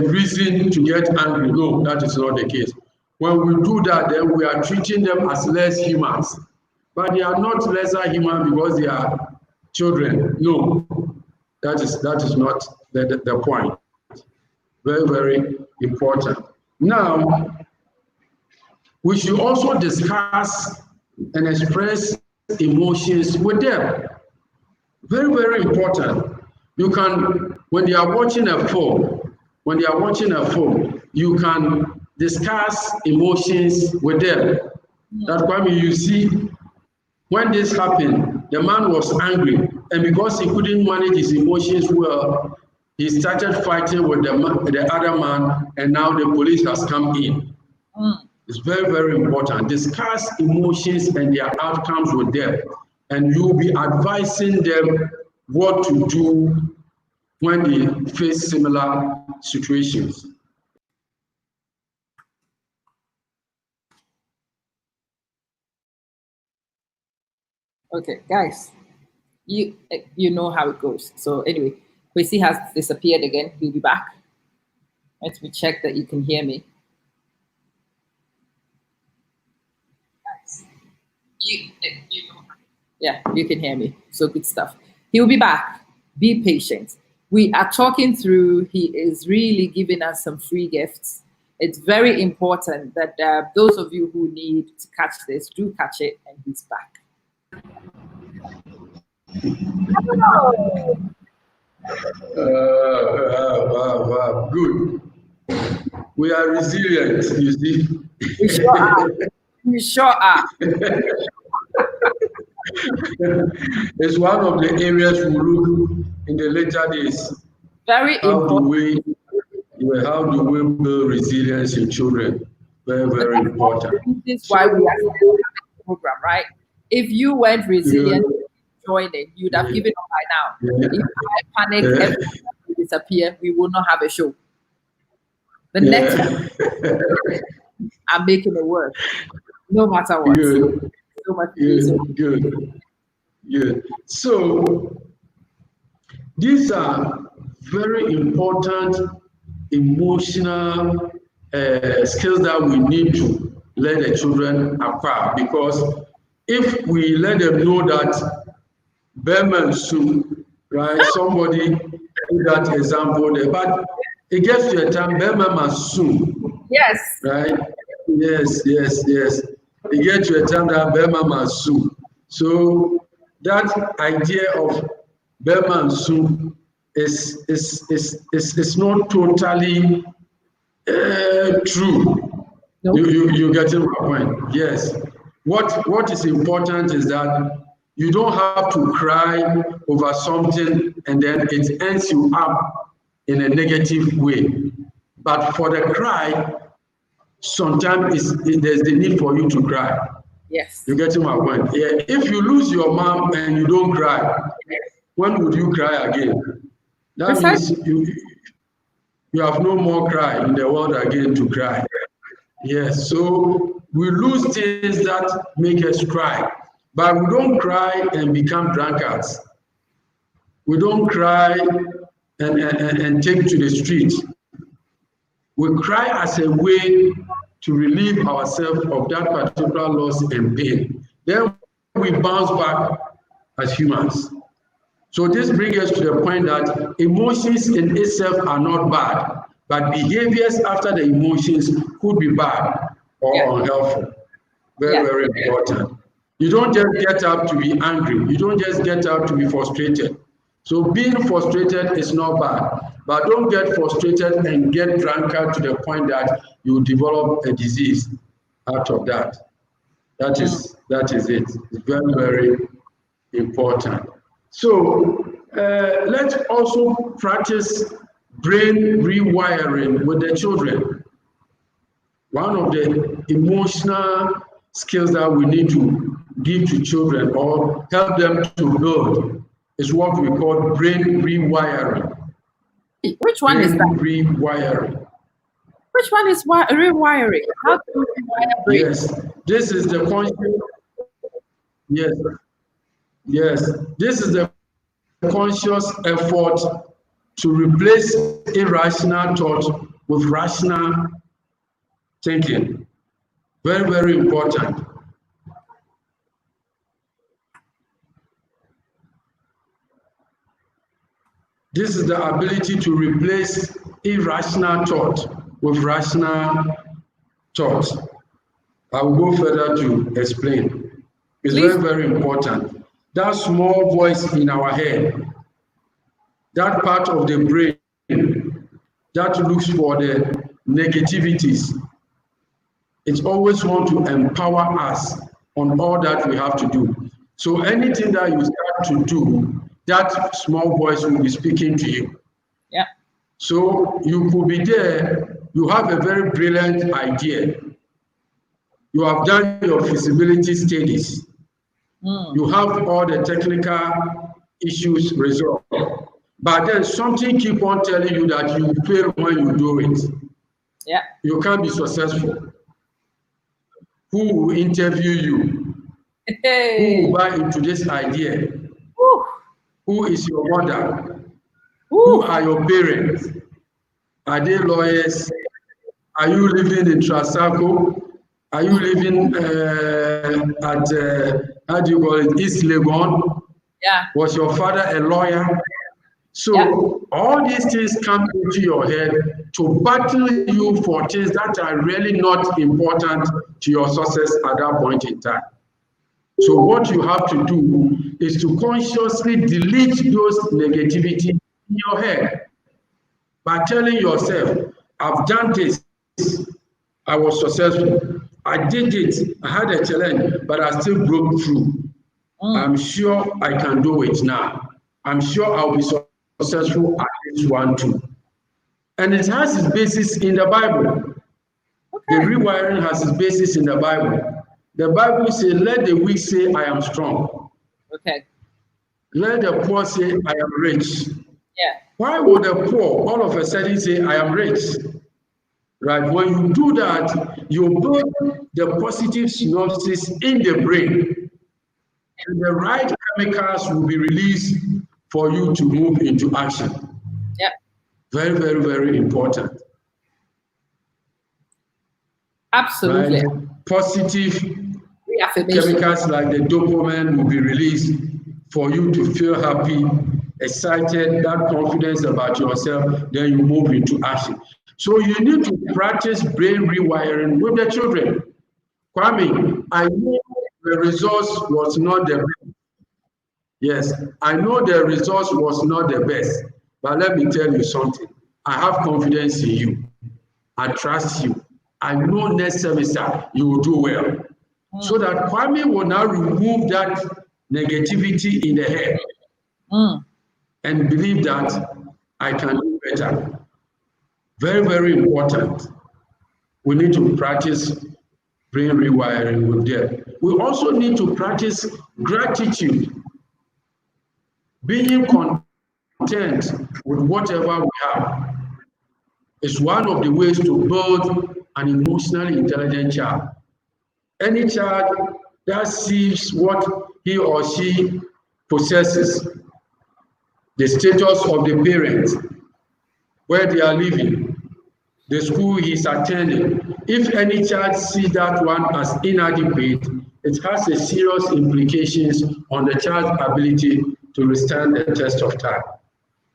reason to get angry. No, that is not the case. When we do that, then we are treating them as less humans. But they are not lesser human because they are children. No, that is not the point. Very, very important. Now, we should also discuss and express emotions with them. Very, very important. You can, when they are watching a film, you can discuss emotions with them. That's why you see, when this happened, the man was angry, and because he couldn't manage his emotions well, he started fighting with the other man, and now the police has come in. It's very, very important. Discuss emotions and their outcomes with them, and you'll be advising them what to do when they face similar situations. Okay, guys, you know how it goes. So anyway, Kwesi has disappeared again. He'll be back. Let me check that you can hear me. Guys, you know. Yeah, you can hear me. So good stuff. He'll be back. Be patient. We are talking through. He is really giving us some free gifts. It's very important that those of you who need to catch this, do catch it, and he's back. Wow. Good. We are resilient, you see. We sure are. We sure are. It's one of the areas we look in the later days. Very important. How do we build resilience in children? Very, very important. This is why we are having the program, right? If you weren't resilient, joining, you'd have given up by now. If I panic, everything will disappear, we will not have a show. The next one, I'm making it work, no matter what. Good. So much Good. So these are very important emotional skills that we need to let the children acquire, because if we let them know that Berman soon, right? Somebody put that example there, but it gets to a time Berman must soon. Yes. Right? Yes. It gets to a time that Berman must soon. So that idea of Manson is not totally true. Nope. You getting my point? Yes. What is important is that you don't have to cry over something and then it ends you up in a negative way. But for the cry, sometimes there's the need for you to cry. Yes. You getting my point? Yeah. If you lose your mom and you don't cry, when would you cry again? That means you have no more cry in the world again to cry. Yes, so we lose things that make us cry, but we don't cry and become drunkards. We don't cry and take to the street. We cry as a way to relieve ourselves of that particular loss and pain. Then we bounce back as humans. So this brings us to the point that emotions in itself are not bad, but behaviors after the emotions could be bad or unhelpful. Very important. You don't just get up to be angry. You don't just get up to be frustrated. So being frustrated is not bad, but don't get frustrated and get drunkard to the point that you develop a disease out of that. That is it. It's very, very important. So let's also practice brain rewiring with the children. One of the emotional skills that we need to give to children or help them to build is what we call brain rewiring. Which one is that? Rewiring. Which one is rewiring? How do you rewire brain? Yes, this is the conscious. Yes, this is the conscious effort to replace irrational thought with rational thinking. Very, very important. This is the ability to replace irrational thought with rational thought. I will go further to explain. It's very, very important. That small voice in our head, that part of the brain that looks for the negativities, it always wants to empower us on all that we have to do. So anything that you start to do, that small voice will be speaking to you. Yeah. So you could be there, you have a very brilliant idea. You have done your feasibility studies. You have all the technical issues resolved. But then something keep on telling you that you fail when you do it. Yeah. You can't be successful. Who will interview you? Who will buy into this idea? Ooh. Who is your mother? Ooh. Who are your parents? Are they lawyers? Are you living in Trasaco? Are you living at, how do you call it, East Legon? Yeah. Was your father a lawyer? So all these things come into your head to battle you for things that are really not important to your success at that point in time. So what you have to do is to consciously delete those negativity in your head by telling yourself, I've done this, I was successful, I did it, I had a challenge, but I still broke through. I'm sure I can do it now. I'm sure I'll be successful at this one too. And it has its basis in the Bible. Okay. The rewiring has its basis in the Bible. The Bible says, let the weak say, I am strong. Okay. Let the poor say, I am rich. Yeah. Why would the poor all of a sudden say, I am rich? Right? When you do that, you build the positive synapses in the brain. And the right chemicals will be released for you to move into action. Yeah. Very, very, very important. Absolutely. Right? Positive chemicals like the dopamine will be released for you to feel happy, excited, that confidence about yourself, then you move into action. So you need to practice brain rewiring with the children. Kwame, I know the results was not the best, Yes, I know the results was not the best, but let me tell you something. I have confidence in you. I trust you. I know next semester you will do well. So that Kwame will now remove that negativity in the head and believe that I can do better. Very, very important. We need to practice brain rewiring with them. We also need to practice gratitude, being content with whatever we have. Is one of the ways to build an emotionally intelligent child. Any child that sees what he or she possesses, the status of the parents, where they are living, the school he is attending, if any child sees that one as inadequate, it has a serious implications on the child's ability to withstand the test of time.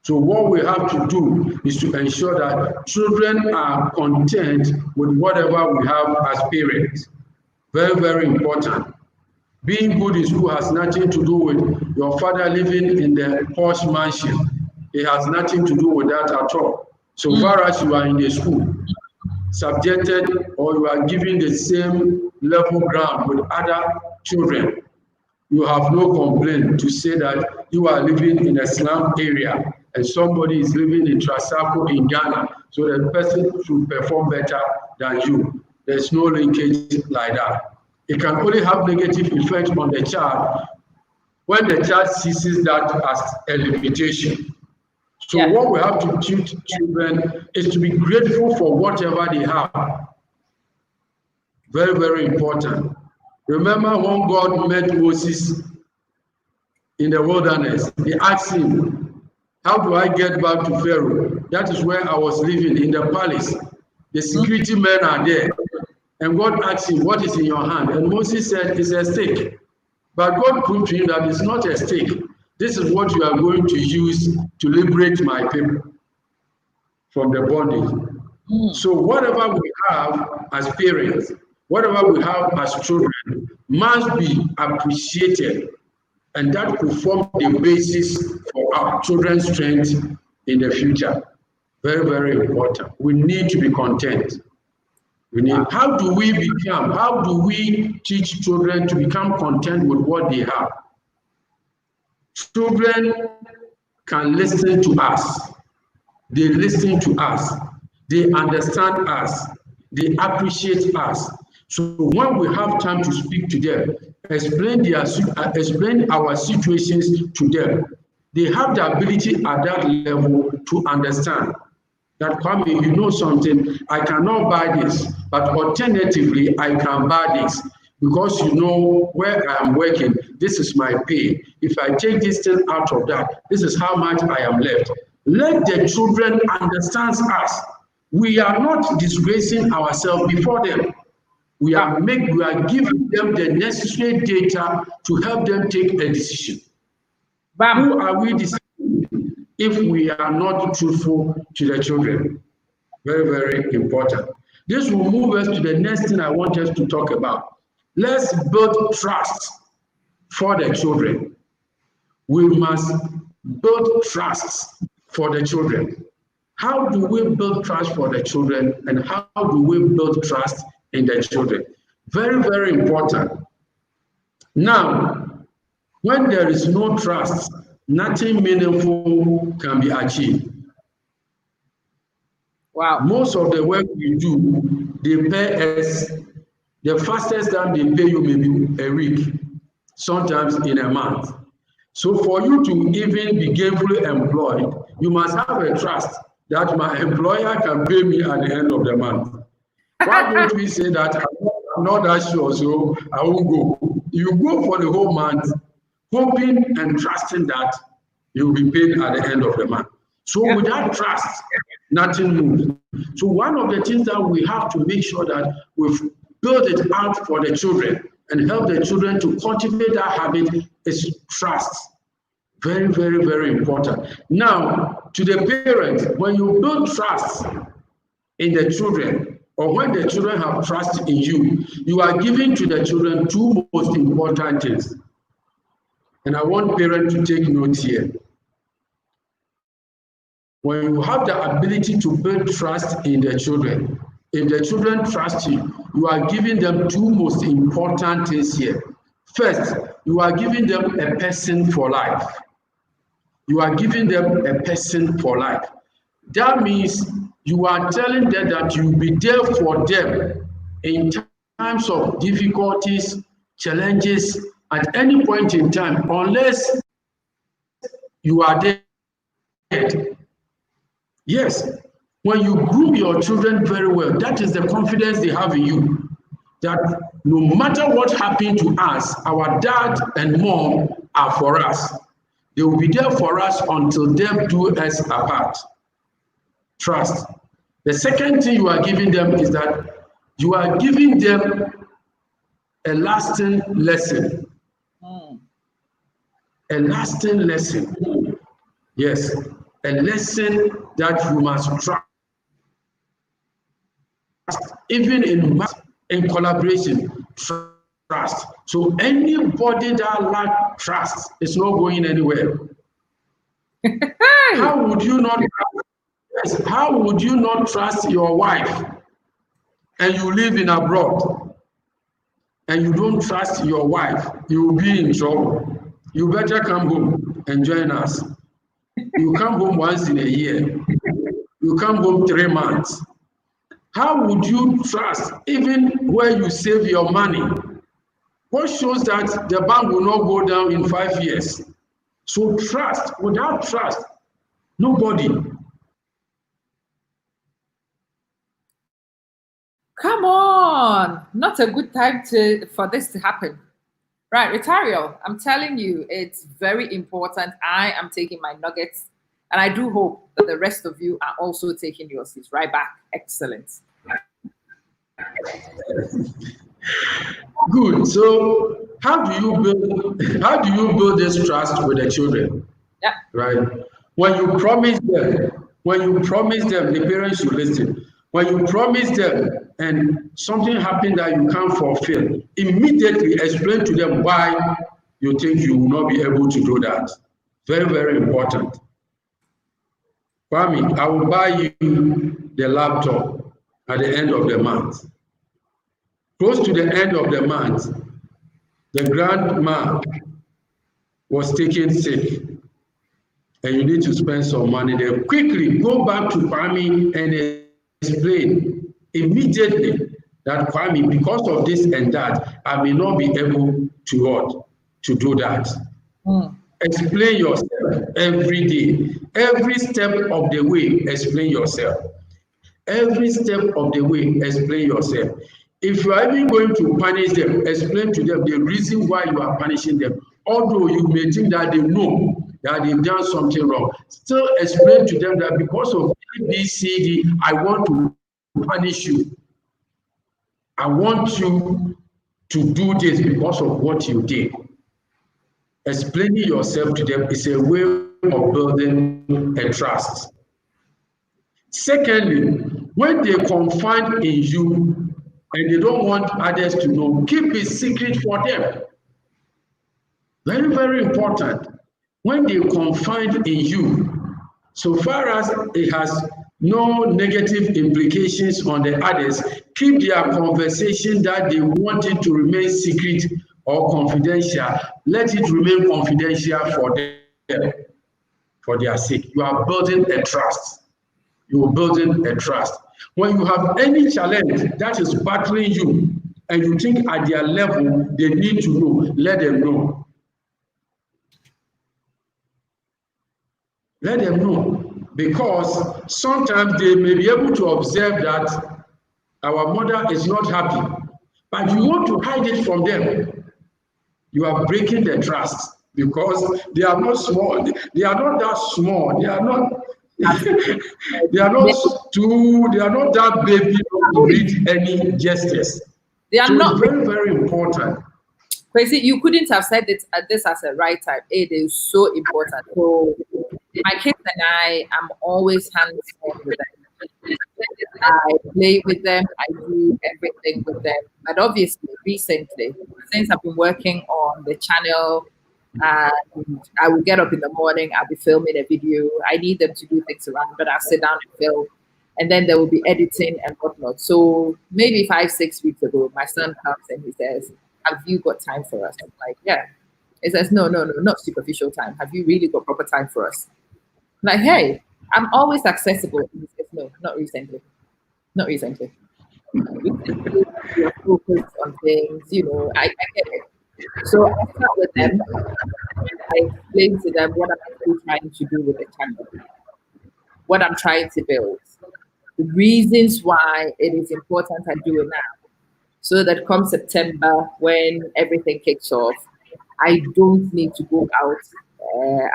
So what we have to do is to ensure that children are content with whatever we have as parents. Very, very important. Being good in school has nothing to do with your father living in the posh mansion. It has nothing to do with that at all. So far as you are in the school, subjected or you are given the same level ground with other children, you have no complaint to say that you are living in a slum area and somebody is living in Trasaco in Ghana, so the person should perform better than you. There's no linkage like that. It can only have negative effect on the child when the child sees that as a limitation. So what we have to teach children is to be grateful for whatever they have. Very, very important. Remember when God met Moses in the wilderness, he asked him, how do I get back to Pharaoh? That is where I was living, in the palace. The security men are there. And God asked him, what is in your hand? And Moses said, it's a stick. But God proved to him that it's not a stick. This is what you are going to use to liberate my people from the bondage. So whatever we have as parents, whatever we have as children must be appreciated. And that will form the basis for our children's strength in the future. Very, very important. We need to be content. How do we teach children to become content with what they have? Children can listen to us. They listen to us. They understand us. They appreciate us. So when we have time to speak to them, explain our situations to them, they have the ability at that level to understand that, Kwame, you know something, I cannot buy this, but alternatively, I can buy this. Because you know where I am working, this is my pay. If I take this thing out of that, this is how much I am left. Let the children understand us. We are not disgracing ourselves before them. We are giving them the necessary data to help them take a decision. Who are we deceiving if we are not truthful to the children? Very, very important. This will move us to the next thing I want us to talk about. Let's build trust for the children. We must build trust for the children. How do we build trust for the children, and how do we build trust in the children? Very, very important. Now, when there is no trust, nothing meaningful can be achieved. Wow. Most of the work we do, they pay us. The fastest time they pay you may be a week, sometimes in a month. So for you to even be gainfully employed, you must have a trust that my employer can pay me at the end of the month. Why don't we say that I'm not that sure, so I won't go? You go for the whole month, hoping and trusting that you'll be paid at the end of the month. So without trust, nothing moves. So one of the things that we have to make sure that we build it out for the children and help the children to cultivate that habit is trust. Very, very, very important. Now, to the parents, when you build trust in the children, or when the children have trust in you, you are giving to the children two most important things. And I want parents to take note here. When you have the ability to build trust in the children, if the children trust you, you are giving them two most important things here. First, you are giving them a person for life. You are giving them a person for life. That means you are telling them that you will be there for them in times of difficulties, challenges, at any point in time, unless you are dead. Yes, when you groom your children very well, that is the confidence they have in you. That no matter what happened to us, our dad and mom are for us. They will be there for us until death do us apart. Trust. The second thing you are giving them is that you are giving them a lasting lesson. A lasting lesson. Yes, a lesson that you must trust. Even in collaboration, trust. So anybody that lacks trust is not going anywhere. How would you not? Yes, how would you not trust your wife, and you live in abroad, and you don't trust your wife? You will be in trouble. You better come home and join us. You come home once in a year. You come home 3 months. How would you trust even where you save your money? What shows that the bank will not go down in 5 years? So trust, without trust, nobody. Come on, not a good time for this to happen. Right, Retario, I'm telling you, it's very important. I am taking my nuggets, and I do hope that the rest of you are also taking your seats right back. Excellent. Good. So how do you build this trust with the children? Yeah. Right. When you promise them, the parents should listen. When you promise them and something happened that you can't fulfill, immediately explain to them why you think you will not be able to do that. Very, very important. Kwame, I will buy you the laptop at the end of the month. Close to the end of the month, the grandma was taken sick, and you need to spend some money there. Quickly go back to Kwame and explain immediately that Kwame, because of this and that, I may not be able to do that. Explain yourself every day. Every step of the way, explain yourself. Every step of the way, explain yourself. If you are even going to punish them, explain to them the reason why you are punishing them. Although you may think that they know that they've done something wrong, still explain to them that because of A, B, C, D, I want to punish you. I want you to do this because of what you did. Explaining yourself to them is a way of building a trust. Secondly, when they confide in you and they don't want others to know, keep it secret for them. Very, very important. When they confide in you, so far as it has no negative implications on the others, keep their conversation that they want it to remain secret or confidential. Let it remain confidential for them, for their sake. You are building a trust. You are building a trust. When you have any challenge that is battling you and you think at their level they need to know, let them know. Let them know. Because sometimes they may be able to observe that our mother is not happy, but you want to hide it from them. You are breaking the trust because they are not small. They are not that small. They are not. They are not that baby to read any gestures. They are so not. It's very, very important. Kwesi, you couldn't have said this as a right time. It is so important. So my kids and I am always hands-on with them. I play with them. I do everything with them. But obviously, recently, since I've been working on the channel And I will get up in the morning, I'll be filming a video. I need them to do things around, but I'll sit down and film. And then there will be editing and whatnot. So maybe 5-6 weeks ago, my son comes and he says, "Have you got time for us?" I'm like, "Yeah." He says, No, not superficial time. Have you really got proper time for us?" I'm like, "Hey, I'm always accessible." And he says, "No, not recently. Not recently. You're focused on things, I get it." So I start with them. I explain to them what I'm actually trying to do with the channel, what I'm trying to build, the reasons why it is important I do it now, so that come September, when everything kicks off, I don't need to go out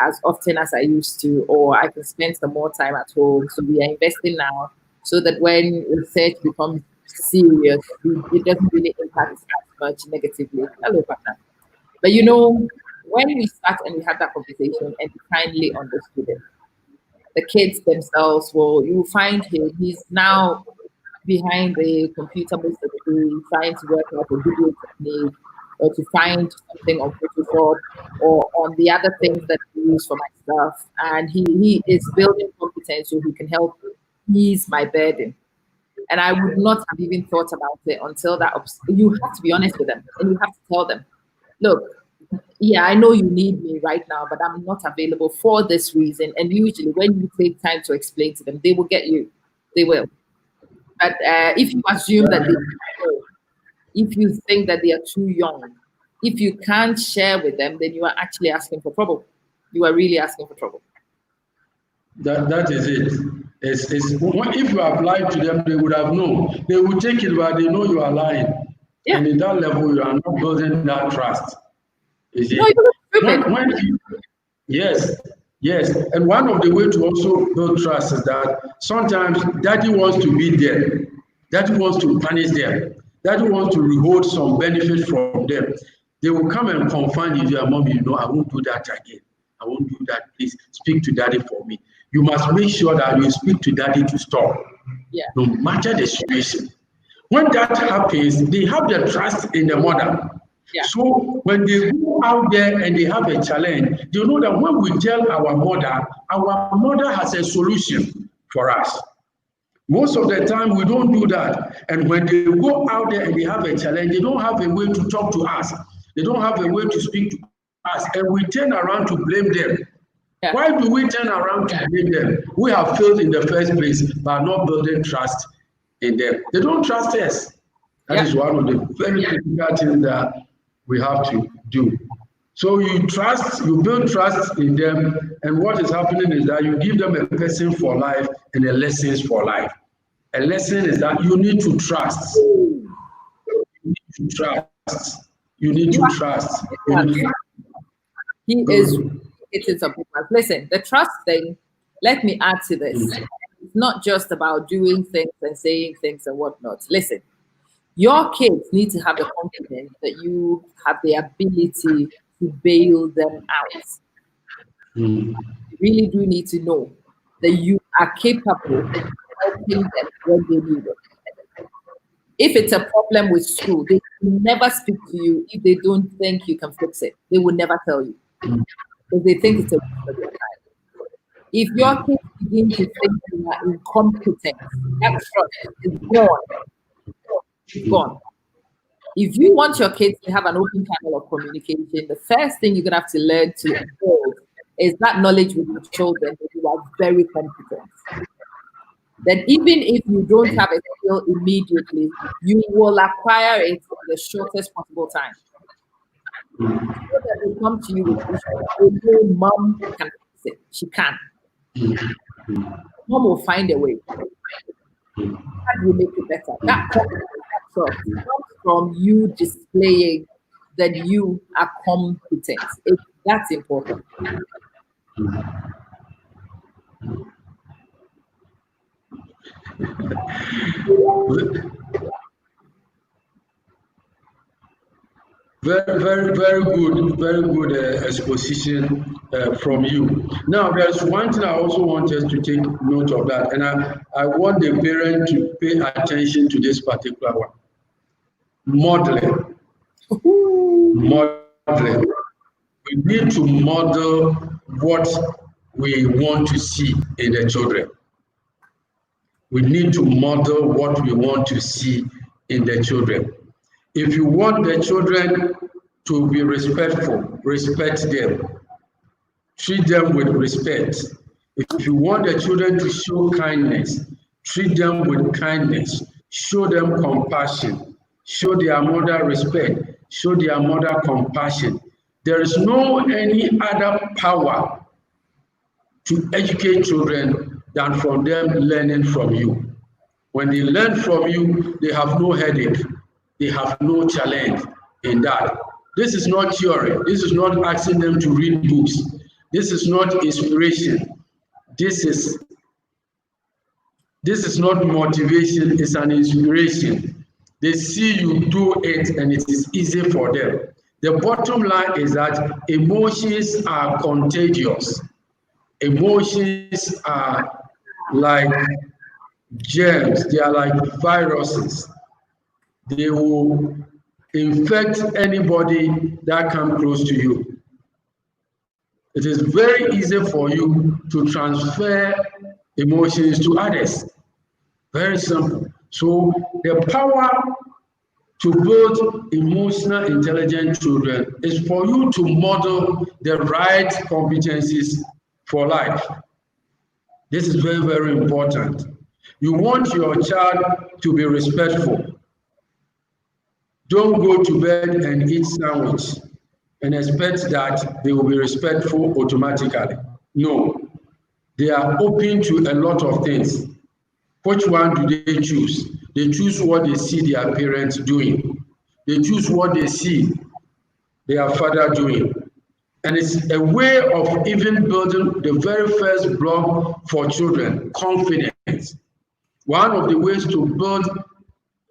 as often as I used to, or I can spend some more time at home. So we are investing now so that when research becomes serious, it doesn't really impact as much negatively. Hello, partner. But when we sat and we had that conversation and we kindly understood it, the kids themselves you find he's now behind the computer most of the day, trying to work out a video technique or to find something on Photoshop or on the other things that I use for my stuff. And he is building competence so he can help ease my burden. And I would not have even thought about it until that. You have to be honest with them and you have to tell them, "Look, yeah, I know you need me right now, but I'm not available for this reason." And usually when you take time to explain to them, they will get you. They will. But if you assume that if you think that they are too young, if you can't share with them, then you are actually asking for trouble. You are really asking for trouble. That is it. If you have lied to them, they would have known. They will take it, but they know you are lying. Yeah. And in that level, you are not building that trust. Is it? No, Yes. And one of the ways to also build trust is that sometimes daddy wants to be there. Daddy wants to punish them. Daddy wants to withhold some benefit from them. They will come and confide in you, "Mommy, I won't do that again. I won't do that. Please speak to daddy for me." You must make sure that you speak to daddy to stop. Yeah. No matter the situation. When that happens, they have the trust in the mother. Yeah. So when they go out there and they have a challenge, they know that when we tell our mother has a solution for us. Most of the time, we don't do that. And when they go out there and they have a challenge, they don't have a way to talk to us. They don't have a way to speak to us. And we turn around to blame them. Yeah. Why do we turn around to blame them? We have failed in the first place by not building trust in them. They don't trust us. That is one of the very critical things that we have to do. So you build trust in them, and what is happening is that you give them a person for life and a lessons for life. A lesson is that you need to trust. You need to trust. You need to trust. He is something. Listen, the trust thing, let me add to this. It's not just about doing things and saying things and whatnot. Listen, your kids need to have the confidence that you have the ability to bail them out. You really do need to know that you are capable of helping them when they need it. If it's a problem with school, they will never speak to you if they don't think you can fix it. They will never tell you because they think it's a waste of your time. If your kids begin to think you are incompetent, that trust is gone. It's gone. If you want your kids to have an open channel of communication, the first thing you're going to have to learn to build is that knowledge with your children that you are very competent. That even if you don't have a skill immediately, you will acquire it in the shortest possible time. So that they come to you with issues, mom can fix it. She can. Mom will find a way. How do you make it better? That comes from you displaying that you are competent. That's important. Very good exposition from you. Now, there's one thing I also want us to take note of that, and I want the parent to pay attention to this particular one. Modeling. We we need to model what we want to see in the children. We need to model what we want to see in the children. If you want the children to be respectful, respect them. Treat them with respect. If you want the children to show kindness, treat them with kindness. Show them compassion. Show their mother respect. Show their mother compassion. There is no any other power to educate children than from them learning from you. When they learn from you, they have no headache. They have no challenge in that. This is not theory. This is not asking them to read books. This is not inspiration. This is not motivation, it's an inspiration. They see you do it and it is easy for them. The bottom line is that emotions are contagious. Emotions are like germs, they are like viruses. They will infect anybody that comes close to you. It is very easy for you to transfer emotions to others. Very simple. So the power to build emotional intelligent children is for you to model the right competencies for life. This is very, very important. You want your child to be respectful. Don't go to bed and eat sandwich and expect that they will be respectful automatically. No, they are open to a lot of things. Which one do they choose? They choose what they see their parents doing. They choose what they see their father doing. And it's a way of even building the very first block for children, confidence. One of the ways to build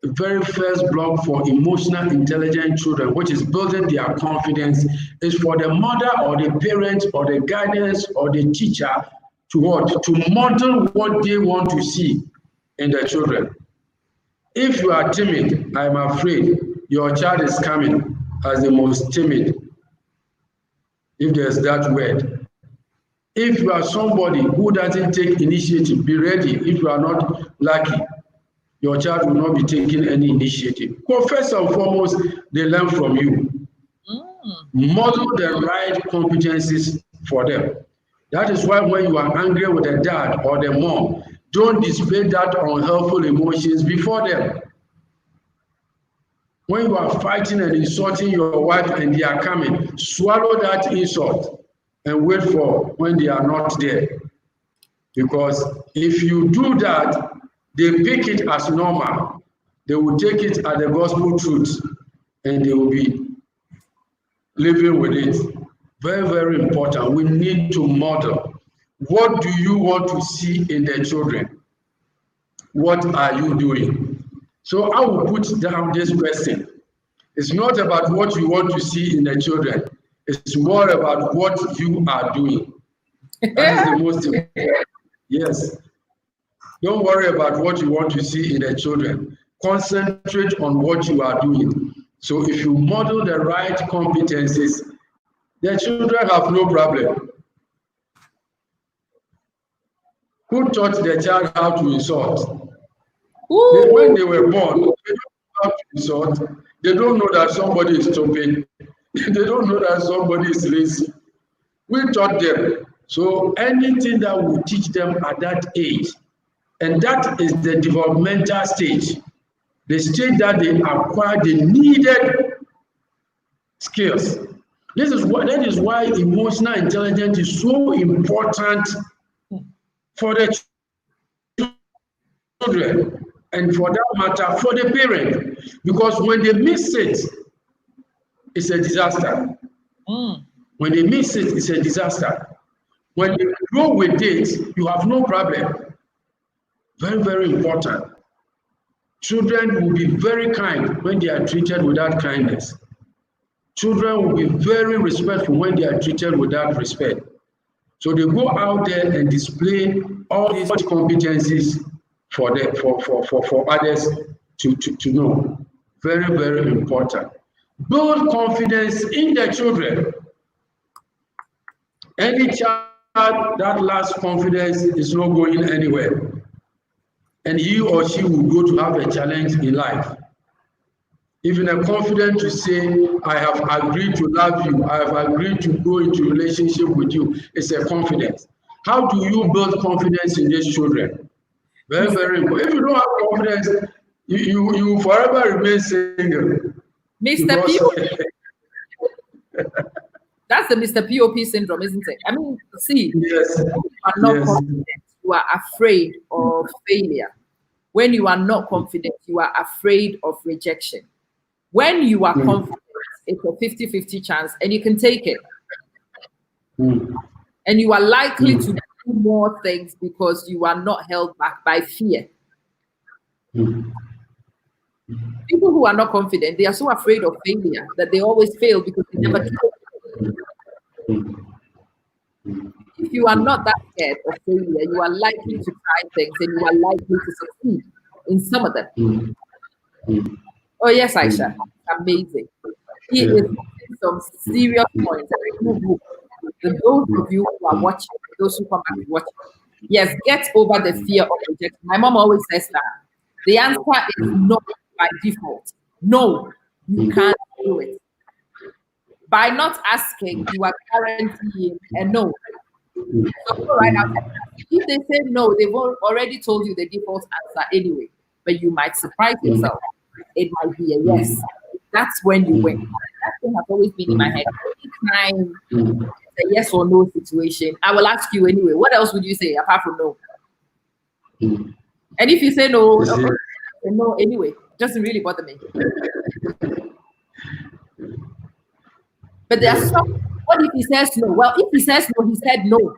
the very first block for emotional intelligent children, which is building their confidence, is for the mother or the parent or the guidance or the teacher to what? To model what they want to see in the children. If you are timid, I'm afraid your child is coming as the most timid, if there's that word. If you are somebody who doesn't take initiative, be ready. If you are not lucky, your child will not be taking any initiative. Well, first and foremost, they learn from you. Model the right competencies for them. That is why when you are angry with the dad or the mom, don't display that unhelpful emotions before them. When you are fighting and insulting your wife and they are coming, swallow that insult and wait for when they are not there. Because if you do that, they pick it as normal. They will take it as the gospel truth and they will be living with it. Very, very important. We need to model. What do you want to see in the children? What are you doing? So I will put down this question. It's not about what you want to see in the children. It's more about what you are doing. That is the most important. Yes. Don't worry about what you want to see in the children. Concentrate on what you are doing. So if you model the right competencies, the children have no problem. Who taught the child how to insult? When they were born, they don't know how to insult. They don't know that somebody is stupid. They don't know that somebody is lazy. We taught them. So anything that we teach them at that age, and that is the developmental stage, the stage that they acquire the needed skills. That is why emotional intelligence is so important for the children, and for that matter, for the parent. Because when they miss it, it's a disaster. When they miss it, it's a disaster. When you grow with it, you have no problem. Very, very important. Children will be very kind when they are treated with that kindness. Children will be very respectful when they are treated with that respect. So they go out there and display all these competencies for others to know. Very, very important. Build confidence in the children. Any child that lacks confidence is not going anywhere. And he or she will go to have a challenge in life. Even a confidence to say, I have agreed to love you, I have agreed to go into relationship with you, is a confidence. How do you build confidence in these children? Very, very important. If you don't have confidence, you forever remain single. Mr. P.O. That's the Mr. POP syndrome, isn't it? I mean, see, yes. You are not confident, you are afraid of failure. When you are not confident, you are afraid of rejection. When you are confident, it's a 50-50 chance and you can take it. And you are likely to do more things because you are not held back by fear. People who are not confident, they are so afraid of failure that they always fail because they never try. If you are not that scared of failure, you are likely to try things and you are likely to succeed in some of them. Oh yes, Ayisha, amazing. He is some serious points. Those of you who are watching, those who come back to watch, yes, get over the fear of rejection. My mom always says that. The answer is no by default. No, you can't do it. By not asking, you are guaranteeing a no. So right now, if they say no, they've already told you the default answer anyway. But you might surprise yourself. It might be a yes. That's when you win. That thing has always been in my head. Anytime it's a yes or no situation, I will ask you anyway. What else would you say apart from no? And if you say no, no anyway, doesn't really bother me. But there's some. What if he says no? Well, if he says no, he said no.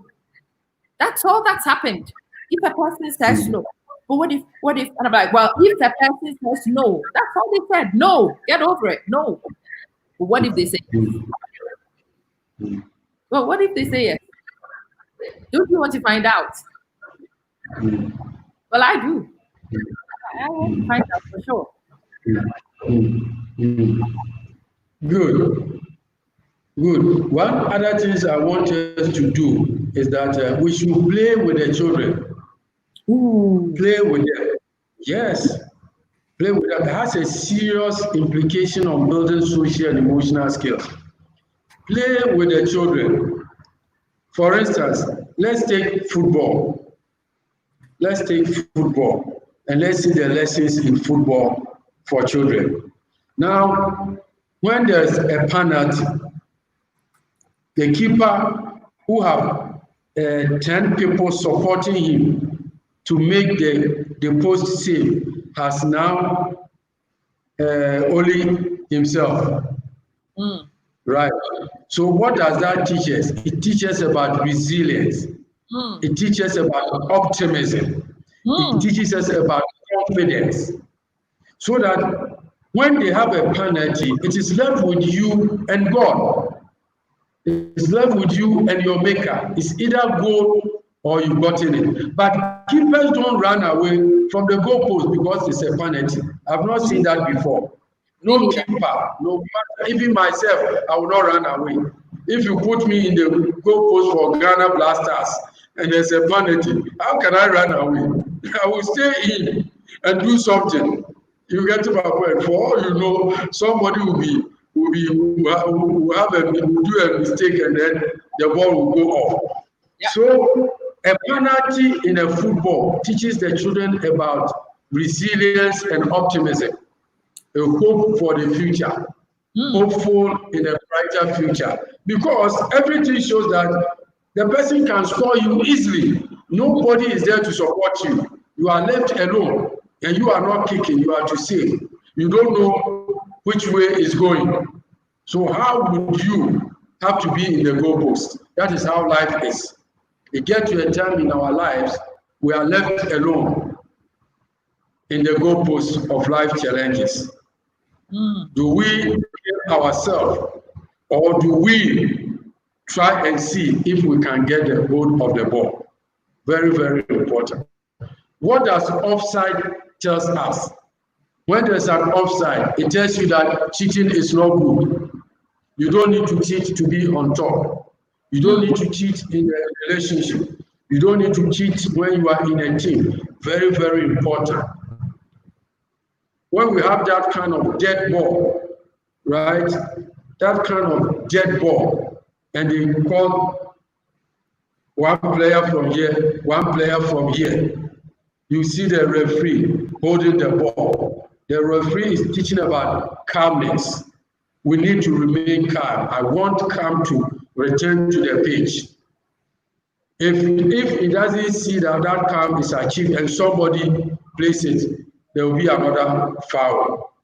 That's all that's happened. If a person says no, but what if, and I'm like, well, if the person says no, that's all they said. No, get over it. No. But what if they say yes? Well, what if they say yes? Don't you want to find out? Well, I do. I want to find out for sure. Good. Good. One other thing I want us to do is that we should play with the children. Play with them. Yes. Play with them. It has a serious implication on building social and emotional skills. Play with the children. For instance, let's take football. Let's take football and let's see the lessons in football for children. Now, when there's a penalty, the keeper who have 10 people supporting him to make the post save has now only himself. Right. So what does that teach us? It teaches about resilience. It teaches about optimism. It teaches us about confidence. So that when they have a penalty, it is left with you and God. It's left with you and your maker. It's either goal or you've gotten it. But keepers don't run away from the goalpost because it's a penalty. I've not seen that before. No keeper, no matter, even myself, I will not run away. If you put me in the goalpost for Ghana Blasters and there's a penalty, how can I run away? I will stay in and do something. You get to my point. For all you know, somebody will do a mistake and then the ball will go off. Yeah. So a penalty in a football teaches the children about resilience and optimism, a hope for the future, hopeful in a brighter future. Because everything shows that the person can score you easily. Nobody is there to support you. You are left alone and you are not kicking, you are to save. You don't know which way is going. So how would you have to be in the goalpost? That is how life is. It gets to a time in our lives we are left alone in the goalpost of life challenges. Do we kill ourselves or do we try and see if we can get the hold of the ball? Very, very important. What does offside tells us? When there's an offside, it tells you that cheating is not good. You don't need to cheat to be on top. You don't need to cheat in a relationship. You don't need to cheat when you are in a team. Very, very important. When we have that kind of dead ball, right? That kind of dead ball, and they call one player from here, one player from here. You see the referee holding the ball. The referee is teaching about calmness. We need to remain calm. I want calm to return to the pitch. If he doesn't see that that calm is achieved and somebody plays it, there will be another foul.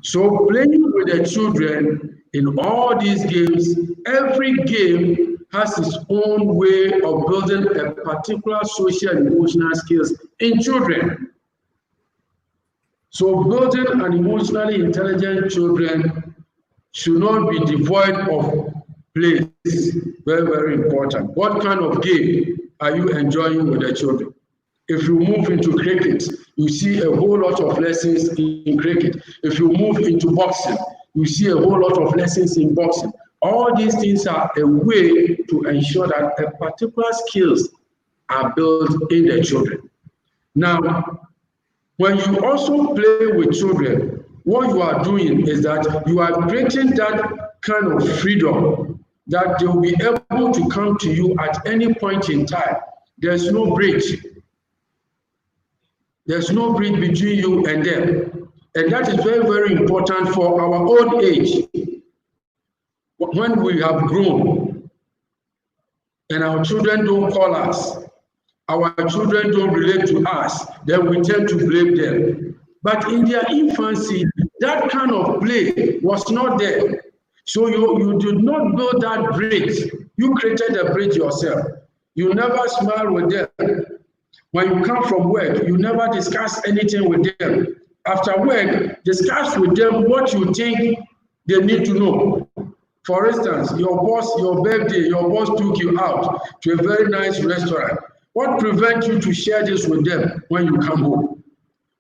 So playing with the children in all these games, every game has its own way of building a particular social and emotional skills in children. So building an emotionally intelligent children should not be devoid of play. Very, very important. What kind of game are you enjoying with the children? If you move into cricket, you see a whole lot of lessons in cricket. If you move into boxing, you see a whole lot of lessons in boxing. All these things are a way to ensure that a particular skills are built in the children. Now, when you also play with children, what you are doing is that you are creating that kind of freedom that they will be able to come to you at any point in time. There's no bridge. There's no bridge between you and them. And that is very, very important for our old age. When we have grown and our children don't call us, our children don't relate to us, then we tend to blame them. But in their infancy, that kind of play was not there. So you did not build that bridge. You created the bridge yourself. You never smile with them. When you come from work, you never discuss anything with them. After work, discuss with them what you think they need to know. For instance, your birthday, your boss took you out to a very nice restaurant. What prevents you to share this with them when you come home?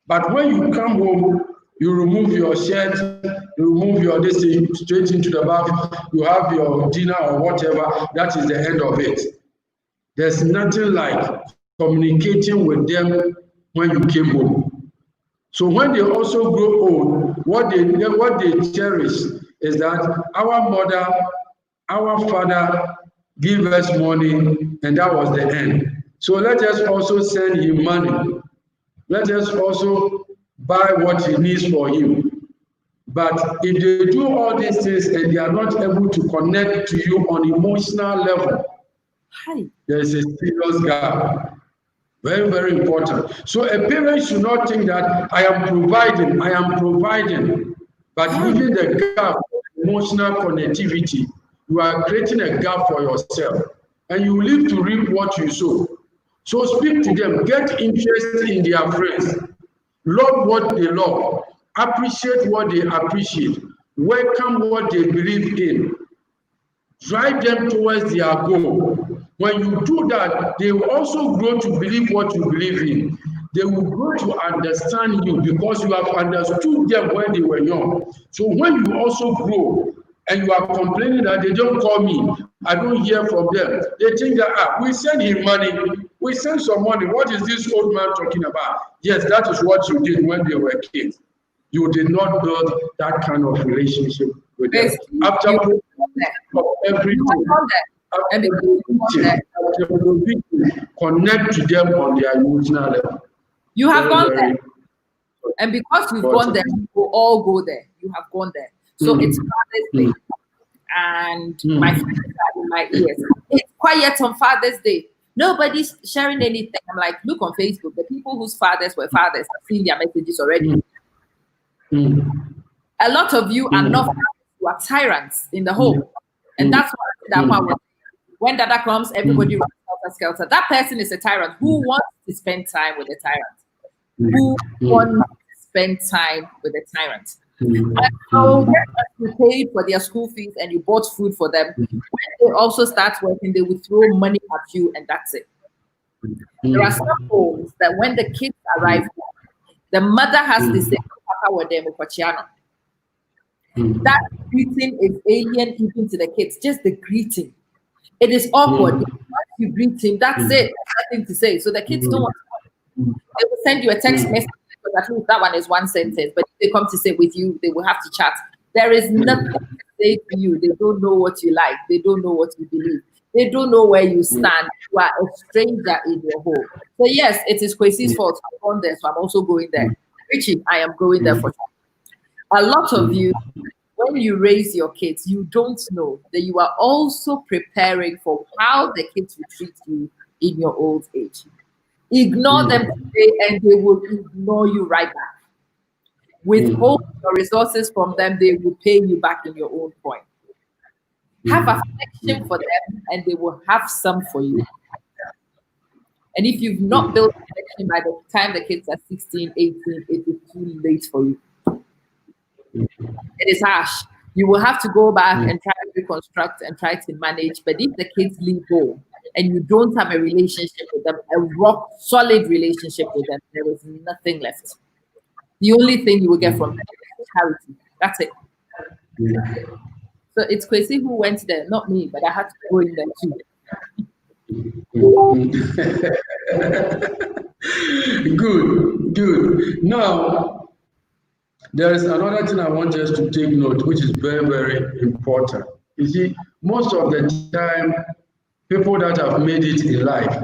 But when you come home, you remove your shirt, you remove your this thing straight into the bath, you have your dinner or whatever, that is the end of it. There's nothing like communicating with them when you came home. So when they also grow old, what they cherish is that our mother, our father give us money, and that was the end. So let us also send him money. Let us also buy what he needs for him. But if they do all these things and they are not able to connect to you on emotional level, there is a serious gap. Very, very important. So a parent should not think that I am providing, but leaving the gap of emotional connectivity, you are creating a gap for yourself, and you live to reap what you sow. So speak to them, get interest in their friends, love what they love, appreciate what they appreciate, welcome what they believe in, drive them towards their goal. When you do that, they will also grow to believe what you believe in. They will grow to understand you because you have understood them when they were young. So when you also grow and you are complaining that they don't call me, I don't hear from them, they think that we send him money, we send some money. What is this old man talking about? Yes, that is what you did when they were kids. You did not build that kind of relationship with them. After everything, connect to them on their emotional level. You have gone there. And because you've gone there, you will all go there. You have gone there. So it's Father's Day. And my friends are in my ears. It's quiet on Father's Day. Nobody's sharing anything. I'm like, look on Facebook. The people whose fathers were fathers, I've seen their messages already. A lot of you are not fathers, you are tyrants in the home. And that's what when Dada comes, everybody runs helter-skelter. That person is a tyrant. Who wants to spend time with a tyrant? Who wants to spend time with a tyrant? And so you paid for their school fees and you bought food for them. When they also start working, they will throw money at you and that's it. There are some homes that when the kids arrive, the mother has to say, Papa with them, that greeting is alien even to the kids, just the greeting. It is awkward. Once you greet him, that's it. There's nothing to say. So the kids don't want to come. They will send you a text message, because at least that one is one sentence. But if they come to sit with you, they will have to chat. There is nothing to say to you. They don't know what you like. They don't know what you believe. They don't know where you stand. You are a stranger in your home. So yes, it is Kwesi's fault. I'm going there, so I'm also going there. Richie, I am going there for sure. A lot of you, when you raise your kids, you don't know that you are also preparing for how the kids will treat you in your old age. Ignore them today and they will ignore you right back. Withhold your resources from them, they will pay you back in your own coin. Have affection for them and they will have some for you. And if you've not built affection by the time the kids are 16, 18, it is too late for you. It is harsh. You will have to go back and try to reconstruct and try to manage. But if the kids leave home and you don't have a relationship with them, a rock solid relationship with them, there is nothing left. The only thing you will get from them is charity. That's it. So it's Kwesi who went there, not me, but I had to go in there too. Good. Now, there is another thing I want us to take note, which is very, very important. You see, most of the time, people that have made it in life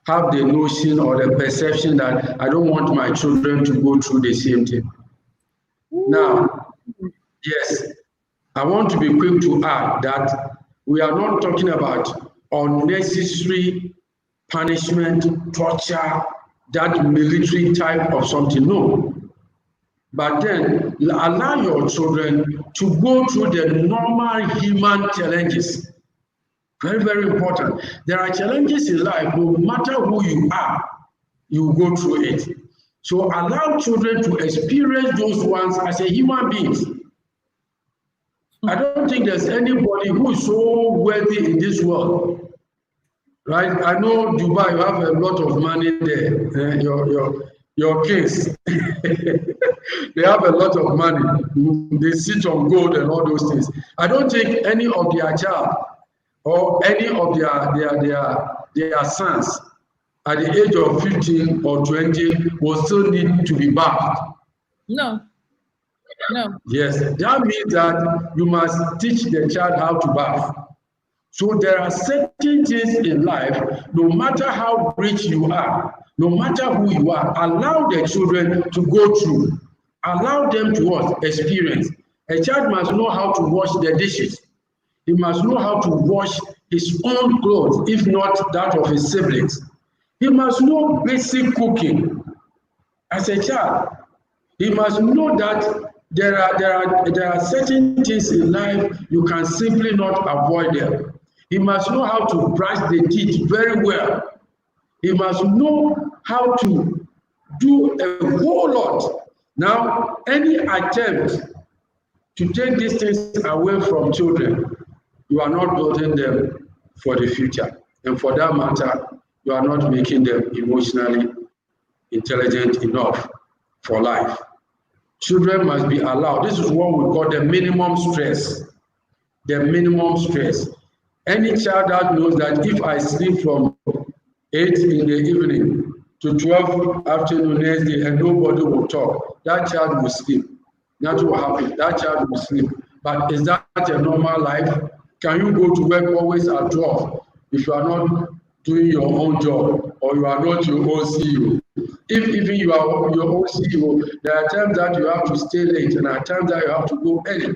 have the notion or the perception that I don't want my children to go through the same thing. Now, yes, I want to be quick to add that we are not talking about unnecessary punishment, torture, that military type of something, no. But then allow your children to go through the normal human challenges. Very, very important. There are challenges in life, no matter who you are, you go through it. So allow children to experience those ones as a human being. I don't think there's anybody who is so wealthy in this world, right? I know Dubai, you have a lot of money there. Your kids, they have a lot of money. They sit on gold and all those things. I don't think any of their child or any of their sons at the age of 15 or 20 will still need to be bathed. No. Yes, that means that you must teach the child how to bath. So there are certain things in life, no matter how rich you are, no matter who you are, allow the children to go through. Allow them to experience. A child must know how to wash the dishes. He must know how to wash his own clothes, if not that of his siblings. He must know basic cooking as a child. He must know that there are certain things in life you can simply not avoid them. He must know how to brush the teeth very well. He must know how to do a whole lot. Now, any attempt to take these things away from children, you are not building them for the future. And for that matter, you are not making them emotionally intelligent enough for life. Children must be allowed. This is what we call the minimum stress. The minimum stress. Any child that knows that if I sleep from 8 in the evening to 12 afternoon next day and nobody will talk, that child will sleep. Nothing will happen. That child will sleep. But is that a normal life? Can you go to work always at 12 if you are not doing your own job or you are not your own CEO? If even you are your own CEO, there are times that you have to stay late and there are times that you have to go early.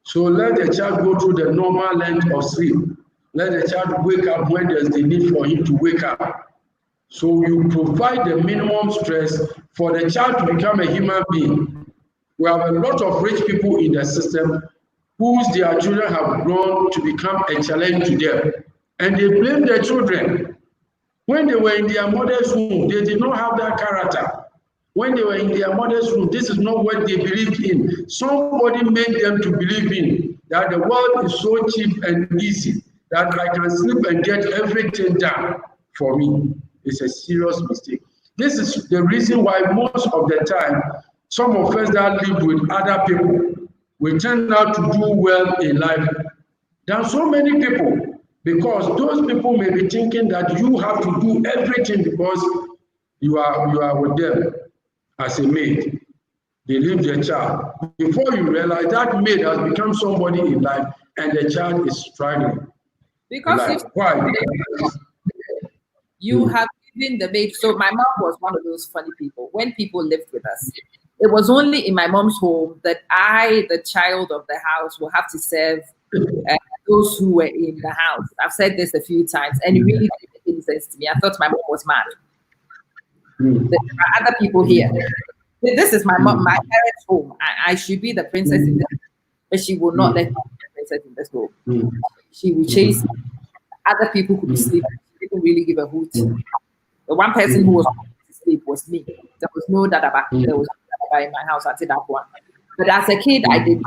So let the child go through the normal length of sleep. Let the child wake up when there's the need for him to wake up. So you provide the minimum stress for the child to become a human being. We have a lot of rich people in the system whose their children have grown to become a challenge to them. And they blame their children. When they were in their mother's womb, they did not have that character. When they were in their mother's womb, this is not what they believed in. Somebody made them to believe in that the world is so cheap and easy that I can sleep and get everything done for me. It's a serious mistake. This is the reason why most of the time, some of us that live with other people, we turn out to do well in life than so many people. Because those people may be thinking that you have to do everything because you are with them as a maid. They leave their child. Before you realize that maid has become somebody in life and the child is struggling. Because Why? You have given the maid. So my mom was one of those funny people. When people lived with us, it was only in my mom's home that I, the child of the house, will have to serve those who were in the house. I've said this a few times, and it really didn't make any sense to me. I thought my mom was mad. There are other people here. This is my mom, my parents' home. I should be the princess in this, but she will not let me be the princess in this home. She will chase me. Other people could be sleeping. She didn't really give a hoot. The one person who was to sleep was me. There was no dadaba. There was no dadaba in my house until that one. But as a kid, I did.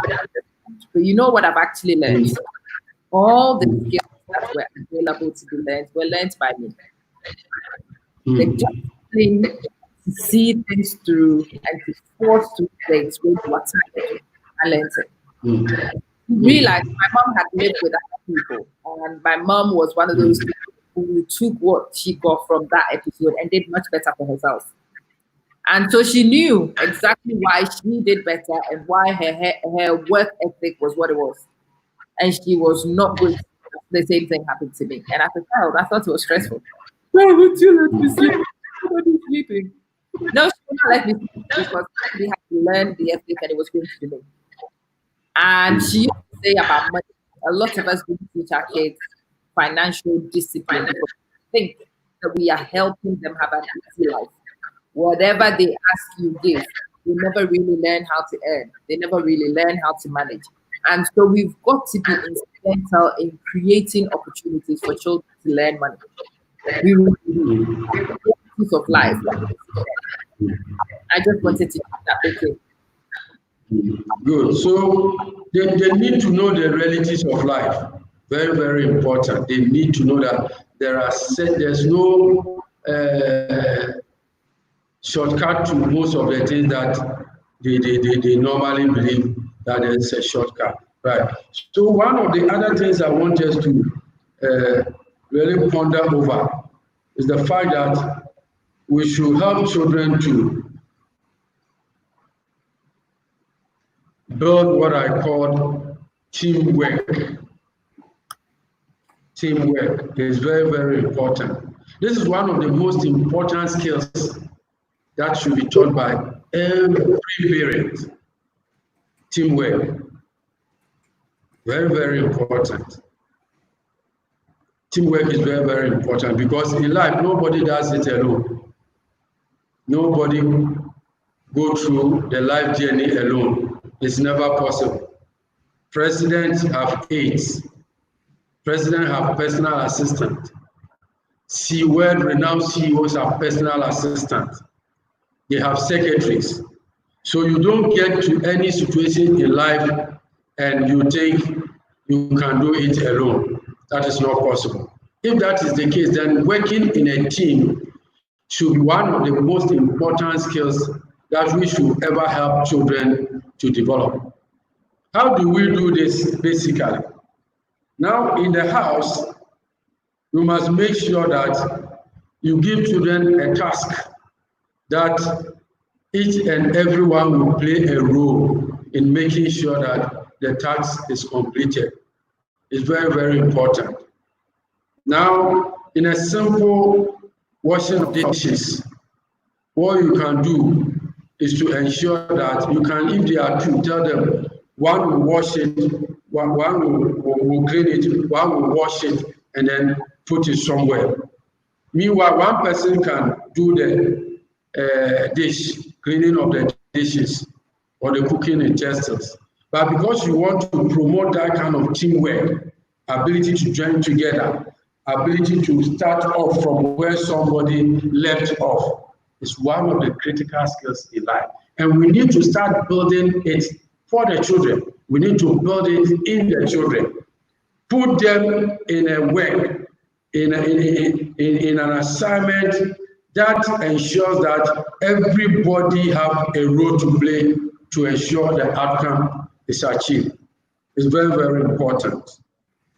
But you know what I've actually learned? All the skills that were available to be learned were learned by me. The discipline to see things through and to force through things when you are tired, I learned it. Realized my mom had lived with other people, and my mom was one of those people who took what she got from that episode and did much better for herself. And so she knew exactly why she did better and why her work ethic was what it was. And she was not going to the same thing happened to me. And as a child, I thought it was stressful. Why would you let me sleep? Nobody's sleeping. No, she would not let me sleep because we had to learn the ethic and it was going to me. And she used to say about money, a lot of us teach our kids financial discipline because we think that we are helping them have an easy life. Whatever they ask you, give. They never really learn how to earn. They never really learn how to manage. And so we've got to be instrumental in creating opportunities for children to learn money. We will do piece of life. I just wanted to keep that okay. Good. So they need to know the realities of life. Very, very important. They need to know that there's no shortcut to most of the things that they normally believe that there's a shortcut. Right. So one of the other things I want us to really ponder over is the fact that we should help children to build what I call teamwork. Teamwork is very, very important. This is one of the most important skills that should be taught by every parent. Teamwork. Very, very important. Teamwork is very, very important because in life, nobody does it alone. Nobody go through the life journey alone. It's never possible. Presidents have aides. Presidents have personal assistants. C-word renowned CEOs have personal assistants. They have secretaries. So you don't get to any situation in life and you think you can do it alone. That is not possible. If that is the case, then working in a team should be one of the most important skills that we should ever help children to develop. How do we do this basically? Now in the house, you must make sure that you give children a task that each and everyone will play a role in making sure that the task is completed. It's very, very important. Now, in a simple washing of dishes, what you can do is to ensure that you can, if there are two, tell them one will wash it, one will clean it, one will wash it, and then put it somewhere. Meanwhile, one person can do the cleaning of the dishes or the cooking utensils. But because you want to promote that kind of teamwork, ability to join together, ability to start off from where somebody left off, is one of the critical skills in life. And we need to start building it for the children. We need to build it in the children. Put them in a work, in an assignment that ensures that everybody have a role to play to ensure the outcome is achieved. It's very, very important.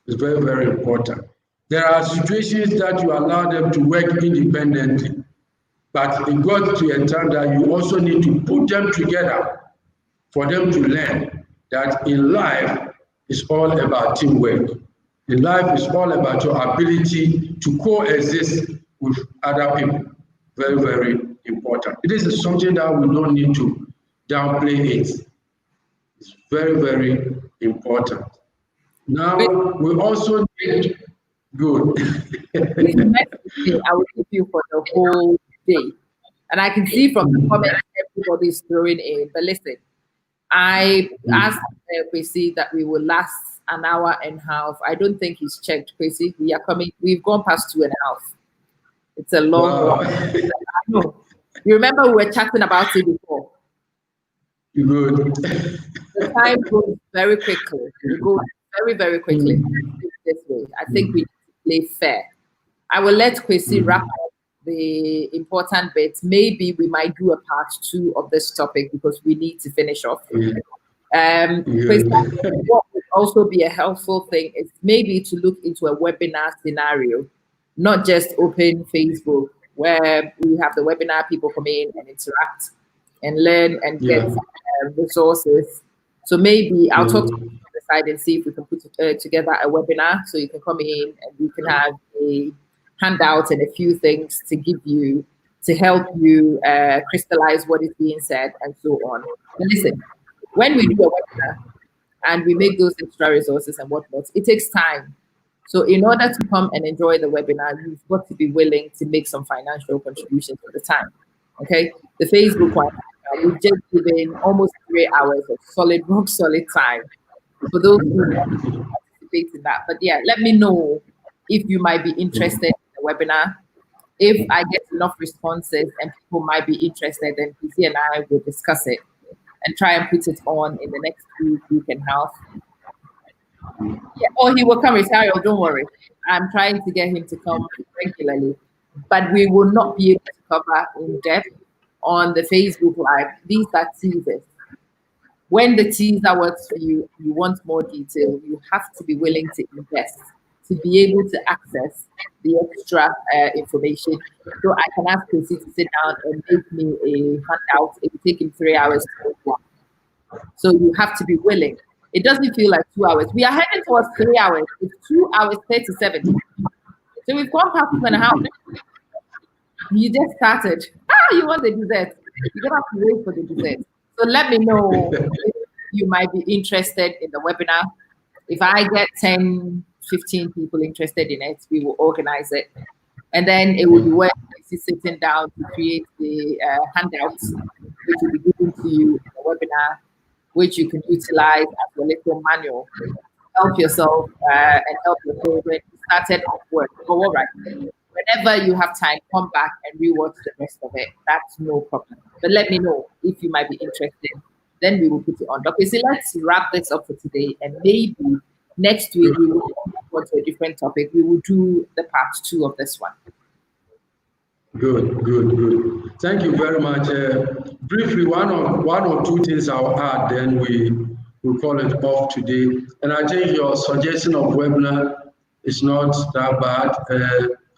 It's very, very important. There are situations that you allow them to work independently, but it got to a time that you also need to put them together for them to learn that in life it's all about teamwork. In life is all about your ability to coexist with other people. Very, very important. This is something that we don't need to downplay it. It's very, very important. Now, we also need good. This message, I will keep you for the whole day. And I can see from the comments everybody's throwing in. But listen, I asked Kwesi that we will last an hour and a half. I don't think he's checked, Kwesi. We are coming. We've gone past 2.5. It's a long one. I know. You remember we were chatting about it before. Good. The time goes very quickly. It goes very, very quickly this way. I think we need to play fair. I will let Kwesi wrap up the important bits. Maybe we might do a part 2 of this topic because we need to finish off. Kwesi, what would also be a helpful thing is maybe to look into a webinar scenario, not just open Facebook, where we have the webinar, people come in and interact and learn and get resources. So maybe I'll talk to you on the side and see if we can put together a webinar so you can come in and we can have a handout and a few things to give you to help you crystallize what is being said and so on. And listen, when we do a webinar and we make those extra resources and whatnot, it takes time. So in order to come and enjoy the webinar, you've got to be willing to make some financial contributions at the time. Okay? The Facebook one, we've just given almost 3 hours of solid, rock solid time for those who want to participate in that. But yeah, let me know if you might be interested in the webinar. If I get enough responses and people might be interested, then Kwesi and I will discuss it and try and put it on in the next week and a half. Yeah, he will come, Rosario, don't worry. I'm trying to get him to come regularly, but we will not be able to cover in depth on the Facebook Live. These are teasers. When the teaser works for you, you want more detail, you have to be willing to invest to be able to access the extra information. So I can ask Kwesi to sit down and make me a handout. It will take him 3 hours to make one. So you have to be willing. It doesn't feel like 2 hours. We are heading towards 3 hours. It's 2 hours 37. So we've gone past 2.5. You just started. You want the dessert. You don't have to wait for the dessert. So let me know if you might be interested in the webinar. If I get 10, 15 people interested in it, we will organize it. And then it will be worth sitting down to create the handouts, which will be given to you in the webinar, which you can utilize as your little manual. Help yourself and help your children. Started off work. Go all right. Whenever you have time, come back and rewatch the rest of it. That's no problem. But let me know if you might be interested. Then we will put it on. Okay, so let's wrap this up for today. And maybe next week we will go to a different topic. We will do the part 2 of this one. Good. Thank you very much. Briefly, one or two things I'll add, then we'll call it off today. And I think your suggestion of webinar is not that bad.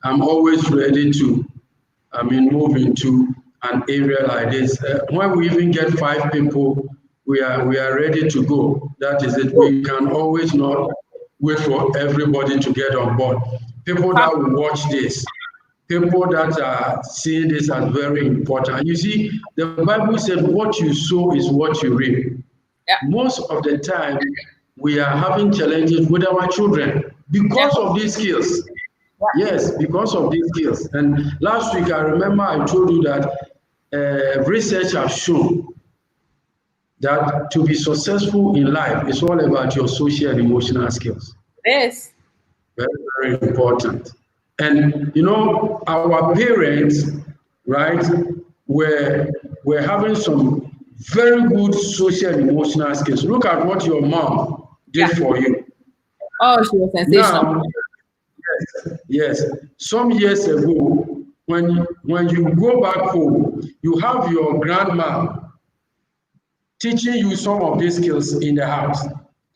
I'm always ready to, move into an area like this. When we even get 5 people, we are ready to go. That is it. We can always not wait for everybody to get on board. People that will watch this, people that are seeing this as very important. And you see, the Bible said, what you sow is what you reap. Yeah. Most of the time, we are having challenges with our children because of these skills. Yes, because of these skills. And last week, I remember I told you that research has shown that to be successful in life is all about your social and emotional skills. Yes. Very, very important. And our parents, right, were having some very good social and emotional skills. Look at what your mom did for you. Oh, she was sensational. Now, yes. Some years ago, when you go back home, you have your grandma teaching you some of these skills in the house.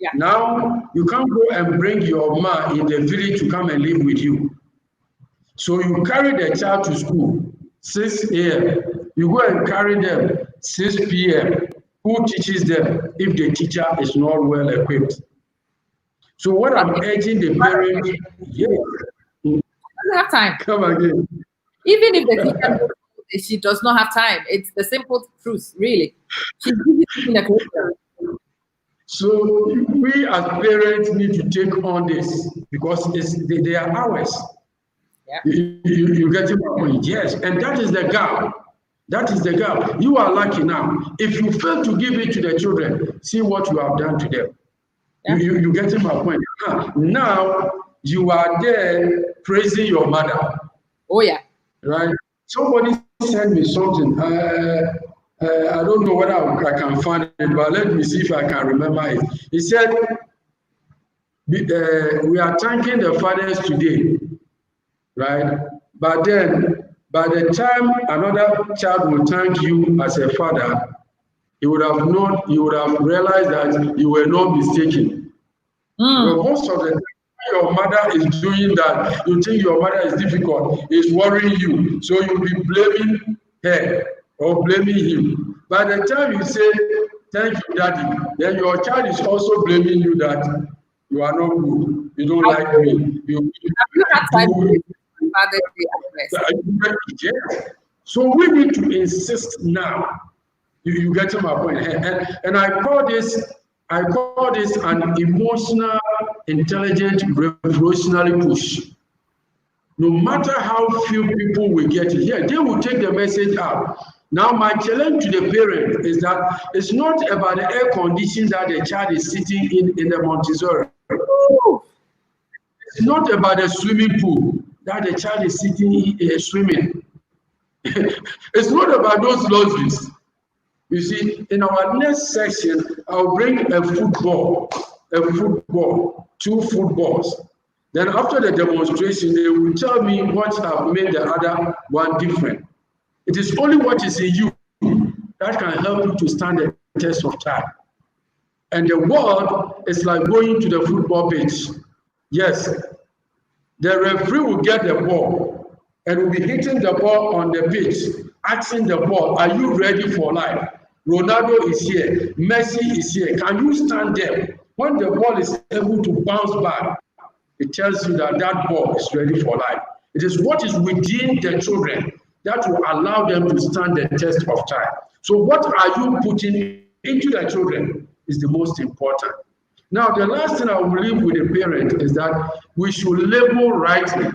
Yeah. Now you can't go and bring your man in the village to come and live with you. So you carry the child to school 6 a.m. You go and carry them 6 p.m. Who teaches them if the teacher is not well equipped? So what I'm urging the parents, doesn't have time. Come again. Even if the teacher knows she does not have time. It's the simple truth, really. She's busy a curriculum. So we as parents need to take on this because they are ours. Yeah. You get my point? Yes, and that is the gap. That is the gap. You are lucky now. If you fail to give it to the children, see what you have done to them. Yeah. You getting my point? Now you are there praising your mother. Oh yeah. Right? Somebody sent me something. I don't know whether I can find it, but let me see if I can remember it. He said, we are thanking the fathers today, right? But then, by the time another child will thank you as a father, you would have known, you would have realized that you were not mistaken. Well, most of the time, your mother is doing that, you think your mother is difficult, is worrying you, so you'll be blaming her or blaming him. By the time you say, thank you, daddy, then your child is also blaming you that you are not good, you don't like me. You had time to Father's Day address. Yes. So we need to insist now. You get to my point. And I call this an emotional, intelligent, revolutionary push. No matter how few people will get it here, they will take the message out. Now, my challenge to the parent is that it's not about the air condition that the child is sitting in the Montessori. It's not about the swimming pool that the child is sitting swimming. It's not about those luxuries. You see, in our next section, I'll bring a football, 2 footballs. Then after the demonstration, they will tell me what have made the other one different. It is only what is in you that can help you to stand the test of time. And the world is like going to the football pitch. Yes, the referee will get the ball and will be hitting the ball on the pitch, asking the ball, are you ready for life? Ronaldo is here, Messi is here. Can you stand there? When the ball is able to bounce back, it tells you that that ball is ready for life. It is what is within the children that will allow them to stand the test of time. So what are you putting into the children is the most important. Now, the last thing I will leave with the parent is that we should label rightly.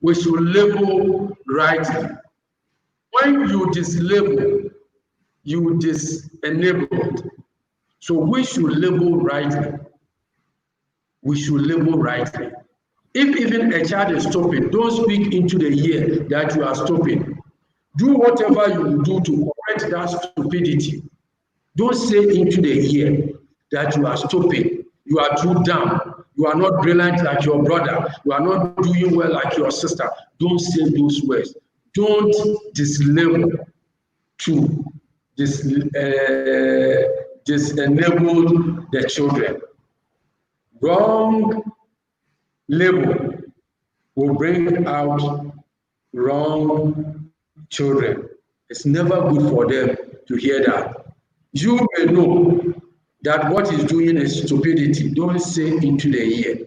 We should label rightly. When you dislabel, you disenable. So we should label rightly. We should label rightly. If even a child is stupid, don't speak into the ear that you are stupid. Do whatever you do to correct that stupidity. Don't say into the ear that you are stupid, you are too dumb, you are not brilliant like your brother, you are not doing well like your sister. Don't say those words. Don't dislabel to disenable the children. Wrong label will bring out wrong children. It's never good for them to hear that. You may know that what he's doing is stupidity. Don't say into the ear.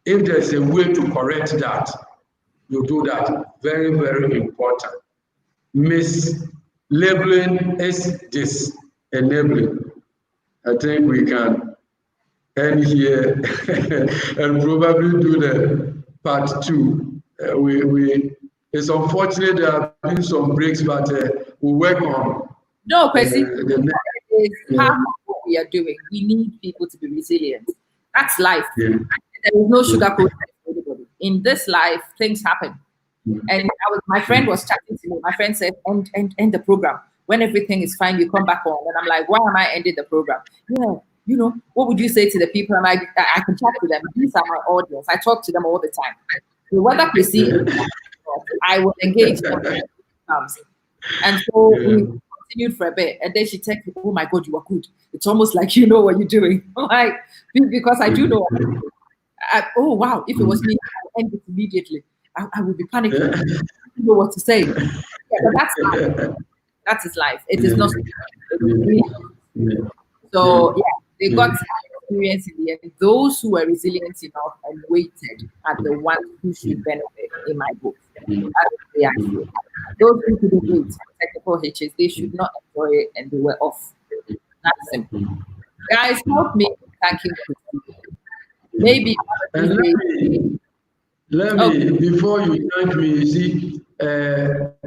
If there's a way to correct that, you do that. Very, very important. Mislabeling is disenabling. I think we can end here and probably do the part 2. It's unfortunate there have been some breaks, but we'll work on. No, Kwesi, is part of what we are doing. We need people to be resilient. That's life. Yeah. There is no sugarcoating for anybody. In this life, things happen. And my friend was chatting to me. My friend said, end the program. When everything is fine, you come back on. And I'm like, why am I ending the program? Yeah, you know, what would you say to the people? And I can chat to them. These are my audience. I talk to them all the time. So whether Kwesi, I will engage them when it comes. And so we continued for a bit, and then she texted me, "Oh my God, you are good. It's almost like you know what you're doing." Like, because I do know what I'm doing. Oh wow, if it was me, I would end it immediately. I would be panicking. I don't know what to say. Yeah, but that's life. That is life. It is not. So yeah, they got experience in the end. Those who were resilient enough and waited are the ones who should benefit in my book. That's the way I feel. Those who couldn't wait for technical hitches, they should not enjoy it, and they were off. That's simple. Guys, help me thanking Christy. Maybe and let me before you thank me, you see,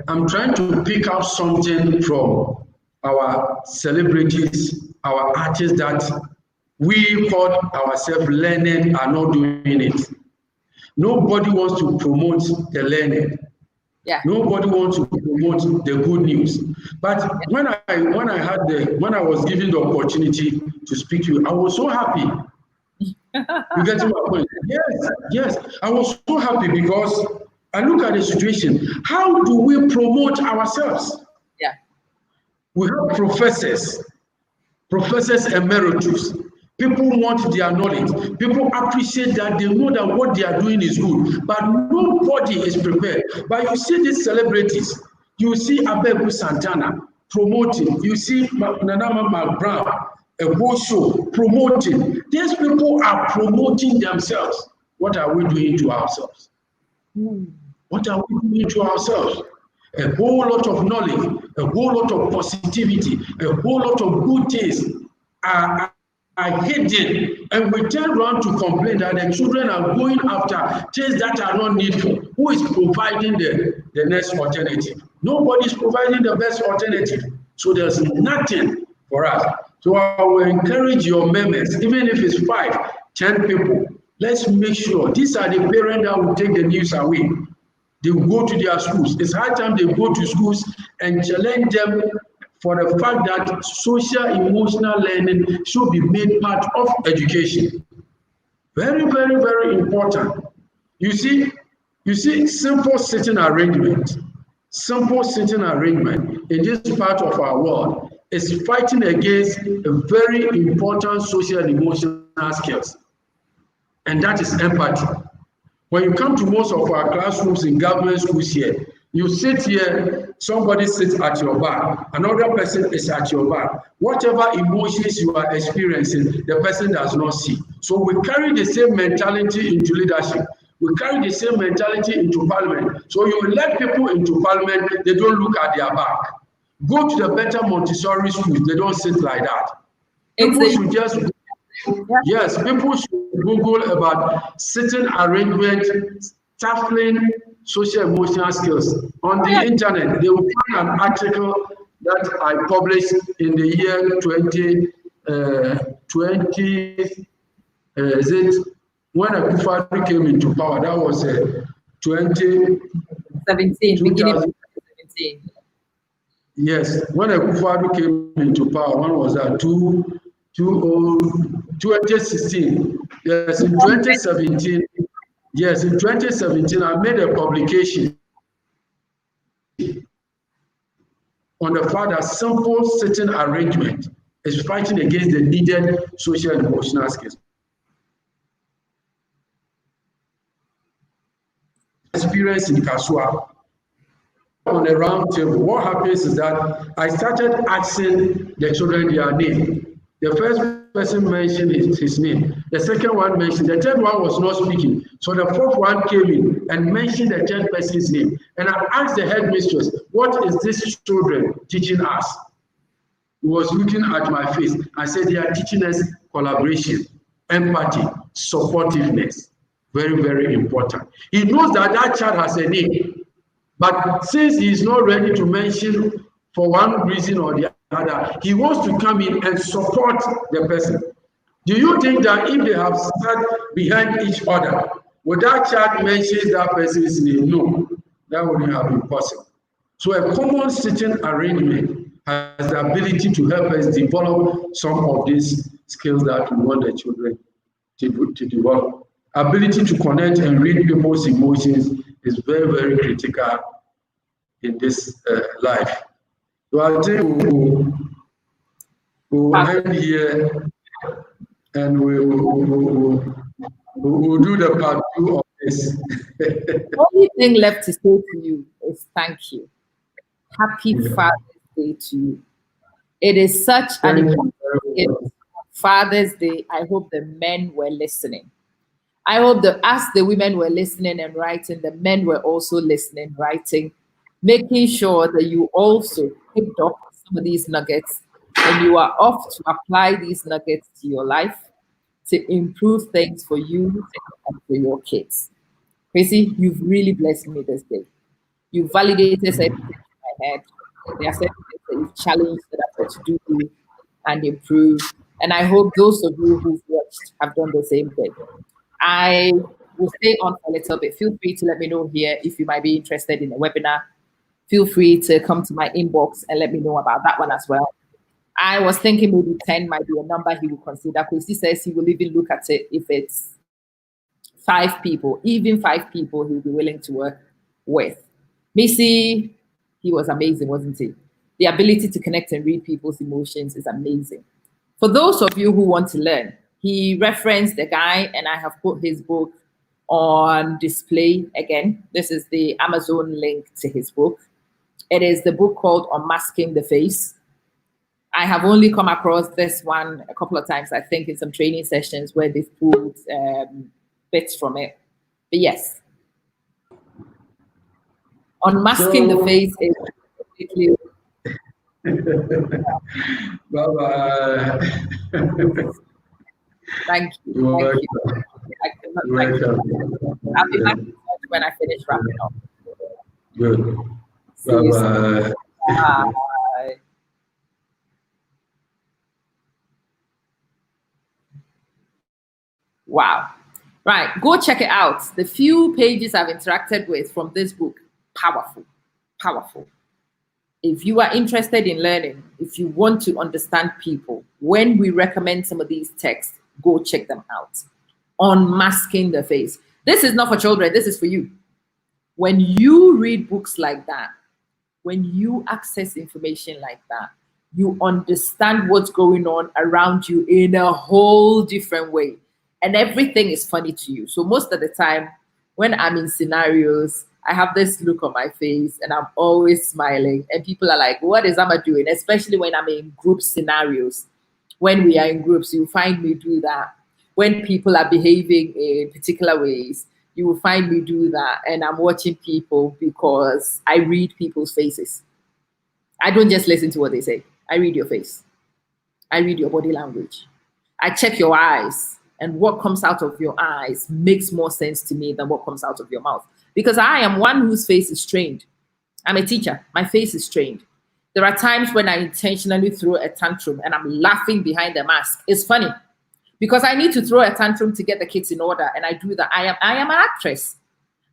I'm trying to pick up something from our celebrities, our artists that we call ourselves learned are not doing it. Nobody wants to promote the learning. Yeah. Nobody wants to promote the good news. But when I was given the opportunity to speak to you, I was so happy. You get to my point? Yes. I was so happy because I look at the situation. How do we promote ourselves? Yeah. We have professors emeritus. People want their knowledge. People appreciate that they know that what they are doing is good, but nobody is prepared. But you see these celebrities, you see Abebu Santana promoting, you see Nanama McBrown, a whole show promoting. These people are promoting themselves. What are we doing to ourselves? What are we doing to ourselves? A whole lot of knowledge, a whole lot of positivity, a whole lot of good things are hidden, and we turn around to complain that the children are going after things that are not needful. Who is providing the next alternative? Nobody is providing the best alternative. So there's nothing for us. So I will encourage your members, even if it's 5, 10 people, let's make sure these are the parents that will take the news away. They will go to their schools. It's high time they go to schools and challenge them for the fact that social emotional learning should be made part of education. Very, very, very important. You see, simple sitting arrangement in this part of our world is fighting against a very important social and emotional skills, and that is empathy. When you come to most of our classrooms in government schools here, you sit here, somebody sits at your back, another person is at your back. Whatever emotions you are experiencing, the person does not see. So we carry the same mentality into leadership. We carry the same mentality into parliament. So you let people into parliament, they don't look at their back. Go to the better Montessori schools, they don't sit like that. People should just... Yes, people should Google about sitting arrangement, tackling social emotional skills. On the internet, they will find an article that I published in the year 2020. Is it when Akosua Darkoa came into power? That was 2017, beginning of 2017. Yes, when Akosua Darkoa came into power, when was that? 2016. Yes, in 2017. Yes, in 2017, I made a publication on the fact that simple sitting arrangement is fighting against the needed social and emotional skills. Experience in Kasua on a round table. What happens is that I started asking the children their name. The first person mentioned his name. The second one mentioned. The third one was not speaking. So the fourth one came in and mentioned the third person's name. And I asked the headmistress, what is this children teaching us? He was looking at my face. I said, they are teaching us collaboration, empathy, supportiveness. Very, very important. He knows that that child has a name. But since he is not ready to mention for one reason or the other, he wants to come in and support the person. Do you think that if they have sat behind each other, would that child mention that person's name? No, that wouldn't have been possible. So a common sitting arrangement has the ability to help us develop some of these skills that we want the children to develop. Ability to connect and read people's emotions is very, very critical in this life. So I think we'll end here, and we'll do the part 2 of this. The only thing left to say to you is thank you. Happy Father's Day to you. It is such an important gift. Father's Day. I hope the men were listening. I hope that as the women were listening and writing, the men were also listening, writing, making sure that you also picked up some of these nuggets and you are off to apply these nuggets to your life to improve things for you and for your kids. Kwesi, you've really blessed me this day. You validated everything in my head. There are certain things that you've challenged that I've got to do and improve. And I hope those of you who've watched have done the same thing. I will stay on for a little bit. Feel free to let me know here if you might be interested in a webinar. Feel free to come to my inbox and let me know about that one as well. I was thinking maybe 10 might be a number he will consider. Kwesi says he will even look at it if it's 5 people, even 5 people he'll be willing to work with. Missy, he was amazing, wasn't he? The ability to connect and read people's emotions is amazing. For those of you who want to learn, he referenced the guy, and I have put his book on display again. This is the Amazon link to his book. It is the book called Unmasking the Face. I have only come across this one a couple of times, I think, in some training sessions where they've pulled bits from it. But yes, Unmasking the Face is completely. Bye-bye. Thank you. You're Thank you. I cannot thank you. I'll be back when I finish wrapping up. Good. See you soon. Bye-bye. Bye. Wow. Right. Go check it out. The few pages I've interacted with from this book, powerful. Powerful. If you are interested in learning, if you want to understand people, when we recommend some of these texts, go check them out. Unmasking the Face. This is not for children. This is for you. When you read books like that, when you access information like that, you understand what's going on around you in a whole different way. And everything is funny to you. So most of the time, when I'm in scenarios, I have this look on my face and I'm always smiling. And people are like, what is Amma doing? Especially when I'm in group scenarios. When we are in groups, you find me do that. When people are behaving in particular ways, you will find me do that. And I'm watching people because I read people's faces. I don't just listen to what they say. I read your face. I read your body language. I check your eyes. And what comes out of your eyes makes more sense to me than what comes out of your mouth. Because I am one whose face is trained. I'm a teacher. My face is trained. There are times when I intentionally throw a tantrum and I'm laughing behind the mask. It's funny because I need to throw a tantrum to get the kids in order. And I do that. I am an actress.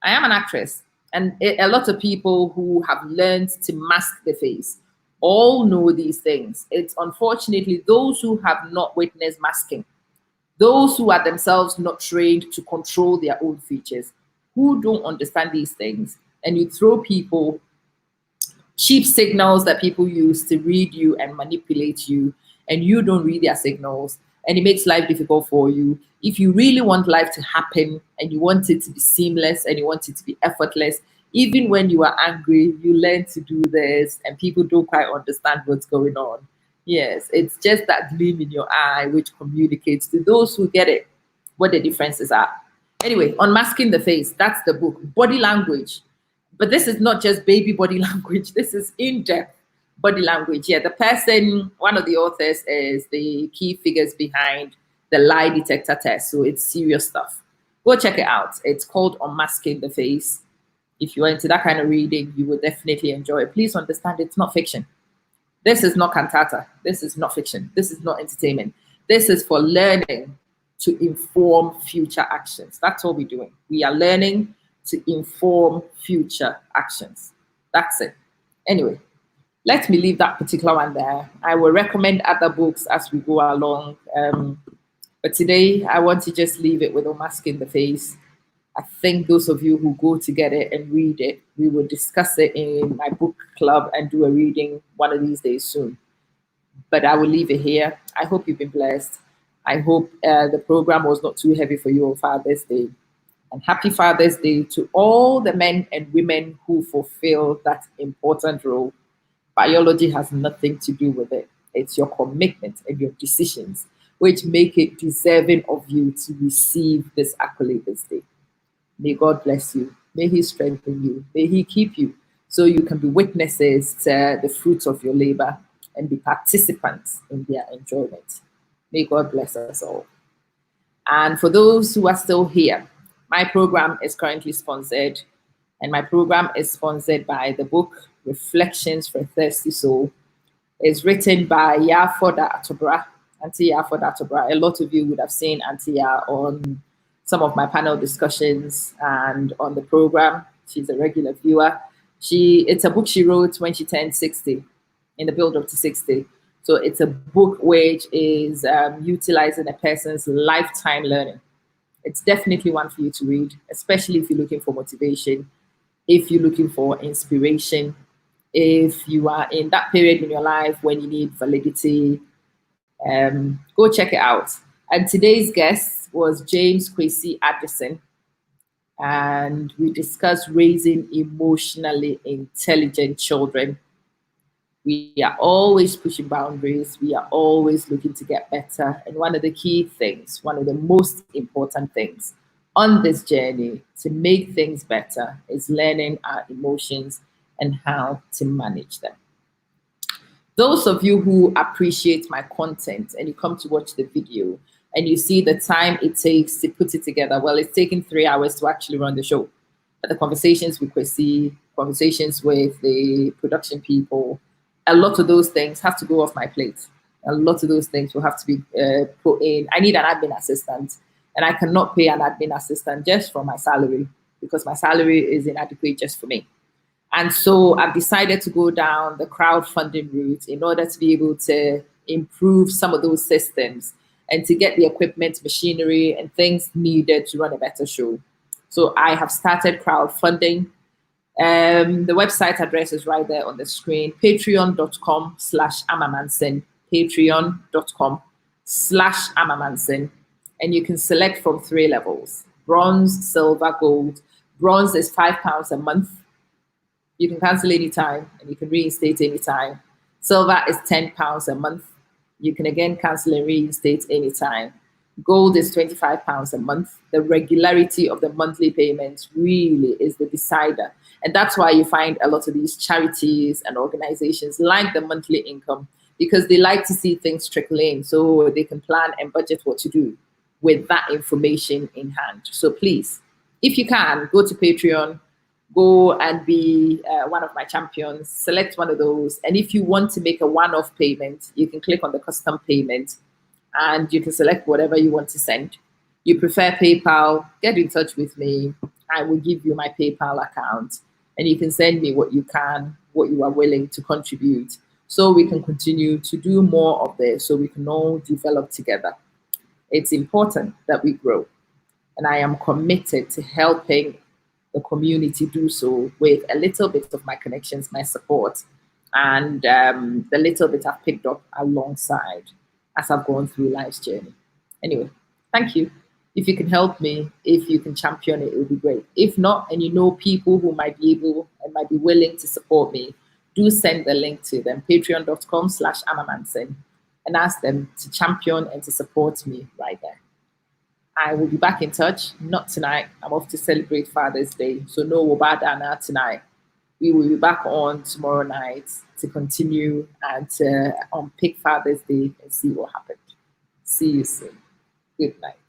I am an actress. And a lot of people who have learned to mask the face all know these things. It's unfortunately those who have not witnessed masking, those who are themselves not trained to control their own features, who don't understand these things, and you throw people cheap signals that people use to read you and manipulate you, and you don't read their signals, and it makes life difficult for you. If you really want life to happen and you want it to be seamless and you want it to be effortless, even when you are angry, you learn to do this, and people don't quite understand what's going on. Yes, it's just that gleam in your eye which communicates to those who get it what the differences are. Anyway, Unmasking the Face, that's the book. Body language. But this is not just baby body language. This is in-depth body language. Yeah, the person, one of the authors is the key figures behind the lie detector test. So it's serious stuff. Go check it out. It's called Unmasking the Face. If you're into that kind of reading, you will definitely enjoy it. Please understand it's not fiction. This is not cantata. This is not fiction. This is not entertainment. This is for learning to inform future actions. That's all we're doing. We are learning to inform future actions. That's it. Anyway, let me leave that particular one there. I will recommend other books as we go along. But today, I want to just leave it with Unmasking the Face. I think those of you who go to get it and read it We will discuss it in my book club and do a reading one of these days soon. But I will leave it here. I hope you've been blessed. I hope the program was not too heavy for you on Father's Day. And happy Father's Day to all the men and women who fulfill that important role. Biology has nothing to do with it. It's your commitment and your decisions which make it deserving of you to receive this accolade this day. May God bless you. May He strengthen you. May He keep you so you can be witnesses to the fruits of your labor and be participants in their enjoyment. May God bless us all. And for those who are still here, my program is currently sponsored, and my program is sponsored by the book Reflections for a Thirsty Soul. It's written by Auntie Darkoa. A lot of you would have seen Auntie on some of my panel discussions and on the program. She's a regular viewer. It's a book she wrote when she turned 60, in the build up to 60. So it's a book which is utilizing a person's lifetime learning. It's definitely one for you to read, especially if you're looking for motivation, if you're looking for inspiration, if you are in that period in your life when you need validity. Go check it out. And today's guest was James Kwesi Addison, and we discussed raising emotionally intelligent children. We are always pushing boundaries. We are always looking to get better. And one of the key things, one of the most important things on this journey to make things better is learning our emotions and how to manage them. Those of you who appreciate my content and you come to watch the video and you see the time it takes to put it together, well, it's taken 3 hours to actually run the show. But the conversations with Kwesi, conversations with the production people, a lot of those things have to go off my plate. A lot of those things will have to be put in. I need an admin assistant, and I cannot pay an admin assistant just from my salary because my salary is inadequate just for me. And so I've decided to go down the crowdfunding route in order to be able to improve some of those systems and to get the equipment, machinery, and things needed to run a better show. So I have started crowdfunding. The website address is right there on the screen, patreon.com/amamanson, patreon.com/amamanson. And you can select from 3 levels: bronze, silver, gold. Bronze is £5 a month. You can cancel anytime and you can reinstate anytime. Silver is £10 a month. You can again cancel and reinstate anytime. Gold is £25 a month. The regularity of the monthly payments really is the decider. And that's why you find a lot of these charities and organizations like the monthly income, because they like to see things trickle in so they can plan and budget what to do with that information in hand. So please, if you can, go to Patreon, go and be one of my champions, select one of those. And if you want to make a one-off payment, you can click on the custom payment and you can select whatever you want to send. You prefer PayPal, get in touch with me. I will give you my PayPal account and you can send me what you can, what you are willing to contribute, so we can continue to do more of this, so we can all develop together. It's important that we grow. And I am committed to helping the community do so with a little bit of my connections, my support, and the little bit I've picked up alongside as I've gone through life's journey. Anyway, thank you. If you can help me, if you can champion it, it would be great. If not, and you know people who might be able and might be willing to support me, do send the link to them, patreon.com/amamanson, and ask them to champion and to support me right there. I will be back in touch, not tonight. I'm off to celebrate Father's Day, so no Wobadana tonight. We will be back on tomorrow night to continue and to unpick Father's Day and see what happened. See you soon. Good night.